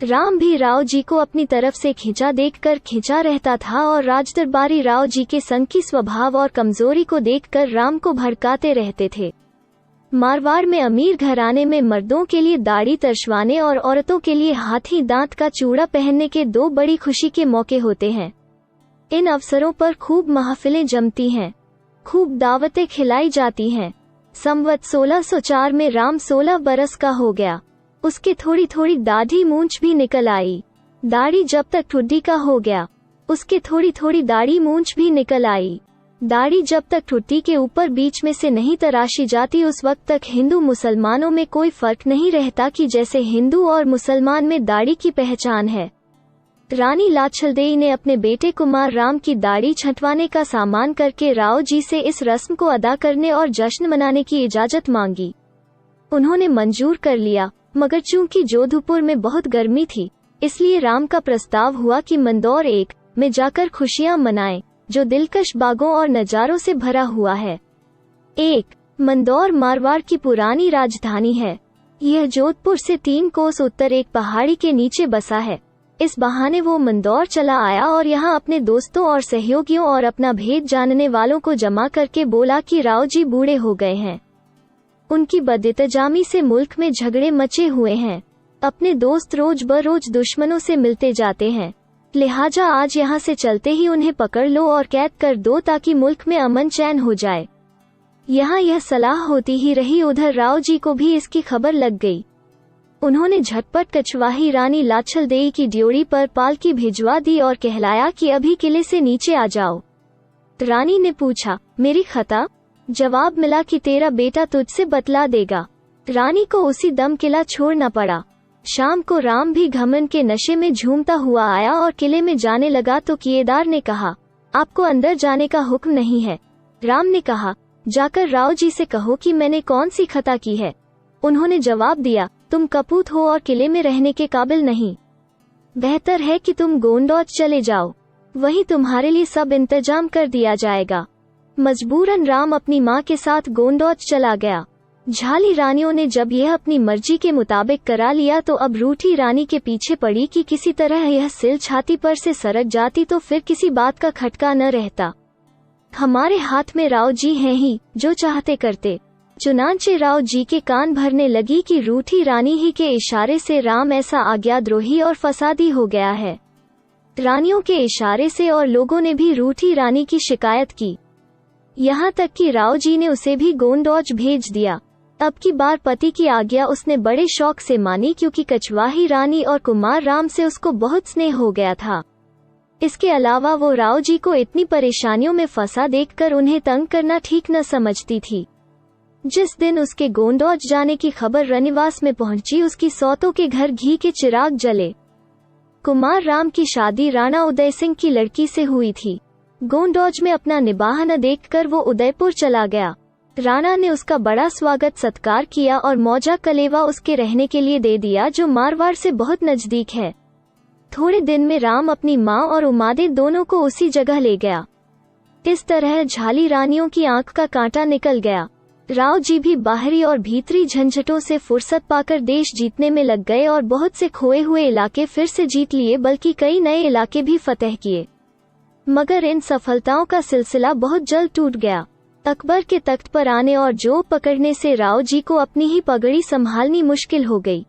राम भी राव जी को अपनी तरफ से खिंचा देखकर खिंचा रहता था और राजदरबारी राव जी के संकी स्वभाव और कमजोरी को देखकर राम को भड़काते रहते थे। मारवाड़ में अमीर घराने में मर्दों के लिए दाढ़ी तरशवाने और औरतों के लिए हाथी दांत का चूड़ा पहनने के दो बड़ी खुशी के मौके होते हैं। इन अवसरों पर खूब महफिलें जमती हैं, खूब दावतें खिलाई जाती हैं। संवत 1604 में राम 16 बरस का हो गया। उसके थोड़ी थोड़ी दाढ़ी मूंछ भी निकल आई। दाढ़ी जब तक ठुड्डी का हो गया, उसके थोड़ी थोड़ी दाढ़ी मूंछ भी निकल आई। दाढ़ी जब तक ठुड्डी के ऊपर बीच में से नहीं तराशी जाती उस वक्त तक हिंदू मुसलमानों में कोई फर्क नहीं रहता कि जैसे हिंदू और मुसलमान में दाढ़ी की पहचान है। रानी लाछल देई ने अपने बेटे कुमार राम की दाढ़ी छंटवाने का सामान करके राव जी से इस रस्म को अदा करने और जश्न मनाने की इजाजत मांगी। उन्होंने मंजूर कर लिया, मगर चूंकि जोधपुर में बहुत गर्मी थी, इसलिए राम का प्रस्ताव हुआ कि मंदौर 1 में जाकर खुशियां मनाएं, जो दिलकश बागों और नजारों से भरा हुआ है। 1 मंदौर मारवाड़ की पुरानी राजधानी है। यह जोधपुर से 3 कोस उत्तर एक पहाड़ी के नीचे बसा है। इस बहाने वो मंदौर चला आया और यहाँ अपने दोस्तों और सहयोगियों और अपना भेद जानने वालों को जमा करके बोला कि राव जी बूढ़े हो गए हैं, उनकी बदइंतजामी से मुल्क में झगड़े मचे हुए हैं। अपने दोस्त रोज बरोज दुश्मनों से मिलते जाते हैं, लिहाजा आज यहाँ से चलते ही उन्हें पकड़ लो और कैद कर दो ताकि मुल्क में अमन चैन हो जाए। यहाँ यह सलाह होती ही रही, उधर राव जी को भी इसकी खबर लग गई। उन्होंने झटपट कछवाही रानी लाछल देई की ड्योढ़ी पर पालकी भिजवा दी और कहलाया कि अभी किले से नीचे आ जाओ। रानी ने पूछा, मेरी खता? जवाब मिला कि तेरा बेटा तुझसे बतला देगा। रानी को उसी दम किला छोड़ना पड़ा। शाम को राम भी घमंड के नशे में झूमता हुआ आया और किले में जाने लगा तो किएदार ने कहा, आपको अंदर जाने का हुक्म नहीं है। राम ने कहा, जाकर राव जी से कहो कि मैंने कौन सी खता की है। उन्होंने जवाब दिया, तुम कपूत हो और किले में रहने के काबिल नहीं। बेहतर है कि तुम गोंडौज चले जाओ, वहीं तुम्हारे लिए सब इंतजाम कर दिया जाएगा। मजबूरन राम अपनी माँ के साथ गोंडौज चला गया। झाली रानियों ने जब यह अपनी मर्जी के मुताबिक करा लिया तो अब रूठी रानी के पीछे पड़ी कि किसी तरह यह सिल छाती पर से सरक जाती तो फिर किसी बात का खटका न रहता। हमारे हाथ में राव जी हैं ही, जो चाहते करते। चुनांचे राव जी के कान भरने लगी कि रूठी रानी ही के इशारे से राम ऐसा आज्ञाद्रोही और फसादी हो गया है। रानियों के इशारे से और लोगों ने भी रूठी रानी की शिकायत की, यहाँ तक कि राव जी ने उसे भी गोंडौज भेज दिया। अब की बार पति की आज्ञा उसने बड़े शौक से मानी, क्योंकि कछवाही रानी और कुमार राम से उसको बहुत स्नेह हो गया था। इसके अलावा वो राव जी को इतनी परेशानियों में फंसा देखकर उन्हें तंग करना ठीक न समझती थी। जिस दिन उसके गोंडौज जाने की खबर रनिवास में पहुंची, उसकी सौतों के घर घी के चिराग जले। कुमार राम की शादी राणा उदय सिंह की लड़की से हुई थी। गोंडौज में अपना निबाह न देखकर वो उदयपुर चला गया। राणा ने उसका बड़ा स्वागत सत्कार किया और मौजा कलेवा उसके रहने के लिए दे दिया, जो मारवाड़ से बहुत नजदीक है। थोड़े दिन में राम अपनी माँ और उमादे दोनों को उसी जगह ले गया। इस तरह झाली रानियों की आंख का कांटा निकल गया। राव जी भी बाहरी और भीतरी झंझटों से फुर्सत पाकर देश जीतने में लग गए और बहुत से खोए हुए इलाके फिर से जीत लिए, बल्कि कई नए इलाके भी फतह किए। मगर इन सफलताओं का सिलसिला बहुत जल्द टूट गया। अकबर के तख्त पर आने और जोग पकड़ने से राव जी को अपनी ही पगड़ी संभालनी मुश्किल हो गई।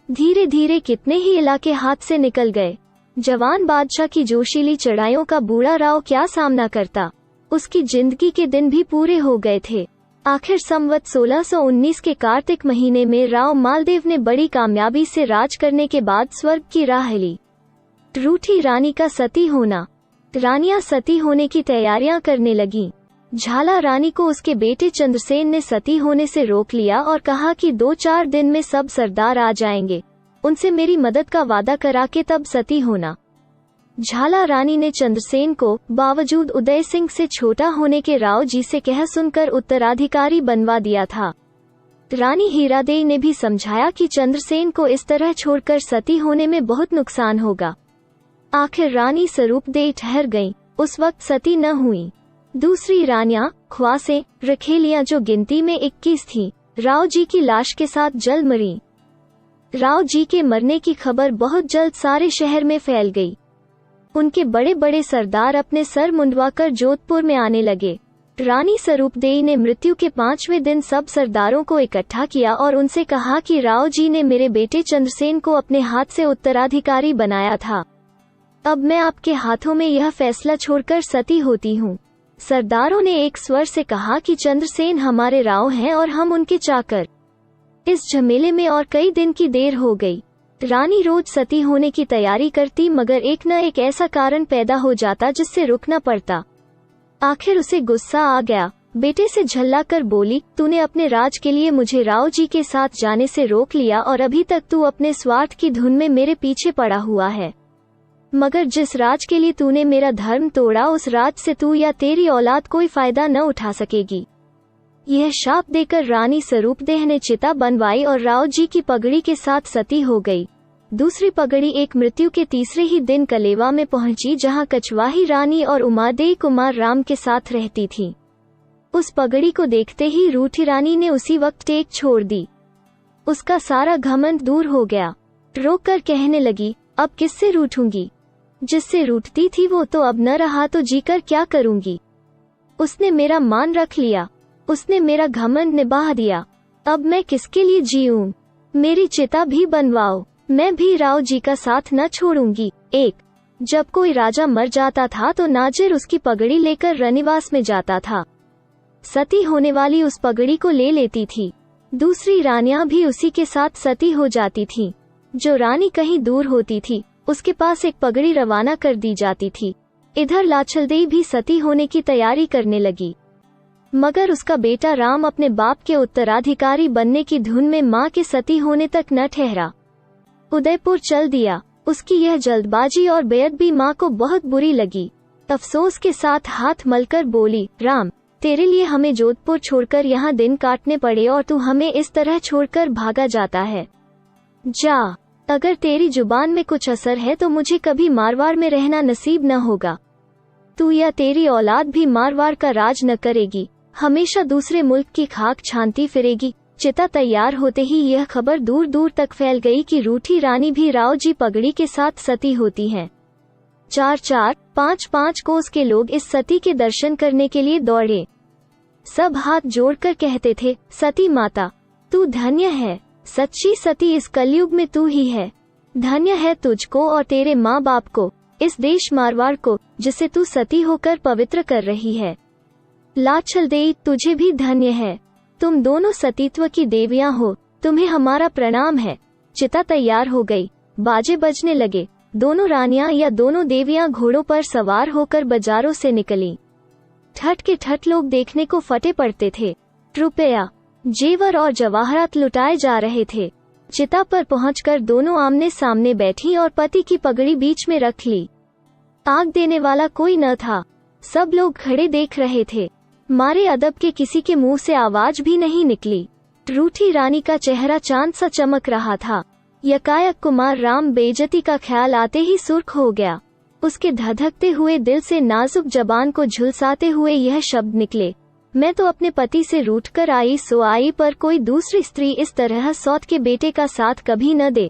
धीरे धीरे कितने ही इलाके हाथ से निकल गए। जवान बादशाह की जोशीली चढ़ाइयों का बूढ़ा राव क्या सामना करता। उसकी जिंदगी के दिन भी पूरे हो गए थे। आखिर संवत 1619 के कार्तिक महीने में राव मालदेव ने बड़ी कामयाबी से राज करने के बाद स्वर्ग की राह ली। रूठी रानी का सती होना। रानियां सती होने की तैयारियां करने लगीं। झाला रानी को उसके बेटे चंद्रसेन ने सती होने से रोक लिया और कहा कि 2-4 दिन में सब सरदार आ जाएंगे, उनसे मेरी मदद का वादा करा के तब सती होना। झाला रानी ने चंद्रसेन को बावजूद उदय सिंह से छोटा होने के राव जी से कह सुनकर उत्तराधिकारी बनवा दिया था। रानी हीरादेई ने भी समझाया कि चंद्रसेन को इस तरह छोड़कर सती होने में बहुत नुकसान होगा। आखिर रानी स्वरूपदेई ठहर गईं, उस वक्त सती न हुई। दूसरी रानियां ख्वासें रखेलियां जो गिनती में 21 थीं, राव जी की लाश के साथ जल मरी। राव जी के मरने की खबर बहुत जल्द सारे शहर में फैल गई। उनके बड़े बड़े सरदार अपने सर मुंडवाकर जोधपुर में आने लगे। रानी स्वरूपदेई ने मृत्यु के 5वें दिन सब सरदारों को इकट्ठा किया और उनसे कहा कि राव जी ने मेरे बेटे चंद्रसेन को अपने हाथ से उत्तराधिकारी बनाया था। अब मैं आपके हाथों में यह फैसला छोड़कर सती होती हूँ। सरदारों ने एक स्वर से कहा कि चंद्रसेन हमारे राव हैं और हम उनके चाकर। इस झमेले में और कई दिन की देर हो गई। रानी रोज सती होने की तैयारी करती, मगर एक न एक ऐसा कारण पैदा हो जाता जिससे रुकना पड़ता। आखिर उसे गुस्सा आ गया। बेटे से झल्ला कर बोली, तूने अपने राज के लिए मुझे राव जी के साथ जाने से रोक लिया और अभी तक तू अपने स्वार्थ की धुन में मेरे पीछे पड़ा हुआ है। मगर जिस राज के लिए तूने मेरा धर्म तोड़ा, उस राज से तू या तेरी औलाद कोई फायदा न उठा सकेगी। यह शाप देकर रानी स्वरूपदेह ने चिता बनवाई और राव जी की पगड़ी के साथ सती हो गई। दूसरी पगड़ी एक मृत्यु के तीसरे ही दिन कलेवा में पहुंची, जहां कछवाही रानी और उमादेई कुमार राम के साथ रहती थी। उस पगड़ी को देखते ही रूठी रानी ने उसी वक्त टेक छोड़ दी। उसका सारा घमंड दूर हो गया। रोक कर कहने लगी, अब किससे रूठूंगी? जिससे रूठती थी वो तो अब न रहा, तो जीकर क्या करूंगी? उसने मेरा मान रख लिया, उसने मेरा घमंड निभाह दिया। अब मैं किसके लिए जीऊं? मेरी चिता भी बनवाओ, मैं भी राव जी का साथ न छोड़ूंगी। एक, जब कोई राजा मर जाता था तो नाजिर उसकी पगड़ी लेकर रनिवास में जाता था। सती होने वाली उस पगड़ी को ले लेती थी। दूसरी रानियां भी उसी के साथ सती हो जाती थीं। जो रानी कहीं दूर होती थी उसके पास एक पगड़ी रवाना कर दी जाती थी। इधर लाछलदेई भी सती होने की तैयारी करने लगी, मगर उसका बेटा राम अपने बाप के उत्तराधिकारी बनने की धुन में मां के सती होने तक न ठहरा, उदयपुर चल दिया। उसकी यह जल्दबाजी और बेअदबी मां को बहुत बुरी लगी। अफसोस के साथ हाथ मलकर बोली, राम, तेरे लिए हमें जोधपुर छोड़कर यहाँ दिन काटने पड़े और तू हमें इस तरह छोड़कर भागा जाता है। जा, अगर तेरी जुबान में कुछ असर है तो मुझे कभी मारवाड़ में रहना नसीब न होगा। तू या तेरी औलाद भी मारवाड़ का राज न करेगी, हमेशा दूसरे मुल्क की खाक छानती फिरेगी। चिता तैयार होते ही यह खबर दूर दूर तक फैल गई कि रूठी रानी भी राव जी पगड़ी के साथ सती होती हैं। 4-4, 5-5 कोस के लोग इस सती के दर्शन करने के लिए दौड़े। सब हाथ जोड़कर कहते थे, सती माता, तू धन्य है, सच्ची सती इस कलयुग में तू ही है। धन्य है तुझको और तेरे माँ बाप को, इस देश मारवाड़ को, जिसे तू सती होकर पवित्र कर रही है। लाछलदेई, तुझे भी धन्य है, तुम दोनों सतीत्व की देवियां हो, तुम्हें हमारा प्रणाम है। चिता तैयार हो गई, बाजे बजने लगे। दोनों रानियां या दोनों देवियां घोड़ों पर सवार होकर बाजारों से निकली। ठट के ठट लोग देखने को फटे पड़ते थे। रुपया, जेवर और जवाहरात लुटाए जा रहे थे। चिता पर पहुंचकर दोनों आमने सामने बैठी और पति की पगड़ी बीच में रख ली। आग देने वाला कोई न था, सब लोग खड़े देख रहे थे। मारे अदब के किसी के मुंह से आवाज भी नहीं निकली। रूठी रानी का चेहरा चांद सा चमक रहा था। यकायक कुमार राम बेइज्जती का ख्याल आते ही सुर्ख हो गया। उसके धधकते हुए दिल से नाजुक जबान को झुलसाते हुए यह शब्द निकले, मैं तो अपने पति से रूठकर आई सो आई, पर कोई दूसरी स्त्री इस तरह सौत के बेटे का साथ कभी न दे।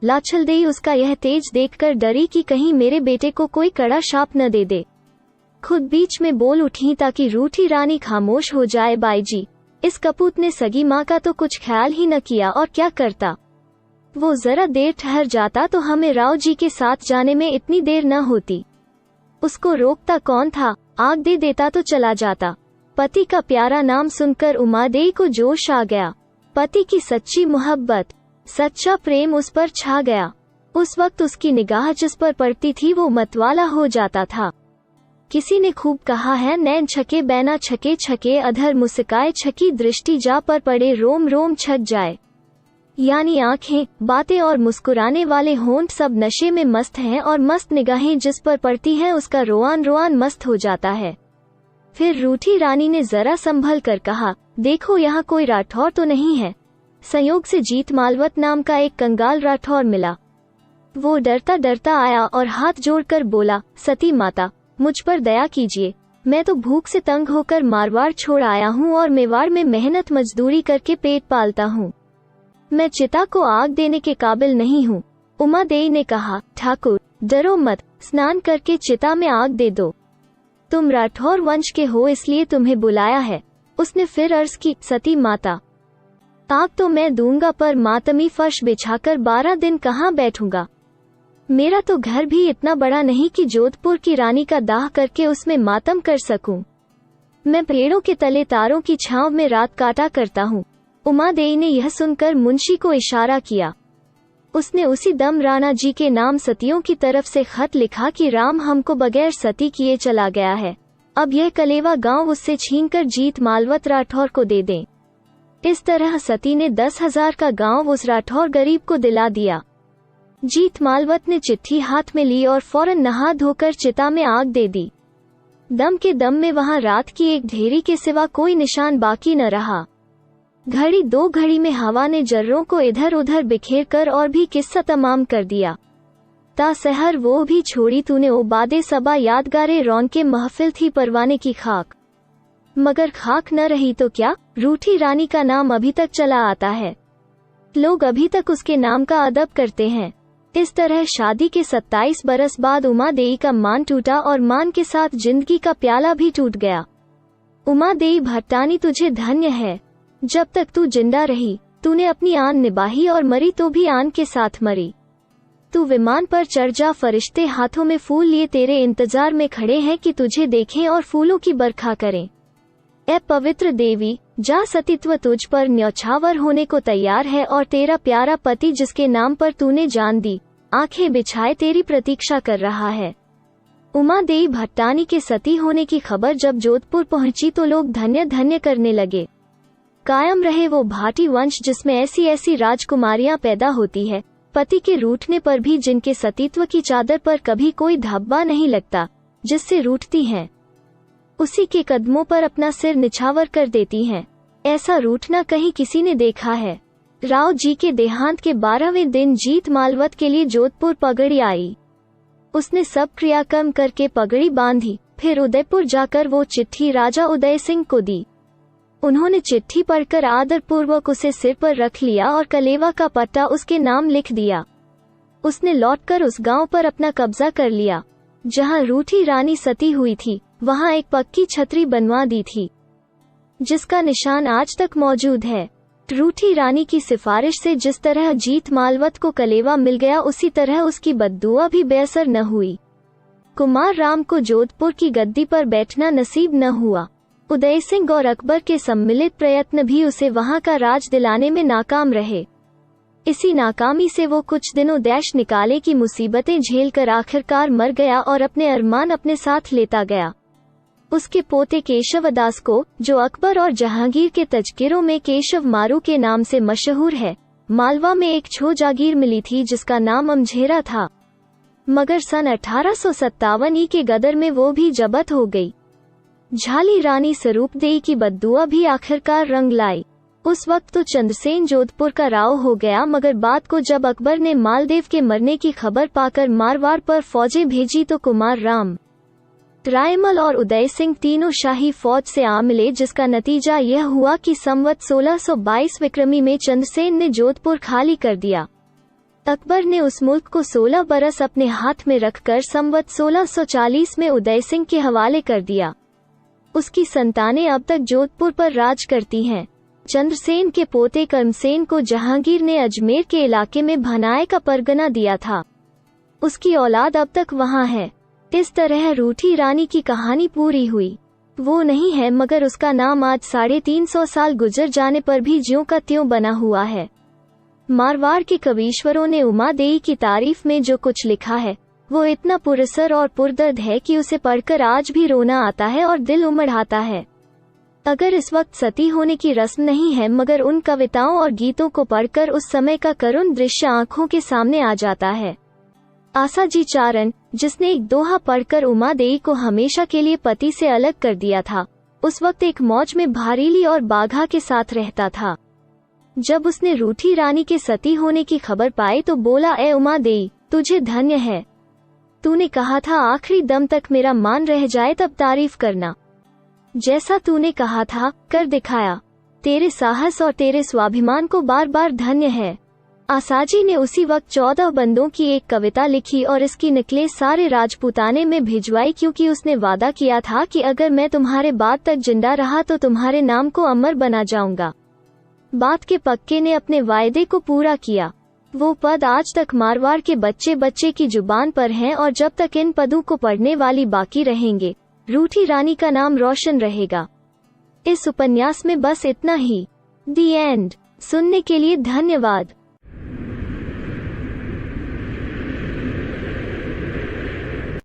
लाछलदेई उसका यह तेज देखकर डरी कि कहीं मेरे बेटे को कोई कड़ा शाप न दे दे। खुद बीच में बोल उठी ताकि रूठी रानी खामोश हो जाए। बाईजी, इस कपूत ने सगी माँ का तो कुछ ख्याल ही न किया, और क्या करता। वो जरा देर ठहर जाता तो हमें राव जी के साथ जाने में इतनी देर न होती। उसको रोकता कौन था, आग दे देता तो चला जाता। पति का प्यारा नाम सुनकर उमादेई को जोश आ गया। पति की सच्ची मोहब्बत, सच्चा प्रेम उस पर छा गया। उस वक्त उसकी निगाह जिस पर पड़ती थी वो मतवाला हो जाता था। किसी ने खूब कहा है, नैन छके बैना छके छके, अधर मुस्काए छकी दृष्टि जा पर पड़े रोम रोम छक जाए। यानी आंखें, बातें और मुस्कुराने वाले होंठ सब नशे में मस्त हैं और मस्त निगाहें जिस पर पड़ती हैं उसका रोआन रोआन मस्त हो जाता है। फिर रूठी रानी ने जरा संभल कर कहा, देखो यहाँ कोई राठौर तो नहीं है। संयोग से जीत मालवत नाम का एक कंगाल राठौर मिला। वो डरता डरता आया और हाथ जोड़कर बोला, सती माता, मुझ पर दया कीजिए, मैं तो भूख से तंग होकर मारवाड़ छोड़ आया हूँ और मेवाड़ में मेहनत मजदूरी करके पेट पालता हूँ। मैं चिता को आग देने के काबिल नहीं हूँ। उमादेई ने कहा, ठाकुर डरो मत, स्नान करके चिता में आग दे दो। तुम राठौर वंश के हो इसलिए तुम्हें बुलाया है। उसने फिर अर्ज की, सती माता, आग तो मैं दूंगा पर मातमी फर्श बिछाकर 12 दिन कहाँ बैठूंगा। मेरा तो घर भी इतना बड़ा नहीं कि जोधपुर की रानी का दाह करके उसमें मातम कर सकूं। मैं पेड़ों के तले तारों की छांव में रात काटा करता हूँ। उमादेई ने यह सुनकर मुंशी को इशारा किया। उसने उसी दम राणा जी के नाम सतियों की तरफ से खत लिखा कि राम हमको बगैर सती किए चला गया है, अब यह कलेवा गांव उससे छीनकर जीत मालवत राठौर को दे दें। इस तरह सती ने 10,000 का गांव उस राठौर गरीब को दिला दिया। जीत मालवत ने चिट्ठी हाथ में ली और फौरन नहा धोकर चिता में आग दे दी। दम के दम में वहां रात की एक ढेरी के सिवा कोई निशान बाकी न रहा। घड़ी 2 घड़ी में हवा ने जर्रों को इधर उधर बिखेर कर और भी किस्सा तमाम कर दिया। ता सहर वो भी छोड़ी तूने ओ बादे सबा यादगारे रौनके महफिल थी परवाने की खाक। मगर खाक न रही तो क्या, रूठी रानी का नाम अभी तक चला आता है। लोग अभी तक उसके नाम का अदब करते हैं। इस तरह शादी के 27 बरस बाद उमादेई का मान टूटा और मान के साथ जिंदगी का प्याला भी टूट गया। उमादेई भट्टानी तुझे धन्य है, जब तक तू जिंदा रही तूने अपनी आन निभाई और मरी तो भी आन के साथ मरी। तू विमान पर चढ़ जा, फरिश्ते हाथों में फूल लिए तेरे इंतजार में खड़े हैं कि तुझे देखें और फूलों की बरखा करें। ए पवित्र देवी, जा, सतीत्व तुझ पर न्यौछावर होने को तैयार है और तेरा प्यारा पति जिसके नाम पर तूने जान दी, आंखें बिछाए तेरी प्रतीक्षा कर रहा है। उमा देवी भट्टानी के सती होने की खबर जब जोधपुर पहुंची तो लोग धन्य धन्य करने लगे। कायम रहे वो भाटी वंश जिसमें ऐसी ऐसी राजकुमारियां पैदा होती है, पति के रूठने पर भी जिनके सतीत्व की चादर पर कभी कोई धब्बा नहीं लगता, जिससे रूठती हैं उसी के कदमों पर अपना सिर निछावर कर देती हैं। ऐसा रूठना कहीं किसी ने देखा है? राव जी के देहांत के 12वें दिन जीत मालवत के लिए जोधपुर पगड़ी आई। उसने सब क्रियाक्रम करके पगड़ी बांधी, फिर उदयपुर जाकर वो चिट्ठी राजा उदय सिंह को दी। उन्होंने चिट्ठी पढ़कर आदरपूर्वक उसे सिर पर रख लिया और कलेवा का पट्टा उसके नाम लिख दिया। उसने लौटकर उस गांव पर अपना कब्जा कर लिया जहां रूठी रानी सती हुई थी। वहां एक पक्की छतरी बनवा दी थी जिसका निशान आज तक मौजूद है। रूठी रानी की सिफारिश से जिस तरह जीत मालवत को कलेवा मिल गया, उसी तरह उसकी बद्दुआ भी बेअसर न हुई। कुमार राम को जोधपुर की गद्दी पर बैठना नसीब न हुआ। उदय सिंह और अकबर के सम्मिलित प्रयत्न भी उसे वहां का राज दिलाने में नाकाम रहे। इसी नाकामी से वो कुछ दिनों देश निकाले की मुसीबतें झेलकर आखिरकार मर गया और अपने अरमान अपने साथ लेता गया। उसके पोते केशवदास को, जो अकबर और जहांगीर के तज़किरों में केशव मारू के नाम से मशहूर है, मालवा में एक छो जागीर मिली थी जिसका नाम अमझेरा था, मगर सन 1857 ई के गदर में वो भी जब्त हो गई। झाली रानी स्वरूपदेई की बद्दुआ भी आखिरकार रंग लाई। उस वक्त तो चंद्रसेन जोधपुर का राव हो गया, मगर बाद को जब अकबर ने मालदेव के मरने की खबर पाकर मारवाड़ पर फौजें भेजी तो कुमार राम, रायमल और उदय सिंह तीनों शाही फौज से आ मिले, जिसका नतीजा यह हुआ कि संवत 1622 विक्रमी में चंद्रसेन ने जोधपुर खाली कर दिया। अकबर ने उस मुल्क को 16 बरस अपने हाथ में रखकर संवत 1640 में उदय सिंह के हवाले कर दिया। उसकी संतानें अब तक जोधपुर पर राज करती हैं। चंद्रसेन के पोते कर्मसेन को जहांगीर ने अजमेर के इलाके में भनाए का परगना दिया था। उसकी औलाद अब तक वहां है। इस तरह रूठी रानी की कहानी पूरी हुई। वो नहीं है, मगर उसका नाम आज 350 साल गुजर जाने पर भी ज्यों का त्यों बना हुआ है। मारवाड़ के कवीश्वरों ने उमा देवी की तारीफ में जो कुछ लिखा है वो इतना पुरसर और पुरदर्द है कि उसे पढ़कर आज भी रोना आता है और दिल उमड़ आता है। अगर इस वक्त सती होने की रस्म नहीं है, मगर उन कविताओं और गीतों को पढ़कर उस समय का करुण दृश्य आंखों के सामने आ जाता है। आसाजी चारण, जिसने एक दोहा पढ़कर उमा देवी को हमेशा के लिए पति से अलग कर दिया था, उस वक्त एक मौज में भारीली और बाघा के साथ रहता था। जब उसने रूठी रानी के सती होने की खबर पाई तो बोला, ए उमा देवी, तुझे धन्य है। तूने कहा था आखिरी दम तक मेरा मान रह जाए तब तारीफ करना। जैसा तूने कहा था कर दिखाया। तेरे साहस और तेरे स्वाभिमान को बार बार धन्य है। आसाजी ने उसी वक्त 14 बंदों की एक कविता लिखी और इसकी नकलें सारे राजपूताने में भिजवाई, क्योंकि उसने वादा किया था कि अगर मैं तुम्हारे बाद तक जिंदा रहा तो तुम्हारे नाम को अमर बना जाऊंगा। बात के पक्के ने अपने वायदे को पूरा किया। वो पद आज तक मारवाड़ के बच्चे बच्चे की जुबान पर हैं और जब तक इन पदों को पढ़ने वाली बाकी रहेंगे, रूठी रानी का नाम रोशन रहेगा। इस उपन्यास में बस इतना ही। दी एंड। सुनने के लिए धन्यवाद।